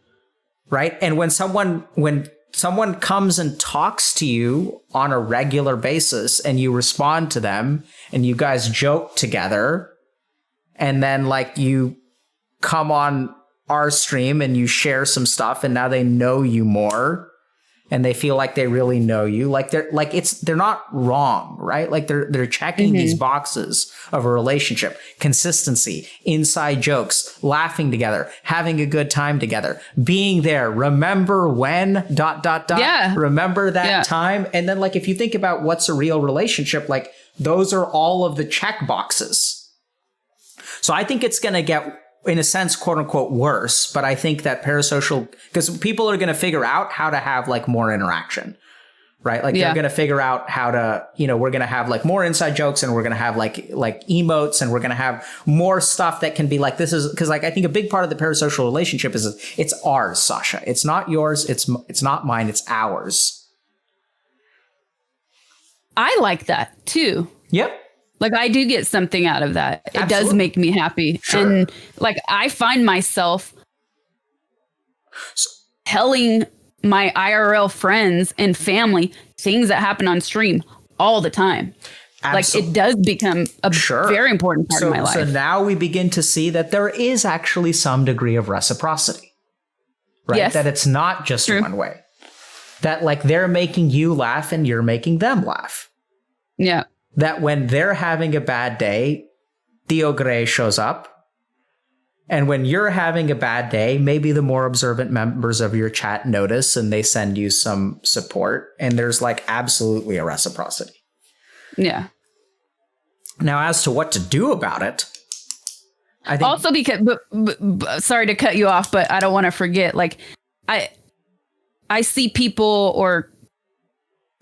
S1: Right. And when someone comes and talks to you on a regular basis and you respond to them and you guys joke together, and then like you come on our stream and you share some stuff, and now they know you more and they feel like they really know you. Like they're not wrong, right? Like they're checking these boxes of a relationship: consistency, inside jokes, laughing together, having a good time together, being there. Remember when ... Remember that time. And then like, if you think about what's a real relationship, like those are all of the check boxes. So I think it's going to get, in a sense, quote unquote, worse. But I think that parasocial, because people are going to figure out how to have like more interaction, right? Like they're going to figure out how to, we're going to have like more inside jokes, and we're going to have like emotes, and we're going to have more stuff that can be like, this is, because like, I think a big part of the parasocial relationship is it's ours, Sasha. It's not yours. It's not mine. It's ours.
S2: I like that too.
S1: Yep.
S2: Like I do get something out of that. It
S1: Absolutely.
S2: does make me happy. Sure. And like I find myself telling my IRL friends and family things that happen on stream all the time. Absolutely. Like it does become a very important part of my life. So now
S1: we begin to see that there is actually some degree of reciprocity, right? Yes. That it's not just one way. That like they're making you laugh and you're making them laugh.
S2: Yeah.
S1: That when they're having a bad day, Theo Grey shows up. And when you're having a bad day, maybe the more observant members of your chat notice and they send you some support. And there's like absolutely a reciprocity.
S2: Yeah.
S1: Now, as to what to do about it, I think
S2: also because, sorry to cut you off, but I don't want to forget, like I see people, or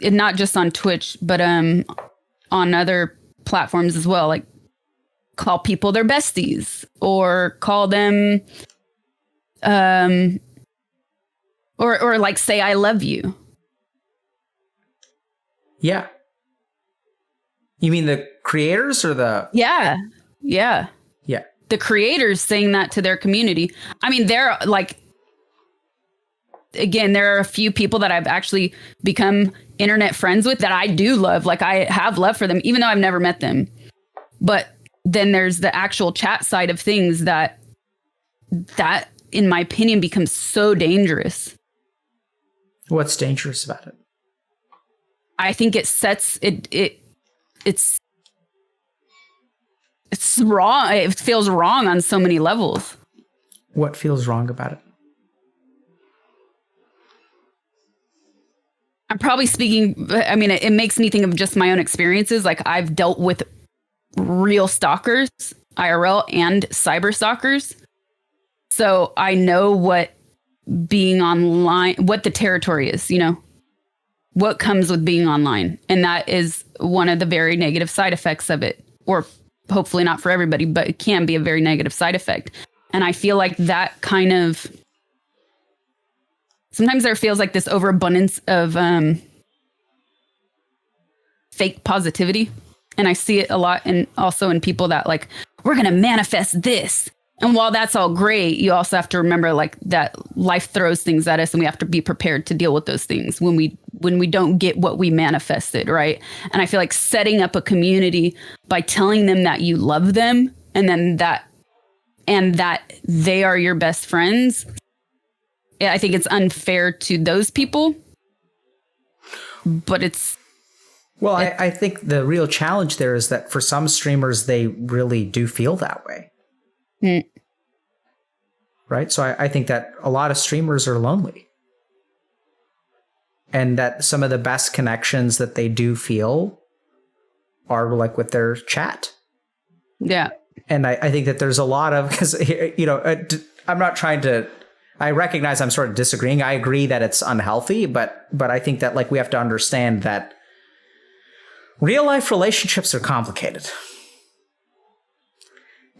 S2: not just on Twitch, but on other platforms as well, like call people their besties, or call them or like say I love you.
S1: Yeah. You mean the creators or the
S2: Yeah. The creators saying that to their community. I mean, they're like, again, there are a few people that I've actually become internet friends with that I do love. Like I have love for them, even though I've never met them. But then there's the actual chat side of things that in my opinion becomes so dangerous.
S1: What's dangerous about it?
S2: I think it sets it's wrong. It feels wrong on so many levels.
S1: What feels wrong about it?
S2: I'm probably speaking, I mean, it makes me think of just my own experiences. Like I've dealt with real stalkers, IRL and cyber stalkers. So I know what being online, what the territory is, what comes with being online. And that is one of the very negative side effects of it, or hopefully not for everybody, but it can be a very negative side effect. And I feel like that kind of, sometimes there feels like this overabundance of fake positivity. And I see it a lot, and also in people that like, we're going to manifest this. And while that's all great, you also have to remember like that life throws things at us, and we have to be prepared to deal with those things when we don't get what we manifested, right? And I feel like setting up a community by telling them that you love them, and then that they are your best friends. Yeah, I think it's unfair to those people, but it's.
S1: Well, I think the real challenge there is that for some streamers, they really do feel that way. Right. So I think that a lot of streamers are lonely, and that some of the best connections that they do feel are like with their chat.
S2: Yeah.
S1: And I think that there's a lot of, because, I'm not trying to, I recognize I'm sort of disagreeing. I agree that it's unhealthy, but I think that like we have to understand that real life relationships are complicated.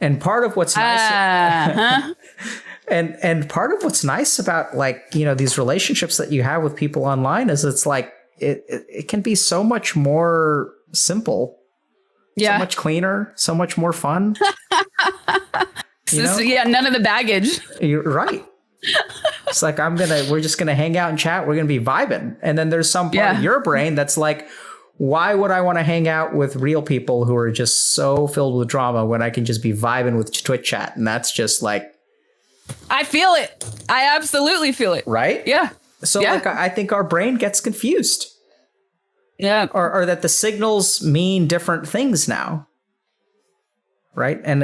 S1: And part of what's nice, and part of what's nice about like, these relationships that you have with people online is it's like, it can be so much more simple, so much cleaner, so much more fun.
S2: None of the baggage.
S1: You're right. It's like, we're just going to hang out and chat. We're going to be vibing. And then there's some part of your brain that's like, why would I want to hang out with real people who are just so filled with drama when I can just be vibing with Twitch chat? And that's just like,
S2: I feel it. I absolutely feel it.
S1: Right?
S2: Yeah.
S1: So like, I think our brain gets confused.
S2: Yeah.
S1: Or that the signals mean different things now. Right. And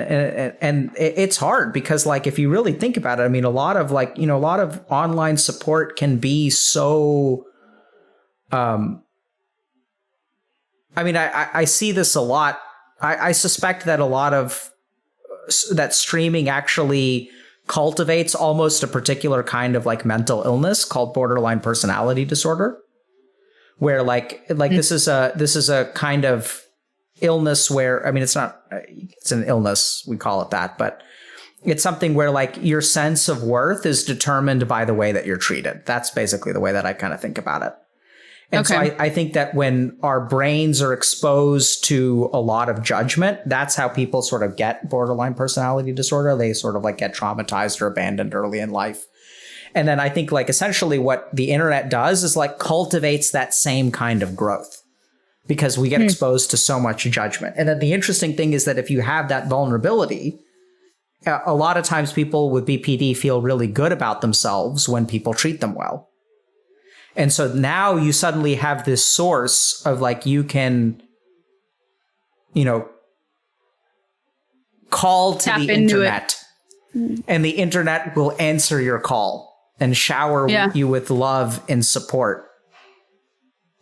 S1: it's hard because like, if you really think about it, I mean, a lot of online support can be so, I see this a lot. I suspect that a lot of that streaming actually cultivates almost a particular kind of like mental illness called borderline personality disorder, where this is a kind of illness where, I mean, it's an illness, we call it that, but it's something where like your sense of worth is determined by the way that you're treated. That's basically the way that I kind of think about it. And so I think that when our brains are exposed to a lot of judgment, that's how people sort of get borderline personality disorder. They sort of like get traumatized or abandoned early in life. And then I think like essentially what the internet does is like cultivates that same kind of growth because we get exposed to so much judgment. And then the interesting thing is that if you have that vulnerability, a lot of times people with BPD feel really good about themselves when people treat them well. And so now you suddenly have this source of like, you can, call to the internet and the internet will answer your call and shower you with love and support.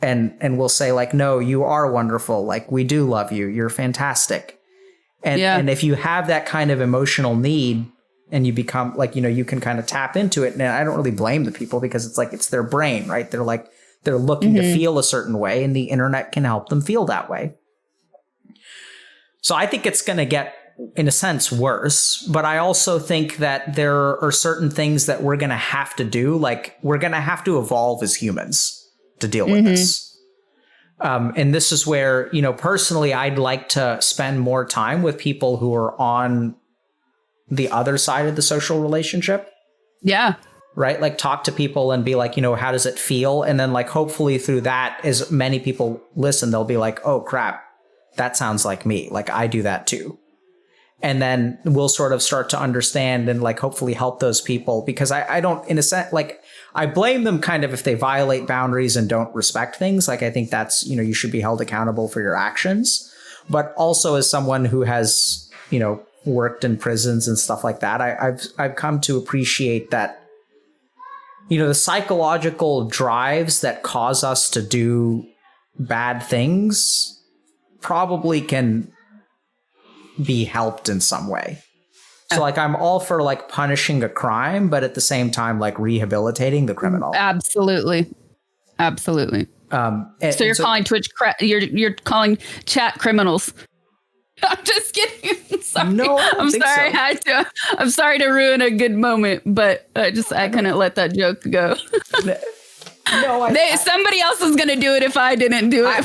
S1: And will say like, no, you are wonderful. Like, we do love you. You're fantastic. And if you have that kind of emotional need, and you become like, you can kind of tap into it. And I don't really blame the people because it's like, it's their brain, right? They're like, they're looking to feel a certain way and the internet can help them feel that way. So I think it's going to get, in a sense, worse. But I also think that there are certain things that we're going to have to do. Like, we're going to have to evolve as humans to deal with this. And this is where, personally, I'd like to spend more time with people who are on the other side of the social relationship. Yeah. Right. Like talk to people and be like, how does it feel? And then like, hopefully through that, as many people listen, they'll be like, oh crap, that sounds like me. Like I do that too. And then we'll sort of start to understand and like, hopefully help those people because I don't, in a sense, like I blame them kind of if they violate boundaries and don't respect things. Like, I think that's, you should be held accountable for your actions, but also as someone who has, worked in prisons and stuff like that, I've come to appreciate that, the psychological drives that cause us to do bad things probably can be helped in some way. So like, I'm all for like punishing a crime, but at the same time, like rehabilitating the criminal.
S2: Absolutely. Absolutely. So you're calling Twitch, you're calling chat criminals. I'm just kidding. I'm sorry.
S1: No,
S2: I'm sorry. So. I'm sorry to ruin a good moment, but I couldn't let that joke go.
S1: No,
S2: somebody else is going to do it if I didn't do it.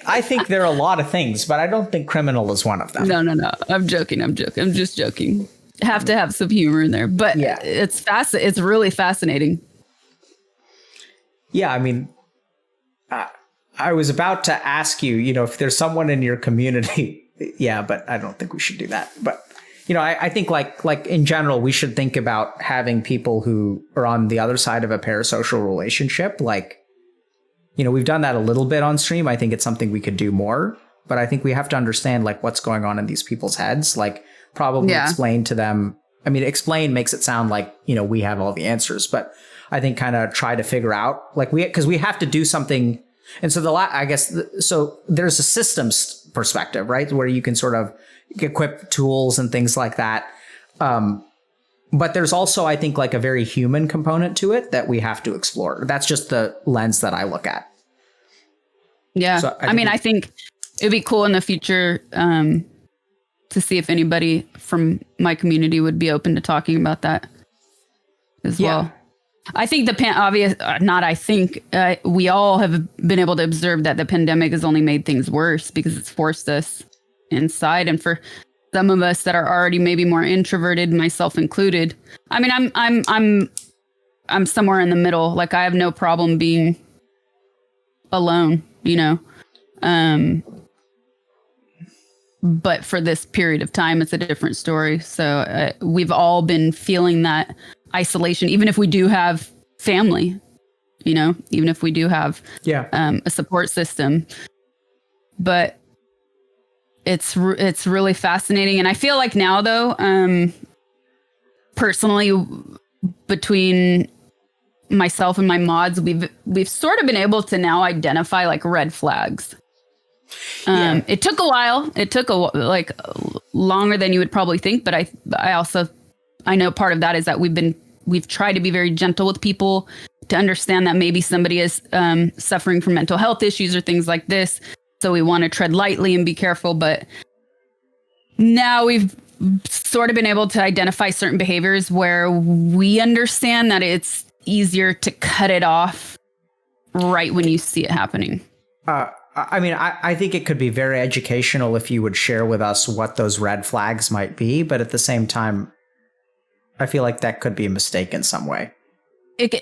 S1: I think there are a lot of things, but I don't think criminal is one of them.
S2: No. I'm joking. I'm just joking. Have to have some humor in there, but yeah. It's really fascinating.
S1: Yeah, I mean, I was about to ask you, if there's someone in your community. Yeah, but I don't think we should do that. But, I think like in general, we should think about having people who are on the other side of a parasocial relationship. Like, we've done that a little bit on stream. I think it's something we could do more. But I think we have to understand like what's going on in these people's heads. Like probably explain to them. I mean, explain makes it sound like, we have all the answers. But I think kind of try to figure out like because we have to do something. And so so there's a systems perspective, right? Where you can sort of equip tools and things like that. But there's also, I think, like a very human component to it that we have to explore. That's just the lens that I look at.
S2: Yeah. So I think it'd be cool in the future to see if anybody from my community would be open to talking about that as well. I think we all have been able to observe that the pandemic has only made things worse because it's forced us inside. And for some of us that are already maybe more introverted, myself included, I mean, I'm somewhere in the middle. Like I have no problem being alone, but for this period of time, it's a different story. So we've all been feeling that isolation, even if we do have family, even if we do have a support system. But it's really fascinating. And I feel like now, though, personally, between myself and my mods, we've sort of been able to now identify like red flags. It took a while. It took longer than you would probably think. But I know part of that is that we've tried to be very gentle with people to understand that maybe somebody is suffering from mental health issues or things like this. So we want to tread lightly and be careful. But now we've sort of been able to identify certain behaviors where we understand that it's easier to cut it off right when you see it happening.
S1: I mean, I think it could be very educational if you would share with us what those red flags might be. But at the same time, I feel like that could be a mistake in some way.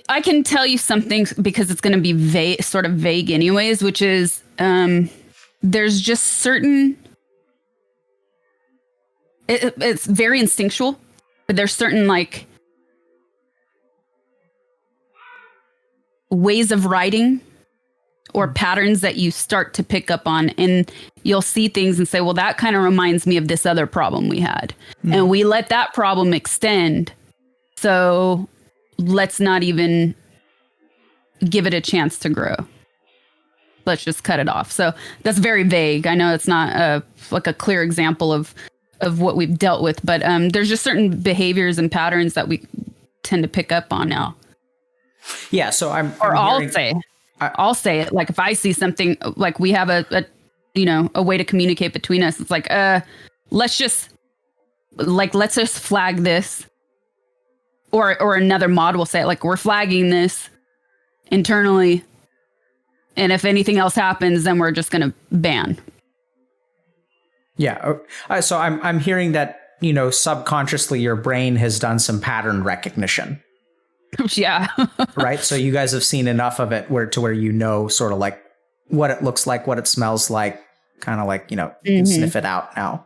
S2: I can tell you something because it's going to be sort of vague anyways, which is there's just certain... It's very instinctual, but there's certain like ways of writing or patterns that you start to pick up on, and you'll see things and say, well, that kind of reminds me of this other problem we had. And we let that problem extend. So let's not even give it a chance to grow. Let's just cut it off. So that's very vague. I know it's not like a clear example of what we've dealt with, but there's just certain behaviors and patterns that we tend to pick up on now.
S1: Yeah. So
S2: I'll say it. Like if I see something, like we have a way to communicate between us. It's like, let's just flag this. Or another mod will say it, like, we're flagging this internally. And if anything else happens, then we're just going to ban.
S1: Yeah. So I'm hearing that, subconsciously your brain has done some pattern recognition.
S2: Yeah.
S1: Right. So you guys have seen enough of it where sort of like what it looks like, what it smells like, kind of like, you can sniff it out now.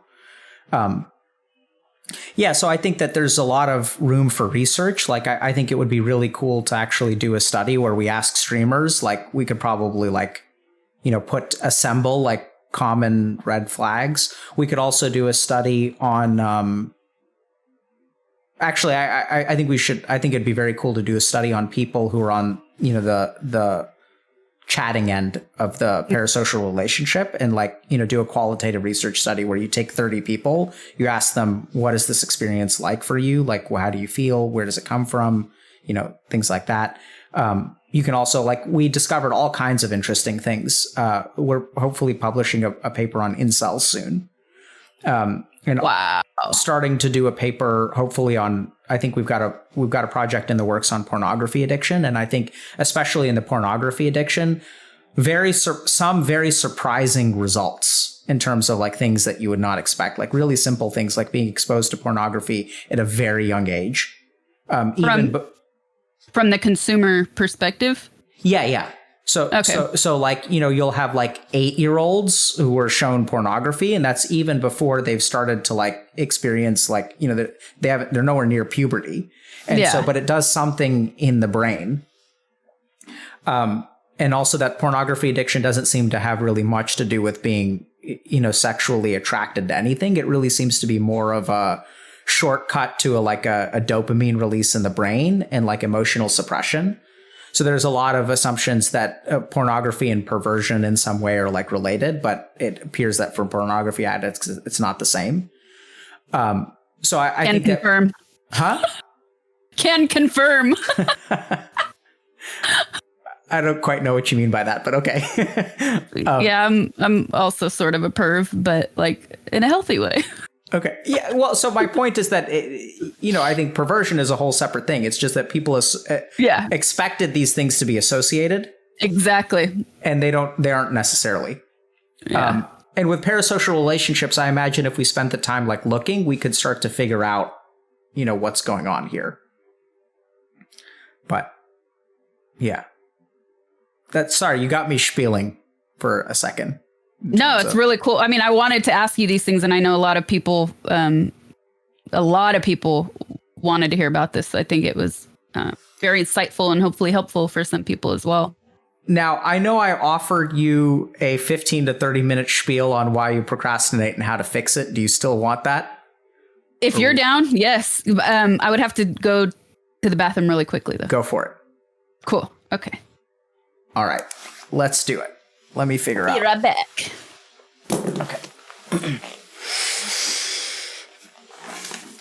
S1: Yeah. So I think that there's a lot of room for research. Like, I think it would be really cool to actually do a study where we ask streamers, like we could probably assemble like common red flags. We could also do a study on, actually, I think it'd be very cool to do a study on people who are on, the chatting end of the parasocial relationship and do a qualitative research study where you take 30 people, you ask them, what is this experience like for you? Like, how do you feel? Where does it come from? Things like that. you can also, like, we discovered all kinds of interesting things. We're hopefully publishing a paper on incels soon. And
S2: Wow.
S1: starting to do a paper, hopefully on, I think we've got a project in the works on pornography addiction. And I think especially in the pornography addiction, some very surprising results in terms of like things that you would not expect, like really simple things like being exposed to pornography at a very young age.
S2: From the consumer perspective?
S1: Yeah. So like, you'll have like 8-year-olds who were shown pornography, and that's even before they've started to like experience like, they're nowhere near puberty. And but it does something in the brain. And also that pornography addiction doesn't seem to have really much to do with being, sexually attracted to anything. It really seems to be more of a shortcut to a dopamine release in the brain and like emotional suppression. So there's a lot of assumptions that pornography and perversion in some way are like related, but it appears that for pornography addicts, it's not the same. So I
S2: can
S1: think
S2: confirm. Can confirm.
S1: I don't quite know what you mean by that, but okay.
S2: I'm also sort of a perv, but like in a healthy way.
S1: Okay. Yeah. Well, so my point is that, I think perversion is a whole separate thing. It's just that people expected these things to be associated.
S2: Exactly.
S1: And they aren't necessarily.
S2: Yeah.
S1: And with parasocial relationships, I imagine if we spent the time like looking, we could start to figure out, what's going on here. But yeah. Sorry, you got me spieling for a second.
S2: No, it's really cool. I mean, I wanted to ask you these things, and I know a lot of people wanted to hear about this. I think it was very insightful and hopefully helpful for some people as well.
S1: Now, I know I offered you a 15 to 30 minute spiel on why you procrastinate and how to fix it. Do you still want that?
S2: If you're down, yes. I would have to go to the bathroom really quickly, though.
S1: Go for it. Cool.
S2: Okay.
S1: All right. Let's do it. Let me figure out.
S2: Be right back.
S1: Okay.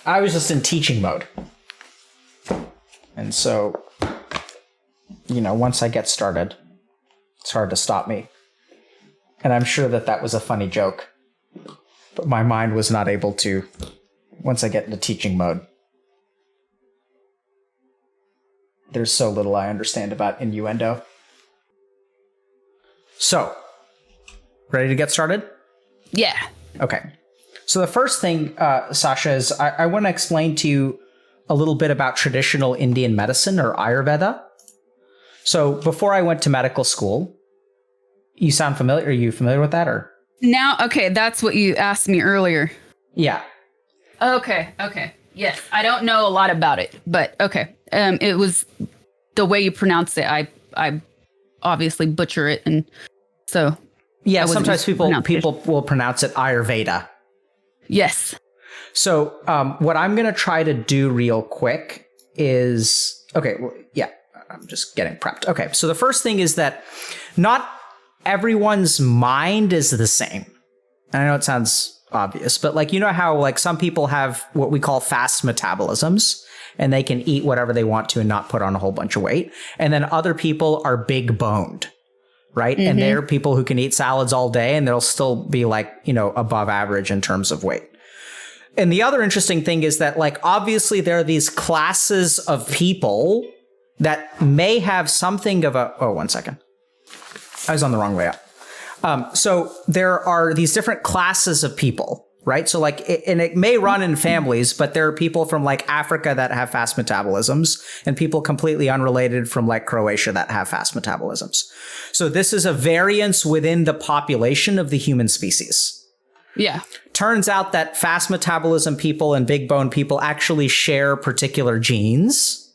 S1: I was just in teaching mode. And so, once I get started, it's hard to stop me. And I'm sure that was a funny joke. But my mind was not able to, once I get into teaching mode. There's so little I understand about innuendo. So, ready to get started?
S2: Yeah.
S1: Okay. So the first thing, Sasha, is I want to explain to you a little bit about traditional Indian medicine, or Ayurveda. So before I went to medical school, you sound familiar? Are you familiar with that? Or
S2: now, okay, that's what you asked me earlier.
S1: Yeah.
S2: Okay. Yes, I don't know a lot about it, but okay. It was the way you pronounce it. I obviously butcher it, and so
S1: yeah. Sometimes people will pronounce it Ayurveda.
S2: Yes.
S1: So what I'm going to try to do real quick is I'm just getting prepped. Okay, so the first thing is that not everyone's mind is the same. I know it sounds obvious, but like, how like some people have what we call fast metabolisms, and they can eat whatever they want to and not put on a whole bunch of weight. And then other people are big boned, right? Mm-hmm. And they're people who can eat salads all day and they'll still be like, above average in terms of weight. And the other interesting thing is that, like, obviously there are these classes of people that may have something of one second. I was on the wrong way up. So there are these different classes of people, right? So like, it may run in families, but there are people from like Africa that have fast metabolisms, and people completely unrelated from like Croatia that have fast metabolisms. So this is a variance within the population of the human species.
S2: Yeah.
S1: Turns out that fast metabolism people and big bone people actually share particular genes.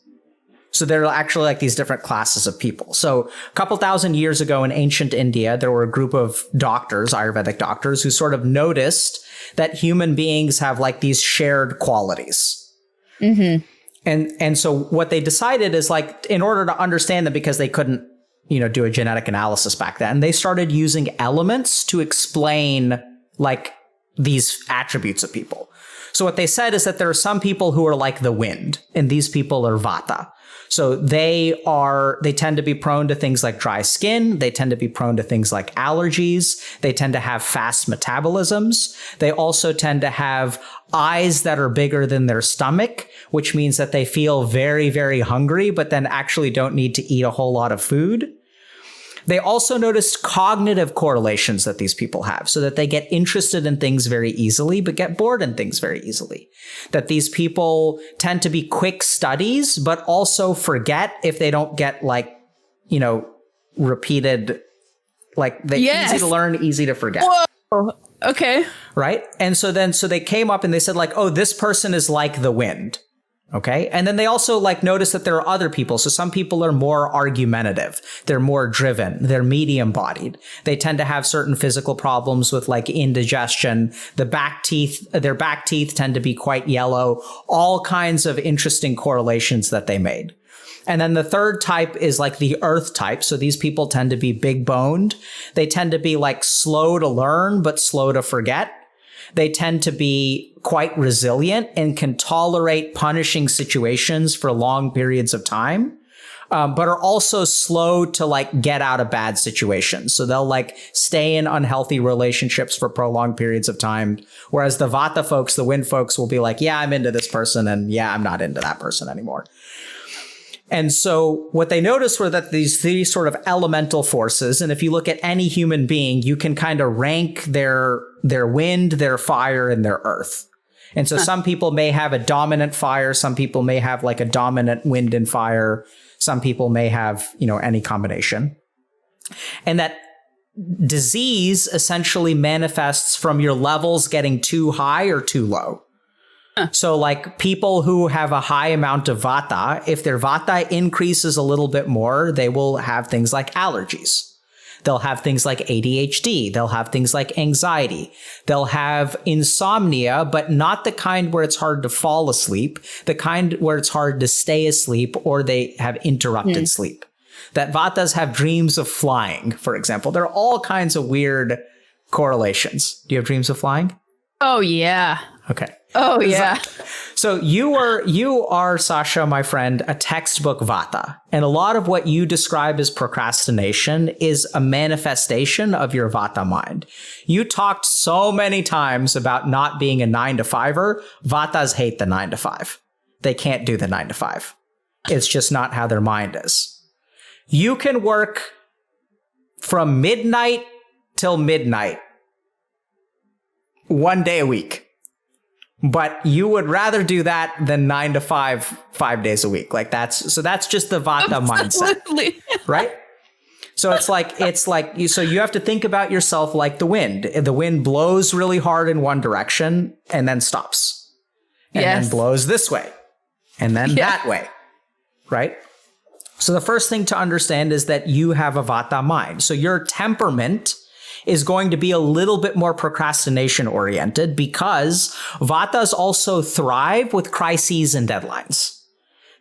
S1: So there are actually like these different classes of people. So a couple thousand years ago in ancient India, there were a group of doctors, Ayurvedic doctors, who sort of noticed that human beings have like these shared qualities. Mm-hmm. And so what they decided is, like, in order to understand them, because they couldn't, do a genetic analysis back then, they started using elements to explain like these attributes of people. So what they said is that there are some people who are like the wind, and these people are Vata. So they tend to be prone to things like dry skin. They tend to be prone to things like allergies. They tend to have fast metabolisms. They also tend to have eyes that are bigger than their stomach, which means that they feel very, very hungry, but then actually don't need to eat a whole lot of food. They also noticed cognitive correlations that these people have, so that they get interested in things very easily, but get bored in things very easily. That these people tend to be quick studies, but also forget if they don't get repeated, easy to learn, easy to forget.
S2: Whoa. Okay.
S1: Right. And so they came up and they said oh, this person is like the wind. Okay. And then they also notice that there are other people. So some people are more argumentative. They're more driven. They're medium bodied. They tend to have certain physical problems with indigestion. Their back teeth tend to be quite yellow. All kinds of interesting correlations that they made. And then the third type is the earth type. So these people tend to be big boned. They tend to be slow to learn, but slow to forget. They tend to be quite resilient and can tolerate punishing situations for long periods of time, but are also slow to get out of bad situations. So they'll stay in unhealthy relationships for prolonged periods of time. Whereas the Vata folks, the wind folks, will be yeah, I'm into this person, and yeah, I'm not into that person anymore. And so what they noticed were that these three sort of elemental forces, and if you look at any human being, you can kind of rank their wind, their fire, and their earth. And so some people may have a dominant fire. Some people may have a dominant wind and fire. Some people may have, any combination. And that disease essentially manifests from your levels getting too high or too low. So people who have a high amount of Vata, if their Vata increases a little bit more, they will have things like allergies. They'll have things like ADHD. They'll have things like anxiety. They'll have insomnia, but not the kind where it's hard to fall asleep, the kind where it's hard to stay asleep, or they have interrupted sleep. That Vatas have dreams of flying, for example. There are all kinds of weird correlations. Do you have dreams of flying?
S2: Oh, yeah.
S1: Okay.
S2: Oh, yeah.
S1: So you are, Sasha, my friend, a textbook Vata. And a lot of what you describe as procrastination is a manifestation of your Vata mind. You talked so many times about not being a 9-to-5er. Vatas hate the 9-to-5. They can't do the 9-to-5. It's just not how their mind is. You can work from midnight till midnight, 1 day a week. But you would rather do that than 9-to-5, 5 days a week. That's just the Vata mindset, right? So so you have to think about yourself like the wind. The wind blows really hard in one direction and then stops, and then blows this way, and then that way, right? So the first thing to understand is that you have a Vata mind. So your temperament is going to be a little bit more procrastination oriented, because Vatas also thrive with crises and deadlines.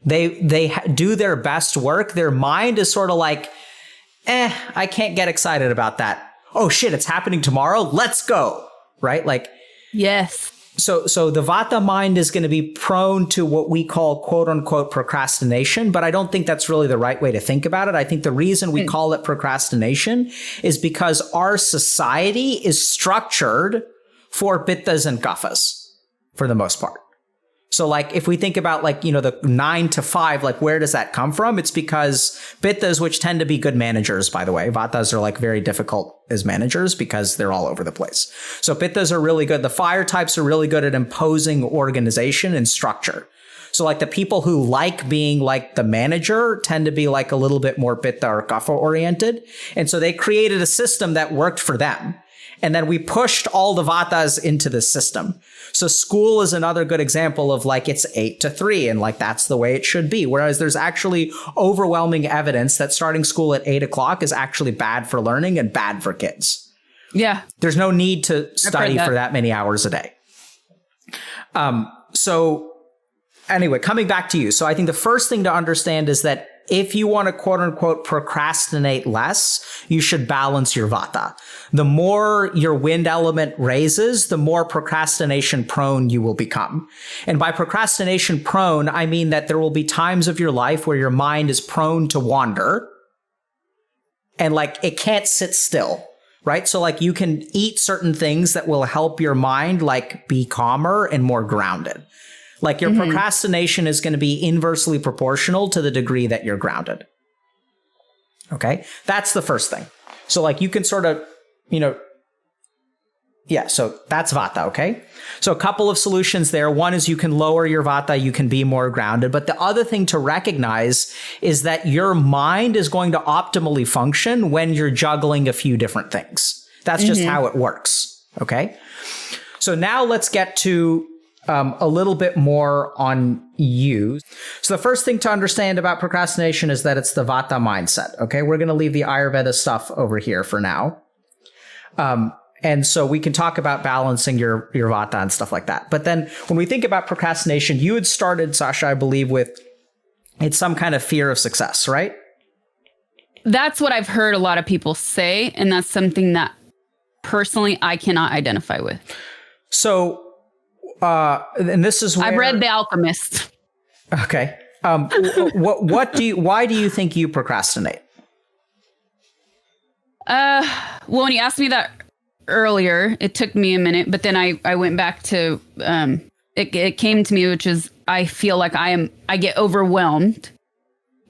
S1: They do their best work. Their mind is sort of I can't get excited about that. Oh shit, it's happening tomorrow. Let's go. Right?
S2: Yes.
S1: So the Vata mind is going to be prone to what we call quote unquote procrastination, but I don't think that's really the right way to think about it. I think the reason we call it procrastination is because our society is structured for Pittas and Kaphas for the most part. So if we think about the 9-to-5, where does that come from? It's because Pittas, which tend to be good managers, by the way, Vatas are very difficult as managers because they're all over the place. So Pittas are really good. The fire types are really good at imposing organization and structure. So the people who like being the manager tend to be a little bit more Pitta or Kapha oriented. And so they created a system that worked for them. And then we pushed all the Vatas into the system. So school is another good example of it's 8-to-3 and that's the way it should be. Whereas there's actually overwhelming evidence that starting school at 8 o'clock is actually bad for learning and bad for kids.
S2: Yeah.
S1: There's no need to study for that many hours a day. So anyway, coming back to you. So I think the first thing to understand is that if you want to quote unquote procrastinate less, you should balance your Vata. The more your wind element raises, the more procrastination prone you will become. And by procrastination prone, I mean that there will be times of your life where your mind is prone to wander and like it can't sit still. Right? So like you can eat certain things that will help your mind like be calmer and more grounded. Like your procrastination is going to be inversely proportional to the degree that you're grounded. Okay? That's the first thing. So like you can sort of, so that's Vata, okay? So a couple of solutions there. One is you can lower your Vata, you can be more grounded. But the other thing to recognize is that your mind is going to optimally function when you're juggling a few different things. That's just how it works, okay? So now let's get to a little bit more on you. So the first thing to understand about procrastination is that it's the Vata mindset, okay? We're going to leave the Ayurveda stuff over here for now. And so we can talk about balancing your Vata and stuff like that. But then when we think about procrastination, you had started, Sasha, I believe, with it's some kind of fear of success, right?
S2: That's what I've heard a lot of people say. And that's something that personally I cannot identify with.
S1: So, and this is where
S2: I've read The Alchemist.
S1: Okay. Why do you think you procrastinate?
S2: Well, when you asked me that earlier, it took me a minute, but then I went back to it came to me, which is I feel like I get overwhelmed,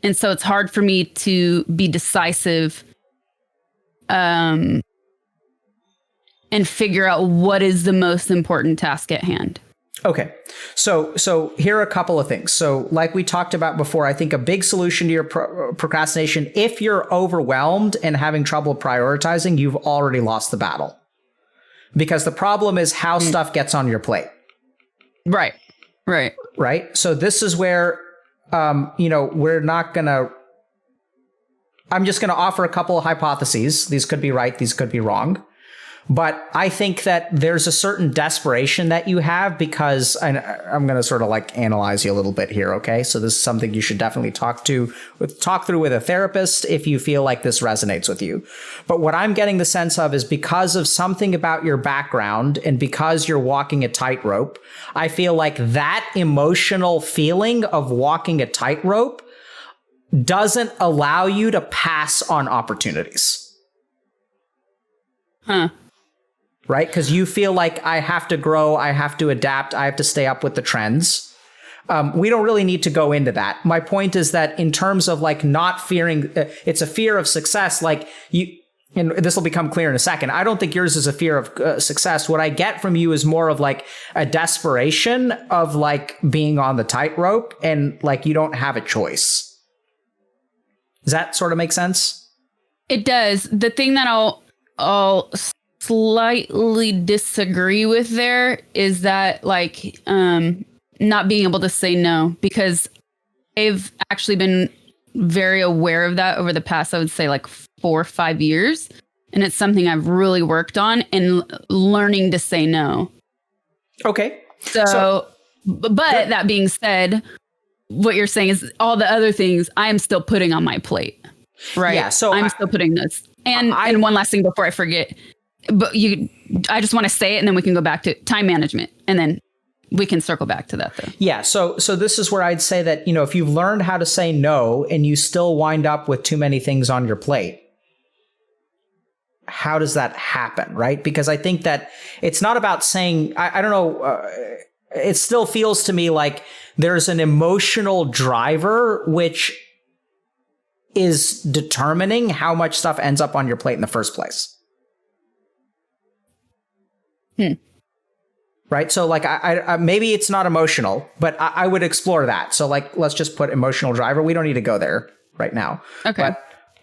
S2: and so it's hard for me to be decisive and figure out what is the most important task at hand.
S1: Okay. So here are a couple of things. So like we talked about before, I think a big solution to your procrastination, if you're overwhelmed and having trouble prioritizing, you've already lost the battle. Because the problem is how stuff gets on your plate.
S2: Right.
S1: So this is where, we're not going to, I'm just going to offer a couple of hypotheses. These could be right. These could be wrong. But I think that there's a certain desperation that you have because I'm going to sort of like analyze you a little bit here. Okay. So this is something you should definitely talk through with a therapist if you feel like this resonates with you. But what I'm getting the sense of is because of something about your background and because you're walking a tightrope, I feel like that emotional feeling of walking a tightrope doesn't allow you to pass on opportunities.
S2: Huh.
S1: Right? Because you feel like I have to grow, I have to adapt, I have to stay up with the trends. We don't really need to go into that. My point is that in terms of like not fearing, it's a fear of success. Like you, and this will become clear in a second. I don't think yours is a fear of success. What I get from you is more of like a desperation of like being on the tightrope and like you don't have a choice. Does that sort of make sense?
S2: It does. The thing that I'll slightly disagree with there is that like not being able to say no, because I've actually been very aware of that over the past, I would say like 4 or 5 years. And it's something I've really worked on in learning to say no. Okay. So but that being said, what you're saying is all the other things I am still putting on my plate. Right. Yeah. So I'm still putting this. And one last thing before I forget, but I just want to say it and then we can go back to time management and then we can circle back to that though. Yeah. So this is where I'd say that, if you've learned how to say no and you still wind up with too many things on your plate, how does that happen? Right. Because I think that it's not about saying, I don't know. It still feels to me like there's an emotional driver, which is determining how much stuff ends up on your plate in the first place. Right. So like I maybe it's not emotional, but I would explore that. So like, let's just put emotional driver. We don't need to go there right now. Okay.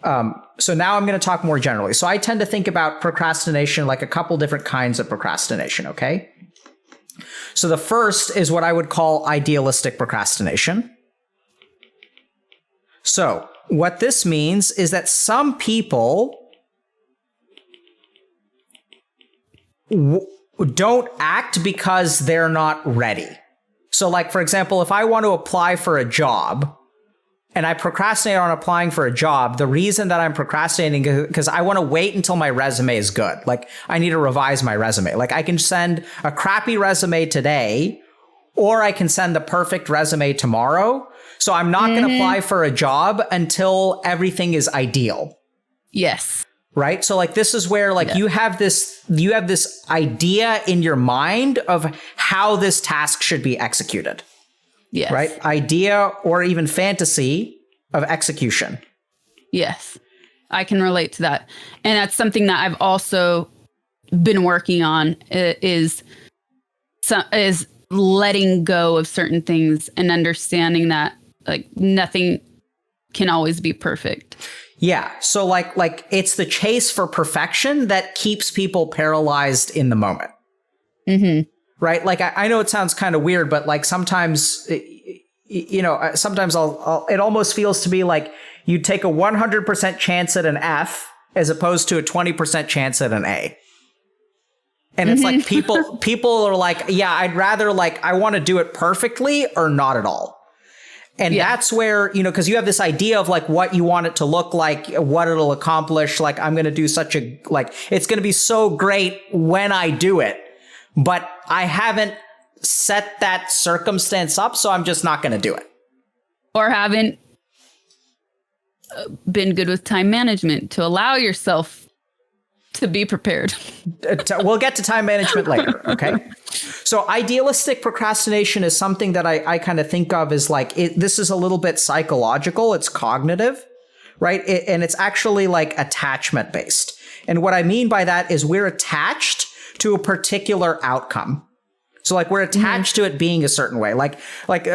S2: But, so now I'm going to talk more generally. So I tend to think about procrastination, like a couple different kinds of procrastination. Okay. So the first is what I would call idealistic procrastination. So what this means is that some people don't act because they're not ready. So like, for example, if I want to apply for a job,
S1: and I procrastinate on applying for a job, the reason that I'm procrastinating is because I want to wait until my resume is good. Like, I need to revise my resume. Like, I can send a crappy resume today, or I can send the perfect resume tomorrow. So I'm not going to apply for a job until everything is ideal.
S2: Yes.
S1: Right. So like, this is where like you have this idea in your mind of how this task should be executed.
S2: Yes.
S1: Right. Idea or even fantasy of execution.
S2: Yes. I can relate to that. And that's something that I've also been working on is letting go of certain things and understanding that like nothing can always be perfect.
S1: Yeah. So like it's the chase for perfection that keeps people paralyzed in the moment. Mm-hmm. Right. Like I know it sounds kind of weird, but like sometimes, sometimes it almost feels to me like you take a 100% chance at an F as opposed to a 20% chance at an A. And it's like people are like, yeah, I'd rather like, I want to do it perfectly or not at all. And that's where, because you have this idea of like what you want it to look like, what it'll accomplish. Like, I'm going to do it's going to be so great when I do it, but I haven't set that circumstance up. So I'm just not going to do it.
S2: Or haven't been good with time management to allow yourself to be prepared.
S1: We'll get to time management later. Okay. So idealistic procrastination is something that I kind of think of as like, this is a little bit psychological. It's cognitive, right? And it's actually like attachment based. And what I mean by that is we're attached to a particular outcome. So like we're attached to it being a certain way. Like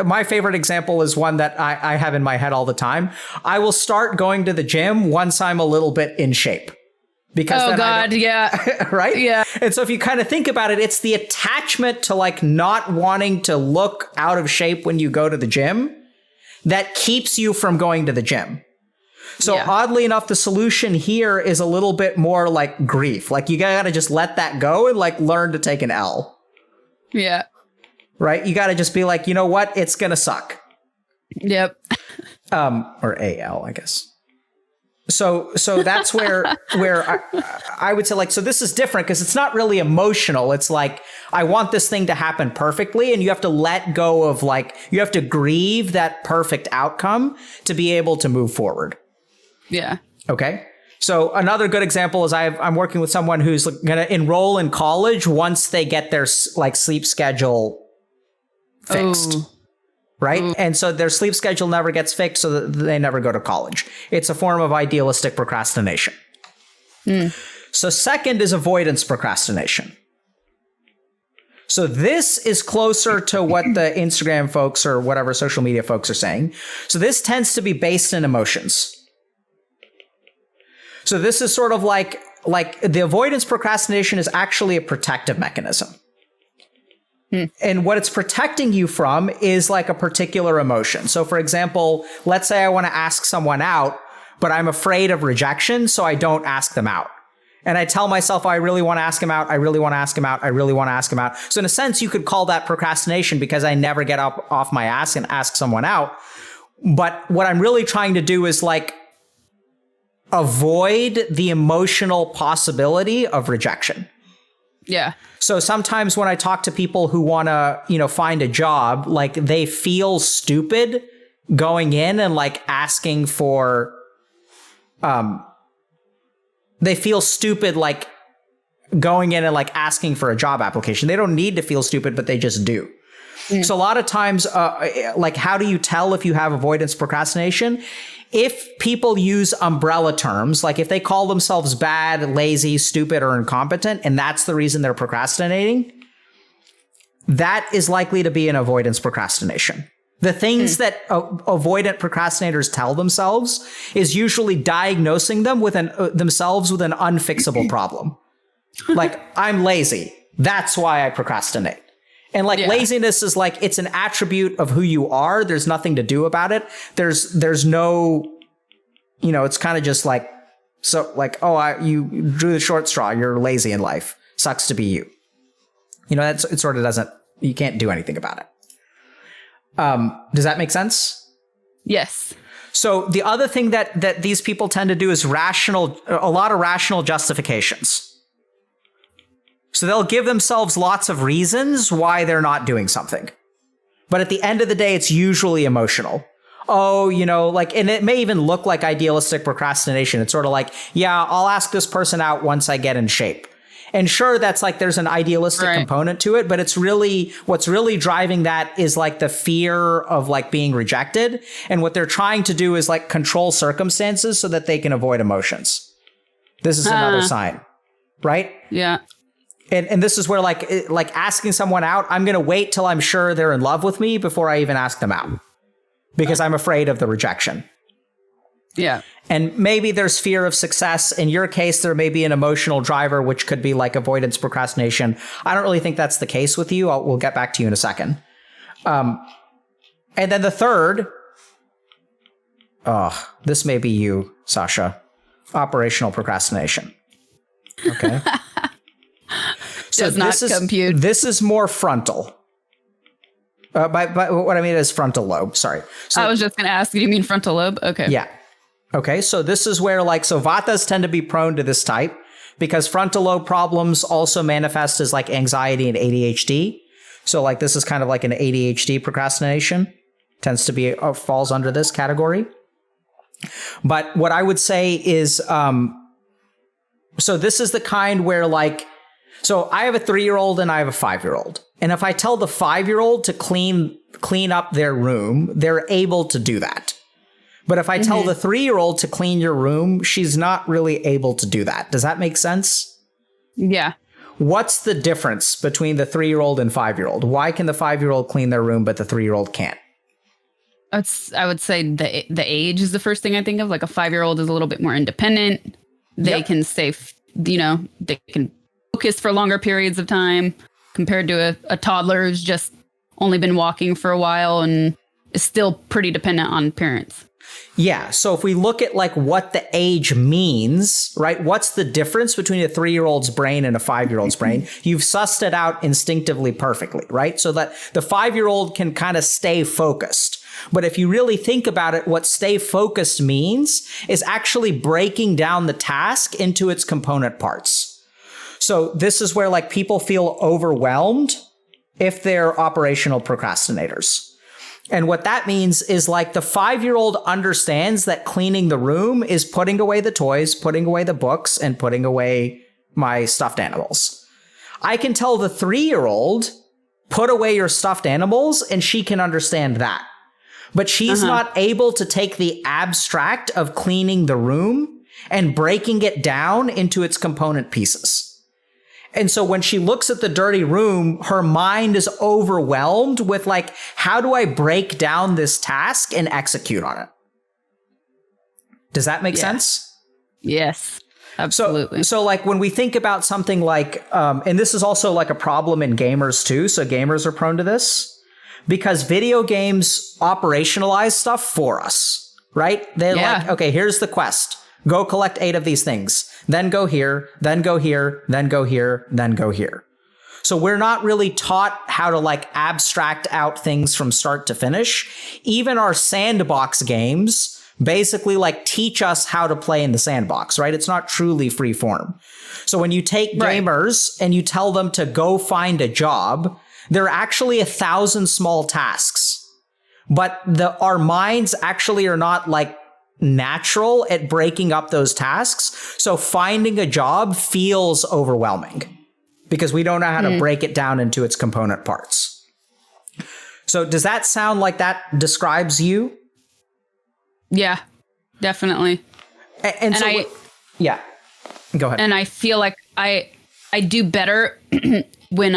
S1: my favorite example is one that I have in my head all the time. I will start going to the gym once I'm a little bit in shape. Because right? Yeah. And so if you kind of think about it, it's the attachment to like not wanting to look out of shape when you go to the gym that keeps you from going to the gym. So oddly enough, the solution here is a little bit more like grief. Like you got to just let that go and like learn to take an L.
S2: Yeah.
S1: Right. You got to just be like, you know what? It's going to suck.
S2: Yep.
S1: Or AL, I guess. So that's where I would say like, so this is different because it's not really emotional. It's like, I want this thing to happen perfectly. And you have to let go of like, you have to grieve that perfect outcome to be able to move forward.
S2: Yeah. Okay.
S1: So another good example is I'm working with someone who's going to enroll in college once they get their like sleep schedule fixed. Oh. Right. Ooh. And so their sleep schedule never gets fixed, so that they never go to college. It's a form of idealistic procrastination. So second is avoidance procrastination. So this is closer to what the Instagram folks or whatever social media folks are saying. So this tends to be based in emotions. So this is sort of like the avoidance procrastination is actually a protective mechanism. And what it's protecting you from is like a particular emotion. So for example, let's say I want to ask someone out, but I'm afraid of rejection, so I don't ask them out. And I tell myself, I really want to ask him out. I really want to ask him out. I really want to ask him out. So in a sense, you could call that procrastination because I never get up off my ass and ask someone out. But what I'm really trying to do is like avoid the emotional possibility of rejection.
S2: Yeah.
S1: So sometimes when I talk to people who want to, find a job, like they feel stupid going in and like asking for, they feel stupid like going in and like asking for a job application. They don't need to feel stupid, but they just do. So a lot of times, like how do you tell if you have avoidance procrastination? If people use umbrella terms, like if they call themselves bad, lazy, stupid, or incompetent, and that's the reason they're procrastinating, that is likely to be an avoidance procrastination. The things that avoidant procrastinators tell themselves is usually diagnosing them with themselves with an unfixable problem. Like, I'm lazy. That's why I procrastinate. And like laziness is like, it's an attribute of who you are. There's nothing to do about it. There's no, it's kind of just like, so like, you drew the short straw. You're lazy in life. Sucks to be you. It sort of doesn't, you can't do anything about it. Does that make sense?
S2: Yes.
S1: So the other thing that these people tend to do is a lot of rational justifications. So they'll give themselves lots of reasons why they're not doing something. But at the end of the day, it's usually emotional. Oh, and it may even look like idealistic procrastination. It's sort of like, yeah, I'll ask this person out once I get in shape. And sure, that's like there's an idealistic component to it, but it's really what's really driving that is like the fear of like being rejected. And what they're trying to do is like control circumstances so that they can avoid emotions. This is another sign, right?
S2: Yeah.
S1: And this is where like asking someone out, I'm going to wait till I'm sure they're in love with me before I even ask them out because I'm afraid of the rejection.
S2: Yeah.
S1: And maybe there's fear of success. In your case, there may be an emotional driver, which could be like avoidance procrastination. I don't really think that's the case with you. We'll get back to you in a second. And then the third, this may be you, Sasha, operational procrastination. Okay. So
S2: does not compute.
S1: This is more frontal. By what I mean is frontal lobe. Sorry. So,
S2: I was just going to ask, do you mean frontal lobe? Okay.
S1: Yeah. Okay. So this is where so Vatas tend to be prone to this type because frontal lobe problems also manifest as like anxiety and ADHD. So like this is kind of like an ADHD procrastination. Tends to be falls under this category. But what I would say is, so this is the kind where so I have a 3-year-old and I have a 5-year-old. And if I tell the 5-year-old to clean up their room, they're able to do that. But if I tell the 3-year-old to clean your room, she's not really able to do that. Does that make sense?
S2: Yeah.
S1: What's the difference between the 3-year-old and 5-year-old? Why can the 5-year-old clean their room, but the 3-year-old can't?
S2: I would say the age is the first thing I think of. Like a 5-year-old is a little bit more independent. They can stay, they can focus for longer periods of time compared to a toddler who's just only been walking for a while and is still pretty dependent on parents.
S1: Yeah. So if we look at what the age means, right? What's the difference between a 3-year-old's brain and a 5-year-old's brain? You've sussed it out instinctively perfectly, right? So that the 5-year-old can kind of stay focused. But if you really think about it, what stay focused means is actually breaking down the task into its component parts. So this is where people feel overwhelmed if they're operational procrastinators. And what that means is the 5-year-old understands that cleaning the room is putting away the toys, putting away the books, and putting away my stuffed animals. I can tell the 3-year-old, put away your stuffed animals, and she can understand that. But she's not able to take the abstract of cleaning the room and breaking it down into its component pieces. And so when she looks at the dirty room, her mind is overwhelmed with how do I break down this task and execute on it? Does that make sense?
S2: Yes, absolutely.
S1: So when we think about something and this is also a problem in gamers too. So gamers are prone to this because video games operationalize stuff for us, right? They're okay, here's the quest. Go collect 8 of these things. Then go here, then go here, then go here, then go here. So we're not really taught how to abstract out things from start to finish. Even our sandbox games basically teach us how to play in the sandbox, right? It's not truly free form. So when you take gamers and you tell them to go find a job, there are actually 1,000 small tasks, but our minds actually are not natural at breaking up those tasks. So finding a job feels overwhelming because we don't know how to break it down into its component parts. So does that sound like that describes you?
S2: Yeah, definitely.
S1: And so yeah, go ahead.
S2: And I feel like I do better when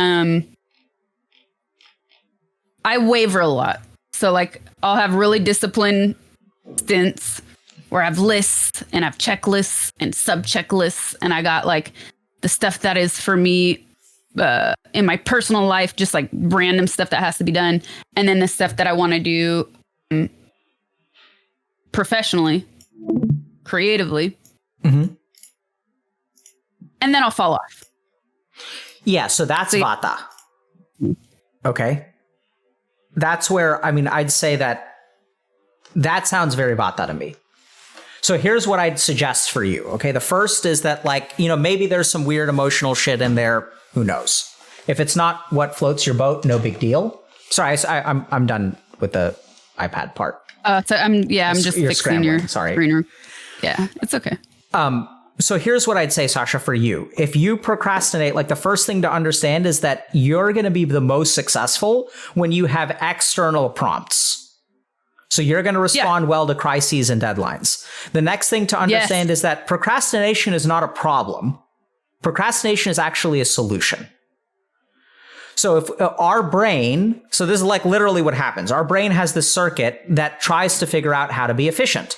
S2: I waver a lot. So I'll have really disciplined stints where I have lists and I have checklists and sub checklists, and I got the stuff that is for me in my personal life, just random stuff that has to be done, and then the stuff that I want to do professionally, creatively, and then I'll fall off.
S1: Yeah, so that's Vata. Okay, that's where I'd say that That sounds very Vata to me. So here's what I'd suggest for you. Okay. The first is that, like, maybe there's some weird emotional shit in there. Who knows? If it's not what floats your boat, no big deal. Sorry, I'm done with the iPad part.
S2: So I'm just fixing your screen. Yeah, it's okay.
S1: So here's what I'd say, Sasha, for you. If you procrastinate, like, the first thing to understand is that you're going to be the most successful when you have external prompts. So you're going to respond well to crises and deadlines. The next thing to understand is that procrastination is not a problem. Procrastination is actually a solution. So if our brain, so this is like literally what happens. Our brain has this circuit that tries to figure out how to be efficient.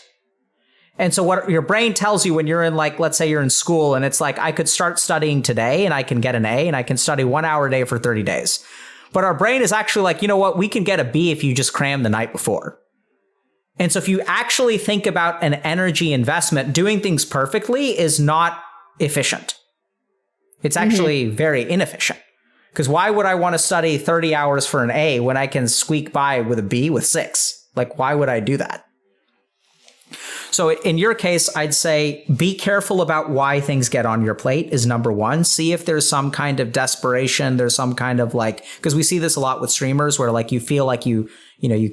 S1: And so what your brain tells you when you're in, like, let's say you're in school and it's like, I could start studying today and I can get an A and I can study 1 hour a day for 30 days. But our brain is actually like, you know what? We can get a B if you just cram the night before. And so if you actually think about an energy investment, doing things perfectly is not efficient. It's actually very inefficient. Because why would I want to study 30 hours for an A when I can squeak by with a B with 6? Like, why would I do that? So in your case, I'd say be careful about why things get on your plate is number one. See if there's some kind of desperation. There's some kind of, like, because we see this a lot with streamers where, like, you feel like you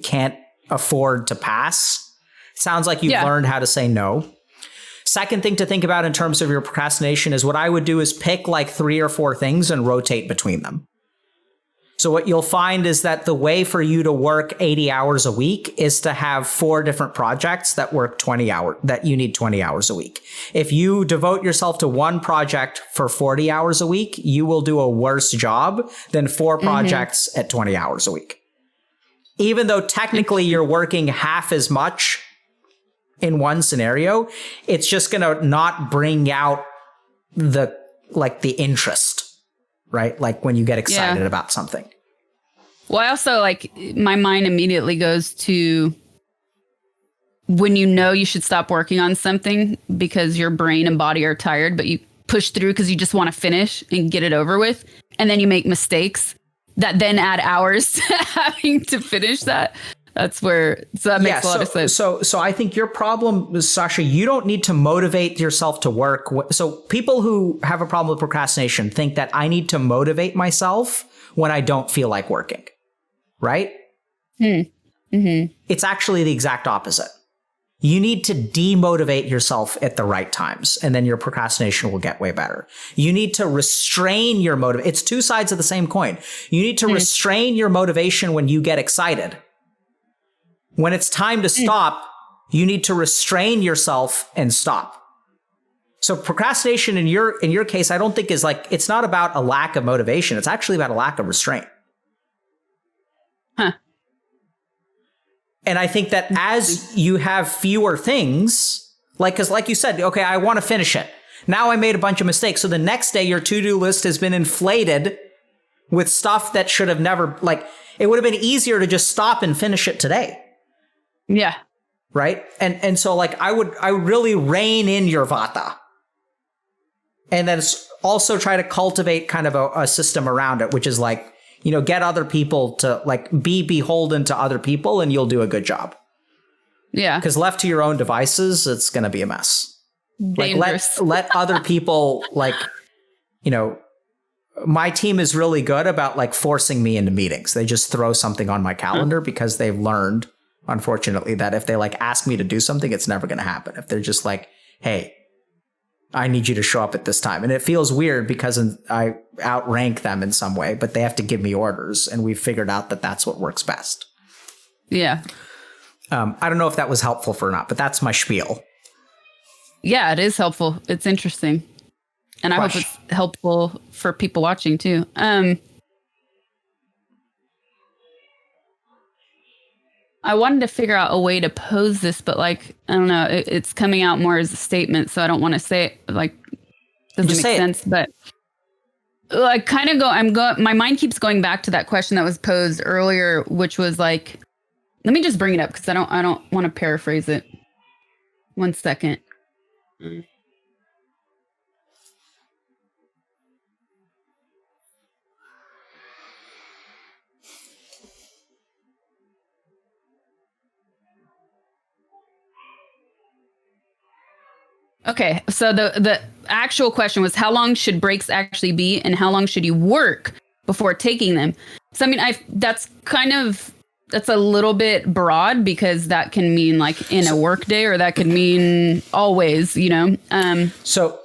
S1: can't afford to pass. Sounds like you've learned how to say no. Second thing to think about in terms of your procrastination is what I would do is pick like 3 or 4 things and rotate between them. So what you'll find is that the way for you to work 80 hours a week is to have 4 different projects that work 20 hours, that you need 20 hours a week. If you devote yourself to one project for 40 hours a week, you will do a worse job than 4 projects at 20 hours a week. Even though technically you're working half as much in one scenario, it's just going to not bring out the interest, right? Like when you get excited about something.
S2: Well, I also, like, my mind immediately goes to when you should stop working on something because your brain and body are tired, but you push through because you just want to finish and get it over with. And then you make mistakes that then add hours to having to finish that. That's where, so that makes a lot of sense.
S1: So I think your problem, Sasha, you don't need to motivate yourself to work. So people who have a problem with procrastination think that I need to motivate myself when I don't feel like working, right? It's actually the exact opposite. You need to demotivate yourself at the right times, and then your procrastination will get way better. You need to restrain your motivation. It's 2 sides of the same coin. You need to restrain your motivation when you get excited. When it's time to stop, you need to restrain yourself and stop. So procrastination in your case, I don't think is like, it's not about a lack of motivation. It's actually about a lack of restraint. And I think that as you have fewer things, like, because like you said, okay, I want to finish it. Now I made a bunch of mistakes. So the next day, your to-do list has been inflated with stuff that should have never, like, it would have been easier to just stop and finish it today.
S2: Yeah.
S1: Right. And so, like, I would really rein in your Vata. And then also try to cultivate kind of a system around it, which is like, get other people to, like, be beholden to other people, and you'll do a good job. Yeah. Because left to your own devices, it's going to be a mess. Dangerous. Like, let other people, like, my team is really good about, like, forcing me into meetings. They just throw something on my calendar because they've learned, unfortunately, that if they, like, ask me to do something, it's never going to happen. If they're just like, hey, I need you to show up at this time. And it feels weird because I outrank them in some way, but they have to give me orders. And we've figured out that that's what works best. Yeah. I don't know if that was helpful or not, but that's my spiel.
S2: Yeah, it is helpful. It's interesting. And I hope it's helpful for people watching too. I wanted to figure out a way to pose this, but, like, I don't know, it's coming out more as a statement, so I don't want to say it, like, doesn't make sense. But, like, kind of my mind keeps going back to that question that was posed earlier, which was like, let me just bring it up because I don't want to paraphrase it. 1 second. Okay, so the actual question was how long should breaks actually be, and how long should you work before taking them? So I mean, that's a little bit broad because that can mean like in a work day, or that could mean always, you know.
S1: So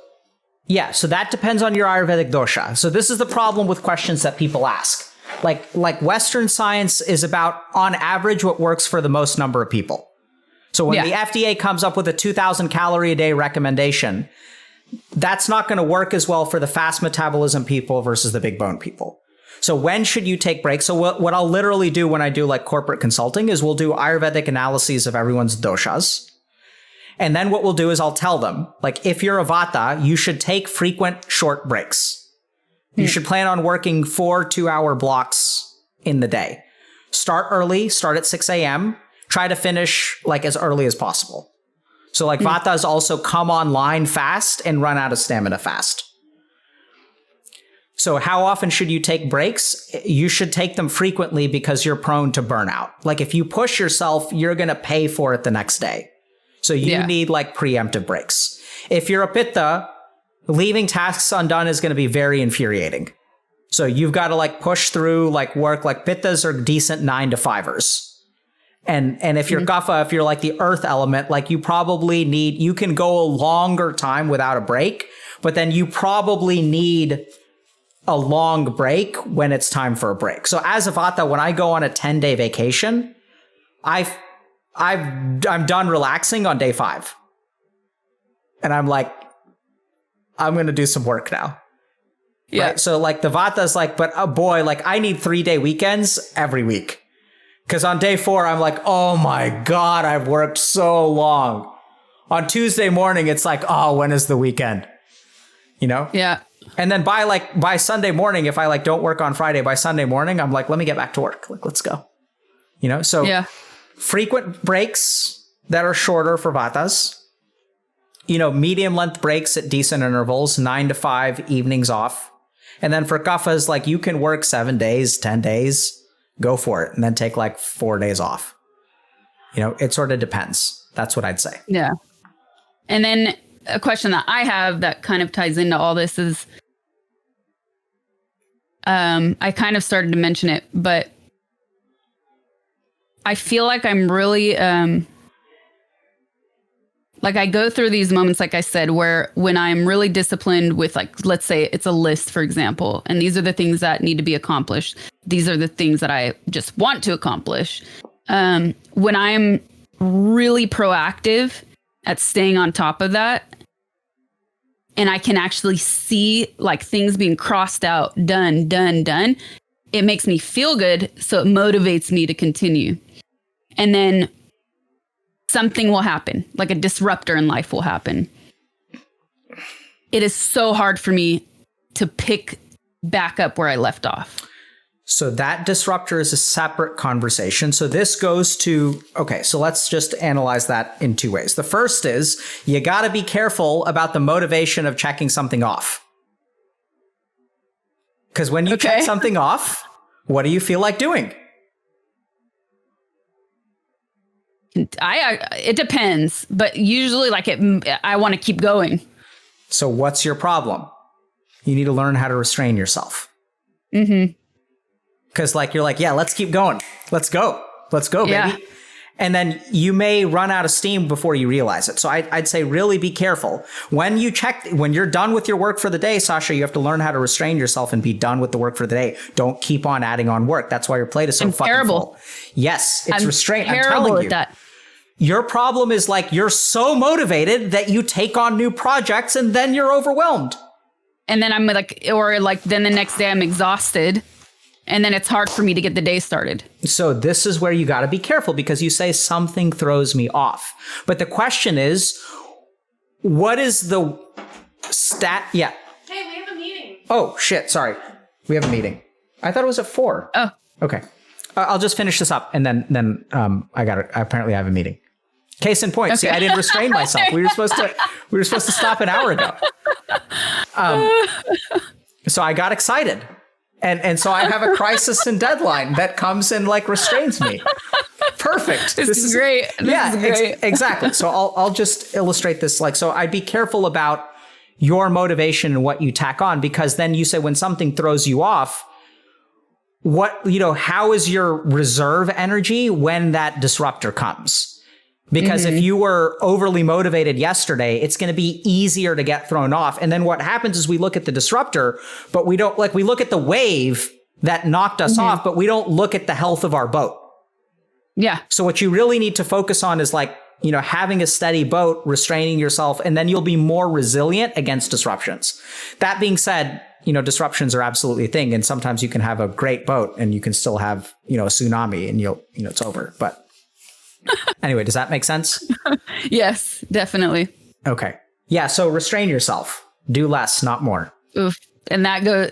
S1: that depends on your Ayurvedic dosha. So this is the problem with questions that people ask. Like Western science is about, on average, what works for the most number of people. So when the FDA comes up with a 2,000 calorie a day recommendation, that's not going to work as well for the fast metabolism people versus the big bone people. So when should you take breaks? So what I'll literally do when I do like corporate consulting is we'll do Ayurvedic analyses of everyone's doshas. And then what we'll do is I'll tell them, like, if you're a Vata, you should take frequent short breaks. You should plan on working 4 2-hour blocks in the day. Start early, start at 6 a.m., try to finish like as early as possible. So like Vatas also come online fast and run out of stamina fast. So how often should you take breaks? You should take them frequently because you're prone to burnout. Like if you push yourself, you're going to pay for it the next day. So you need like preemptive breaks. If you're a Pitta, leaving tasks undone is going to be very infuriating. So you've got to like push through, like work, like Pittas are decent 9 to 5ers. And if you're Kapha, if you're like the earth element, like you probably need, you can go a longer time without a break, but then you probably need a long break when it's time for a break. So as a Vata, when I go on a 10-day vacation, I'm done relaxing on day 5. And I'm like, I'm going to do some work now. Yeah. Right? So like the Vata's like, but oh boy, like I need 3-day weekends every week. Because on day 4, I'm like, oh my God, I've worked so long. On Tuesday morning, it's like, oh, when is the weekend? You know?
S2: Yeah.
S1: And then by Sunday morning, if I like don't work on Friday, by Sunday morning, I'm like, let me get back to work. Like, let's go. You know? So frequent breaks that are shorter for Vatas. You know, medium length breaks at decent intervals, 9 to 5 evenings off. And then for Kaphas, like you can work 7 days, 10 days. Go for it, and then take like 4 days off. You know, it sort of depends. That's what I'd say.
S2: Yeah. And then a question that I have that kind of ties into all this is, I kind of started to mention it, but I feel like I'm really, like I go through these moments, like I said, where when I'm really disciplined with like, let's say it's a list, for example, and these are the things that need to be accomplished. These are the things that I just want to accomplish. When I'm really proactive at staying on top of that, and I can actually see like things being crossed out, done, it makes me feel good. So it motivates me to continue. And then something will happen, like a disruptor in life will happen. It is so hard for me to pick back up where I left off.
S1: So that disruptor is a separate conversation. So this goes to, okay, so let's just analyze that in 2 ways. The first is you got to be careful about the motivation of checking something off. Because when you check something off, what do you feel like doing?
S2: It depends, but usually like I want to keep going.
S1: So what's your problem? You need to learn how to restrain yourself. Because like, you're like, yeah, let's keep going. Let's go, baby. Yeah. And then you may run out of steam before you realize it. So I'd say really be careful. When you're done with your work for the day, Sasha, you have to learn how to restrain yourself and be done with the work for the day. Don't keep on adding on work. That's why your plate is so fucking full. Yes, it's restraint. I'm telling you. That. Your problem is like you're so motivated that you take on new projects and then you're overwhelmed.
S2: And then I'm like, or like then the next day I'm exhausted. And then it's hard for me to get the day started.
S1: So this is where you got to be careful because you say something throws me off. But the question is, what is the stat? Yeah.
S3: Hey, we have a meeting.
S1: Oh, shit. Sorry. We have a meeting. I thought it was at 4.
S2: Oh.
S1: Okay. I'll just finish this up and then apparently I have a meeting. Case in point. Okay. See, I didn't restrain myself. We were supposed to stop an hour ago. So I got excited. And so I have a crisis and deadline that comes and like restrains me. Perfect.
S2: This is great. This is great.
S1: Exactly. So I'll just illustrate this. Like, so I'd be careful about your motivation and what you tack on, because then you say when something throws you off, how is your reserve energy when that disruptor comes? Because if you were overly motivated yesterday, it's going to be easier to get thrown off. And then what happens is we look at the disruptor, but we look at the wave that knocked us off, but we don't look at the health of our boat.
S2: Yeah.
S1: So what you really need to focus on is having a steady boat, restraining yourself, and then you'll be more resilient against disruptions. That being said, disruptions are absolutely a thing. And sometimes you can have a great boat and you can still have, a tsunami and it's over. But anyway, does that make sense?
S2: Yes, definitely.
S1: Okay. Yeah. So restrain yourself. Do less, not more.
S2: Oof. And that goes,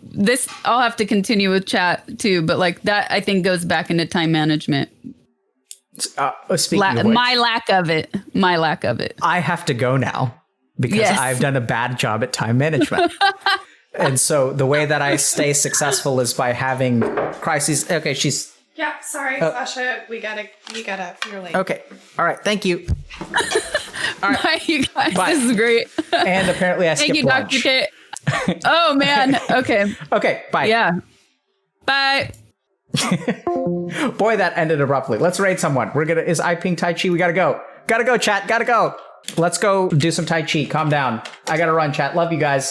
S2: this I'll have to continue with chat too, but that I think goes back into time management.
S1: Speaking of which,
S2: my lack of it.
S1: I have to go now because I've done a bad job at time management. And so the way that I stay successful is by having crises. Okay, she's...
S3: Yeah, sorry, Sasha. You gotta, you're late.
S1: Okay. All right. Thank you.
S2: All right. Bye, you guys.
S1: Bye.
S2: This is great.
S1: And apparently I skipped lunch.
S2: Thank you, Dr. Kit. Oh, man. Okay.
S1: Okay. Bye.
S2: Yeah. Bye.
S1: Boy, that ended abruptly. Let's raid someone. Is I ping Tai Chi? We gotta go. Gotta go, chat. Gotta go. Let's go do some Tai Chi. Calm down. I gotta run, chat. Love you guys.